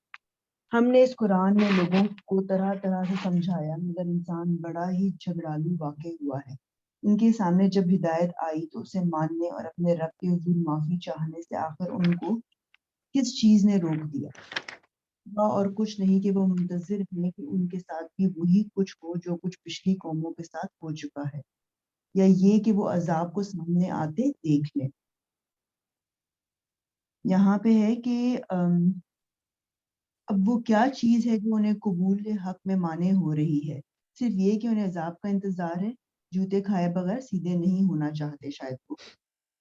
ہم نے اس قرآن میں لوگوں کو طرح طرح سے سمجھایا مگر انسان بڑا ہی جھگڑالو واقع ہوا ہے. ان کے سامنے جب ہدایت آئی تو اسے ماننے اور اپنے رب کے حضور معافی چاہنے سے آخر ان کو کس چیز نے روک دیا؟ اور کچھ نہیں کہ وہ منتظر ہیں کہ ان کے ساتھ بھی وہی کچھ ہو جو کچھ پچھلی قوموں کے ساتھ ہو چکا ہے، یا یہ کہ وہ عذاب کو سامنے آتے دیکھ لیں. یہاں پہ ہے کہ اب وہ کیا چیز ہے جو انہیں قبول حق میں مانے ہو رہی ہے؟ صرف یہ کہ انہیں عذاب کا انتظار ہے. جوتے کھائے بغیر سیدھے نہیں ہونا چاہتے شاید وہ.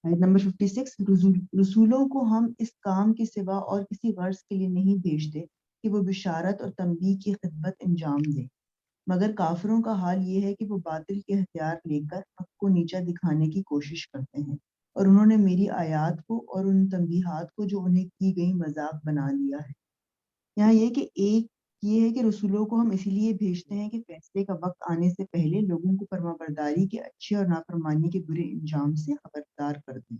آیت نمبر 56. رسولوں کو ہم اس کام کے سوا اور کسی غرض کے لیے نہیں بھیجتے کہ وہ بشارت اور تنبیہ کی خدمت انجام دیں، مگر کافروں کا حال یہ ہے کہ وہ باطل کے ہتھیار لے کر حق کو نیچا دکھانے کی کوشش کرتے ہیں، اور انہوں نے میری آیات کو اور ان تنبیہات کو جو انہیں کی گئی مذاق بنا لیا ہے. یہاں یہ کہ ایک یہ ہے کہ رسولوں کو ہم اسی لیے بھیجتے ہیں کہ فیصلے کا وقت آنے سے پہلے لوگوں کو فرمانبرداری کے اچھے اور نافرمانی کے برے انجام سے خبردار کر دیں.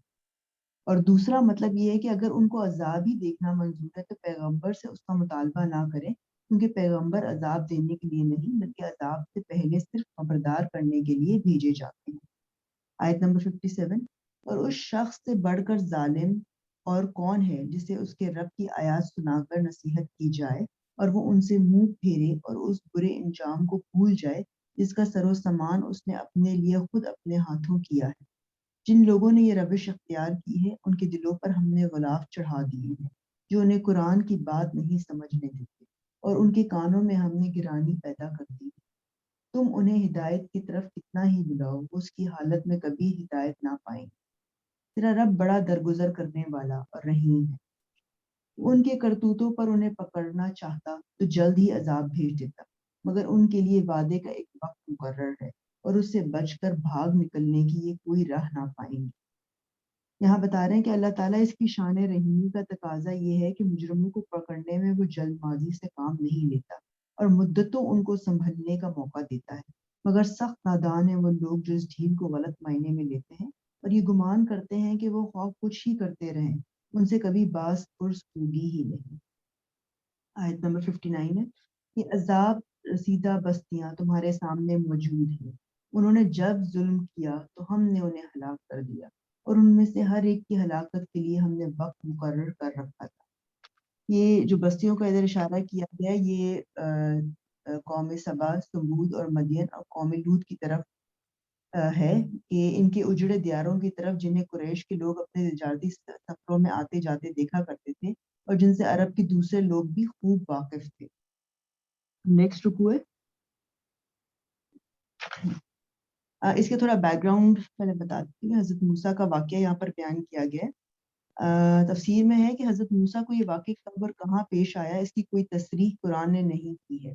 اور دوسرا مطلب یہ ہے کہ اگر ان کو عذاب ہی دیکھنا منظور ہے تو پیغمبر سے اس کا مطالبہ نہ کریں، کیونکہ پیغمبر عذاب دینے کے لیے نہیں بلکہ عذاب سے پہلے صرف خبردار کرنے کے لیے بھیجے جاتے ہیں. آیت نمبر 57. اور اس شخص سے بڑھ کر ظالم اور کون ہے جسے اس کے رب کی آیات سنا کر نصیحت کی جائے اور وہ ان سے منہ پھیرے اور اس برے انجام کو بھول جائے جس کا سر و سامان اس نے اپنے لیے خود اپنے ہاتھوں کیا ہے. جن لوگوں نے یہ روش اختیار کی ہے ان کے دلوں پر ہم نے غلاف چڑھا دیے ہیں جو انہیں قرآن کی بات نہیں سمجھنے دیتے، اور ان کے کانوں میں ہم نے گرانی پیدا کر دی. تم انہیں ہدایت کی طرف کتنا ہی بلاؤ اس کی حالت میں کبھی ہدایت نہ پائیں. تیرا رب بڑا درگزر کرنے والا اور رحیم ہے. ان کے کرتوتوں پر انہیں پکڑنا چاہتا تو جلد ہی عذاب بھیج دیتا، مگر ان کے لیے وعدے کا ایک وقت مقرر ہے اور اس سے بچ کر بھاگ نکلنے کی یہ کوئی راہ نہ پائیں گے. یہاں بتا رہے ہیں کہ اللہ تعالیٰ اس کی شان رحیمی کا تقاضا یہ ہے کہ مجرموں کو پکڑنے میں وہ جلد بازی سے کام نہیں لیتا اور مدتوں ان کو سنبھلنے کا موقع دیتا ہے، مگر سخت نادان ہیں وہ لوگ جو اس ڈھیل کو غلط معنی میں لیتے ہیں اور یہ گمان کرتے ہیں کہ وہ خواب کچھ ہی کرتے رہیں، ان سے کبھی باز پرس ہوگی ہی نہیں. آیت نمبر 59 ہے. یہ عذاب رسیدہ بستیاں تمہارے سامنے موجود ہیں، انہوں نے جب ظلم کیا تو ہم نے انہیں ہلاک کر دیا اور ان میں سے ہر ایک کی ہلاکت کے لیے ہم نے وقت مقرر کر رکھا تھا. یہ جو بستیوں کا ادھر اشارہ کیا گیا یہ قوم سبا، ثمود اور مدین اور قوم لوط کی طرف ہے کہ ان کے اجڑے دیاروں کی طرف جنہیں قریش کے لوگ اپنے تجارتی سفروں میں آتے جاتے دیکھا کرتے تھے اور جن سے عرب کے دوسرے لوگ بھی خوب واقف تھے. نیکسٹ رکوع ہے. اس کے تھوڑا بیک گراؤنڈ پہلے بتا دیتی ہوں. حضرت موسیٰ کا واقعہ یہاں پر بیان کیا گیا ہے. تفسیر میں ہے کہ حضرت موسیٰ کو یہ واقعہ کب اور کہاں پیش آیا اس کی کوئی تصریح قرآن نے نہیں کی ہے.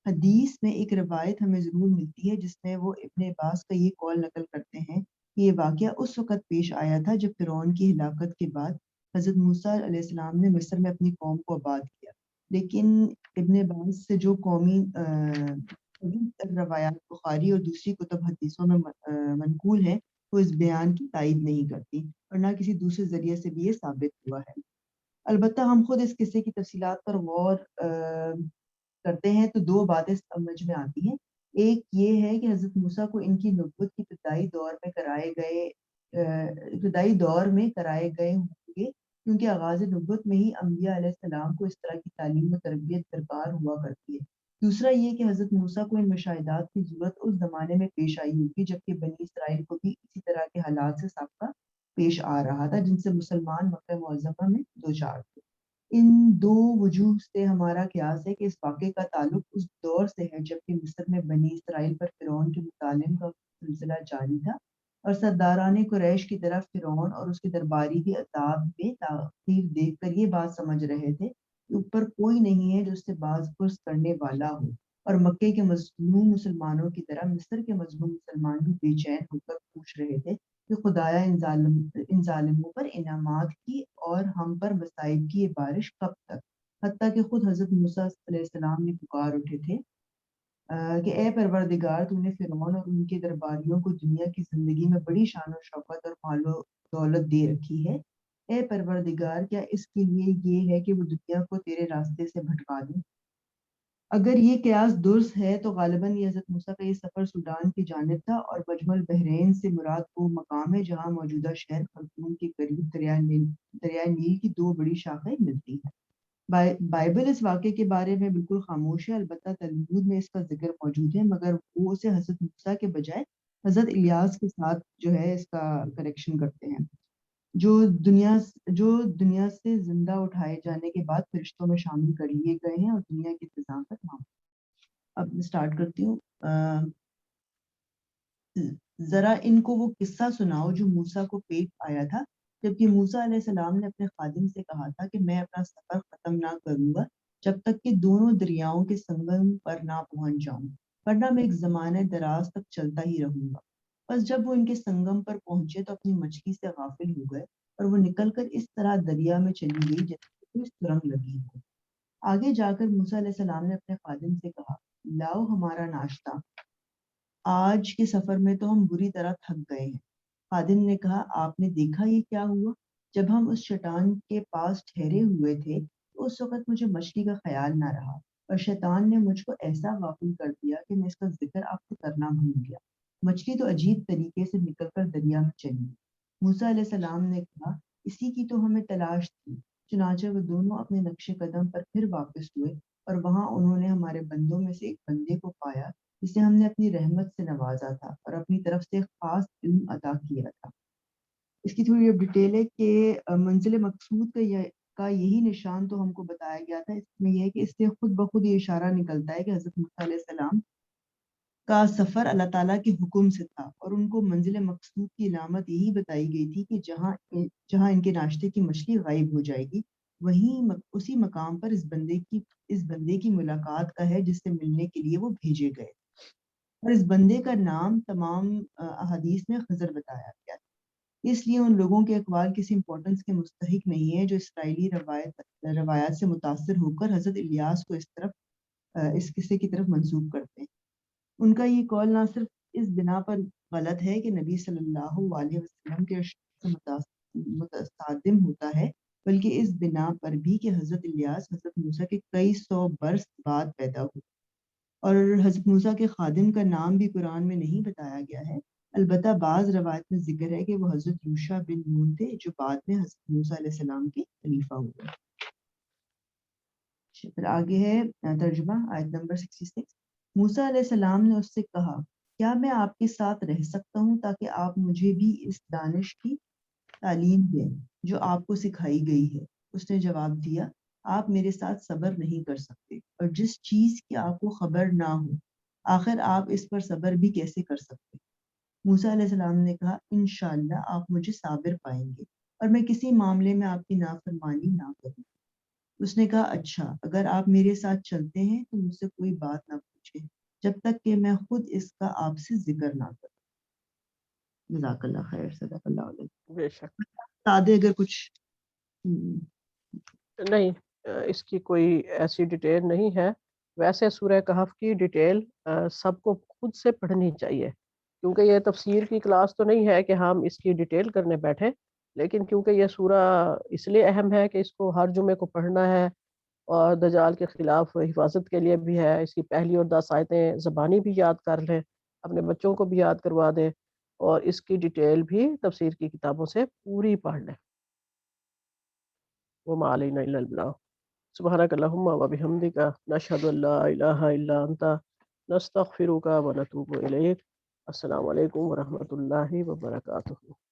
حدیث میں ایک روایت ہمیں ضرور ملتی ہے جس میں وہ ابن عباس کا یہ قول نقل کرتے ہیں کہ یہ واقعہ اس وقت پیش آیا تھا جب فرعون کی ہلاکت کے بعد حضرت موسیٰ علیہ السلام نے مصر میں اپنی قوم کو آباد کیا. لیکن ابن عباس سے جو قومی روایات بخاری اور دوسری کتب حدیثوں میں منقول ہیں وہ اس بیان کی تائید نہیں کرتی اور نہ کسی دوسرے ذریعے سے بھی یہ ثابت ہوا ہے۔ البتہ ہم خود اس قصے کی تفصیلات پر غور کرتے ہیں تو دو باتیں سمجھ میں آتی ہیں۔ ایک یہ ہے کہ حضرت موسیٰ کو ان کی نبوت کی ابتدائی دور میں کرائے گئے ہوں گے، کیونکہ آغاز نبوت میں ہی انبیاء علیہ السلام کو اس طرح کی تعلیم و تربیت درکار ہوا کرتی ہے۔ دوسرا یہ کہ حضرت موسیٰ کو ان مشاہدات کی ضرورت اس زمانے میں پیش آئی ہوگی جبکہ بنی اسرائیل کو بھی اسی طرح کے حالات سے سابقہ پیش آ رہا تھا جن سے مسلمان مکہ معظمہ میں دوچار تھے۔ ان دو وجوہ سے ہمارا قیاس ہے کہ اس واقعے کا تعلق اس دور سے ہے جبکہ مصر میں بنی اسرائیل پر فرعون کے مظالم کا سلسلہ جاری تھا اور سرداران قریش کی طرف فرعون اور اس کے درباری کے عذاب میں تاخیر دیکھ کر یہ بات سمجھ رہے تھے کہ اوپر کوئی نہیں ہے جو اس سے باز پرس کرنے والا ہو، اور مکے کے مظلوم مسلمانوں کی طرح مصر کے مظلوم مسلمان بھی بے چین ہو کر پوچھ رہے تھے کہ خدایا ان ظالموں پر انعامات کی اور ہم پر مصائب کی یہ بارش کب تک؟ حتیٰ کہ خود حضرت موسیٰ علیہ السلام نے پکار اٹھے تھے کہ اے پروردگار، تو نے فرعون اور ان کے درباریوں کو دنیا کی زندگی میں بڑی شان و شوکت اور مال و دولت دے رکھی ہے۔ اے پروردگار، کیا اس کے لیے یہ ہے کہ وہ دنیا کو تیرے راستے سے بھٹکا دیں؟ اگر یہ قیاس درست ہے تو غالباً یہ حضرت موسیٰ کا یہ سفر سوڈان کی جانب تھا اور مجمع البحرین سے مراد وہ مقام ہے جہاں موجودہ شہر خرطوم کے قریب دریائے نیل کی دو بڑی شاخیں ملتی ہیں۔ بائبل اس واقعے کے بارے میں بالکل خاموش ہے، البتہ تلمود میں اس کا ذکر موجود ہے، مگر وہ اسے حضرت موسیٰ کے بجائے حضرت الیاس کے ساتھ جو ہے اس کا کریکشن کرتے ہیں، جو دنیا سے زندہ اٹھائے جانے کے بعد فرشتوں میں شامل کر لیے گئے ہیں اور دنیا کے انتظام کا تمام۔ اب میں سٹارٹ کرتی ہوں۔ ذرا ان کو وہ قصہ سناؤ جو موسیٰ کو پیش آیا تھا جبکہ موسیٰ علیہ السلام نے اپنے خادم سے کہا تھا کہ میں اپنا سفر ختم نہ کروں گا جب تک کہ دونوں دریاؤں کے سنگم پر نہ پہنچ جاؤں، ورنہ میں ایک زمانے دراز تک چلتا ہی رہوں گا۔ بس جب وہ ان کے سنگم پر پہنچے تو اپنی مچھلی سے غافل ہو گئے اور وہ نکل کر اس طرح دریا میں چلی گئی جیسے کوئی سرنگ لگی ہو۔ آگے جا کر موسیٰ علیہ السلام نے اپنے خادم سے کہا، لاؤ ہمارا ناشتہ، آج کے سفر میں تو ہم بری طرح تھک گئے ہیں۔ خادم نے کہا، آپ نے دیکھا یہ کیا ہوا؟ جب ہم اس چٹان کے پاس ٹھہرے ہوئے تھے تو اس وقت مجھے مچھلی کا خیال نہ رہا اور شیطان نے مجھ کو ایسا غافل کر دیا کہ میں اس کا ذکر آپ کو کرنا بھول گیا۔ مچھلی تو عجیب طریقے سے نکل کر دریا میں چلی۔ موسیٰ علیہ السلام نے کہا، اسی کی تو ہمیں تلاش تھی۔ چنانچہ وہ دونوں اپنے نقش قدم پر پھر واپس ہوئے اور وہاں انہوں نے ہمارے بندوں میں سے ایک بندے کو پایا جسے ہم نے اپنی رحمت سے نوازا تھا اور اپنی طرف سے خاص علم عطا کیا تھا۔ اس کی تھوڑی ڈیٹیل ہے کہ منزل مقصود کا یہی نشان تو ہم کو بتایا گیا تھا۔ اس میں یہ ہے کہ اس سے خود بخود یہ اشارہ نکلتا ہے کہ حضرت موسیٰ علیہ السلام کا سفر اللہ تعالیٰ کے حکم سے تھا اور ان کو منزل مقصود کی علامت یہی بتائی گئی تھی کہ جہاں ان کے ناشتے کی مچھلی غائب ہو جائے گی وہیں اسی مقام پر اس بندے کی ملاقات کا ہے جس سے ملنے کے لیے وہ بھیجے گئے، اور اس بندے کا نام تمام احادیث میں خضر بتایا گیا۔ اس لیے ان لوگوں کے اقوال کسی امپورٹنس کے مستحق نہیں ہے جو اسرائیلی روایات سے متاثر ہو کر حضرت الیاس کو اس قصے کی طرف منسوب کرتے ہیں۔ ان کا یہ قول نہ صرف اس بنا پر غلط ہے کہ نبی صلی اللہ علیہ وسلم کے ارشاد سے متصادم ہوتا ہے، بلکہ اس بنا پر بھی کہ حضرت الیاس حضرت موسیٰ کے کئی سو برس بعد پیدا ہوئے، اور حضرت موسیٰ کے خادم کا نام بھی قرآن میں نہیں بتایا گیا ہے۔ البتہ بعض روایت میں ذکر ہے کہ وہ حضرت یوشع بن نون تھے جو بعد میں حضرت موسیٰ علیہ السلام کے خلیفہ ہوئے۔ پھر آگے ہے ترجمہ، آیت نمبر 66۔ موسیٰ علیہ السلام نے اس سے کہا، کیا میں آپ کے ساتھ رہ سکتا ہوں تاکہ آپ مجھے بھی اس دانش کی تعلیم دیں جو آپ کو سکھائی گئی ہے؟ اس نے جواب دیا، آپ میرے ساتھ صبر نہیں کر سکتے، اور جس چیز کی آپ کو خبر نہ ہو آخر آپ اس پر صبر بھی کیسے کر سکتے؟ موسیٰ علیہ السلام نے کہا، انشاءاللہ آپ مجھے صابر پائیں گے اور میں کسی معاملے میں آپ کی نافرمانی نہ کروں۔ اس نے کہا، اچھا، اگر آپ میرے ساتھ چلتے ہیں تو مجھ سے کوئی بات نہ پوچھیں جب تک کہ میں خود اس کا آپ سے ذکر نہ کروں۔ جزاک اللہ خیر، صدق اللہ علیہ۔ بے شک سادے اگر کچھ نہیں، اس کی کوئی ایسی ڈیٹیل نہیں ہے۔ ویسے سورہ کہف کی ڈیٹیل سب کو خود سے پڑھنی چاہیے، کیونکہ یہ تفسیر کی کلاس تو نہیں ہے کہ ہم اس کی ڈیٹیل کرنے بیٹھے، لیکن کیونکہ یہ سورہ اس لیے اہم ہے کہ اس کو ہر جمعے کو پڑھنا ہے اور دجال کے خلاف حفاظت کے لیے بھی ہے، اس کی پہلی اور 10 آیتیں زبانی بھی یاد کر لیں، اپنے بچوں کو بھی یاد کروا دیں، اور اس کی ڈیٹیل بھی تفسیر کی کتابوں سے پوری پڑھ لیں۔ وما علینا الا البلاغ۔ سبحانک اللہم و بحمدک، نشہد ان لا الہ الا انت، نستغفرک و نتوب الیک۔ السلام علیکم ورحمۃ اللہ وبرکاتہ۔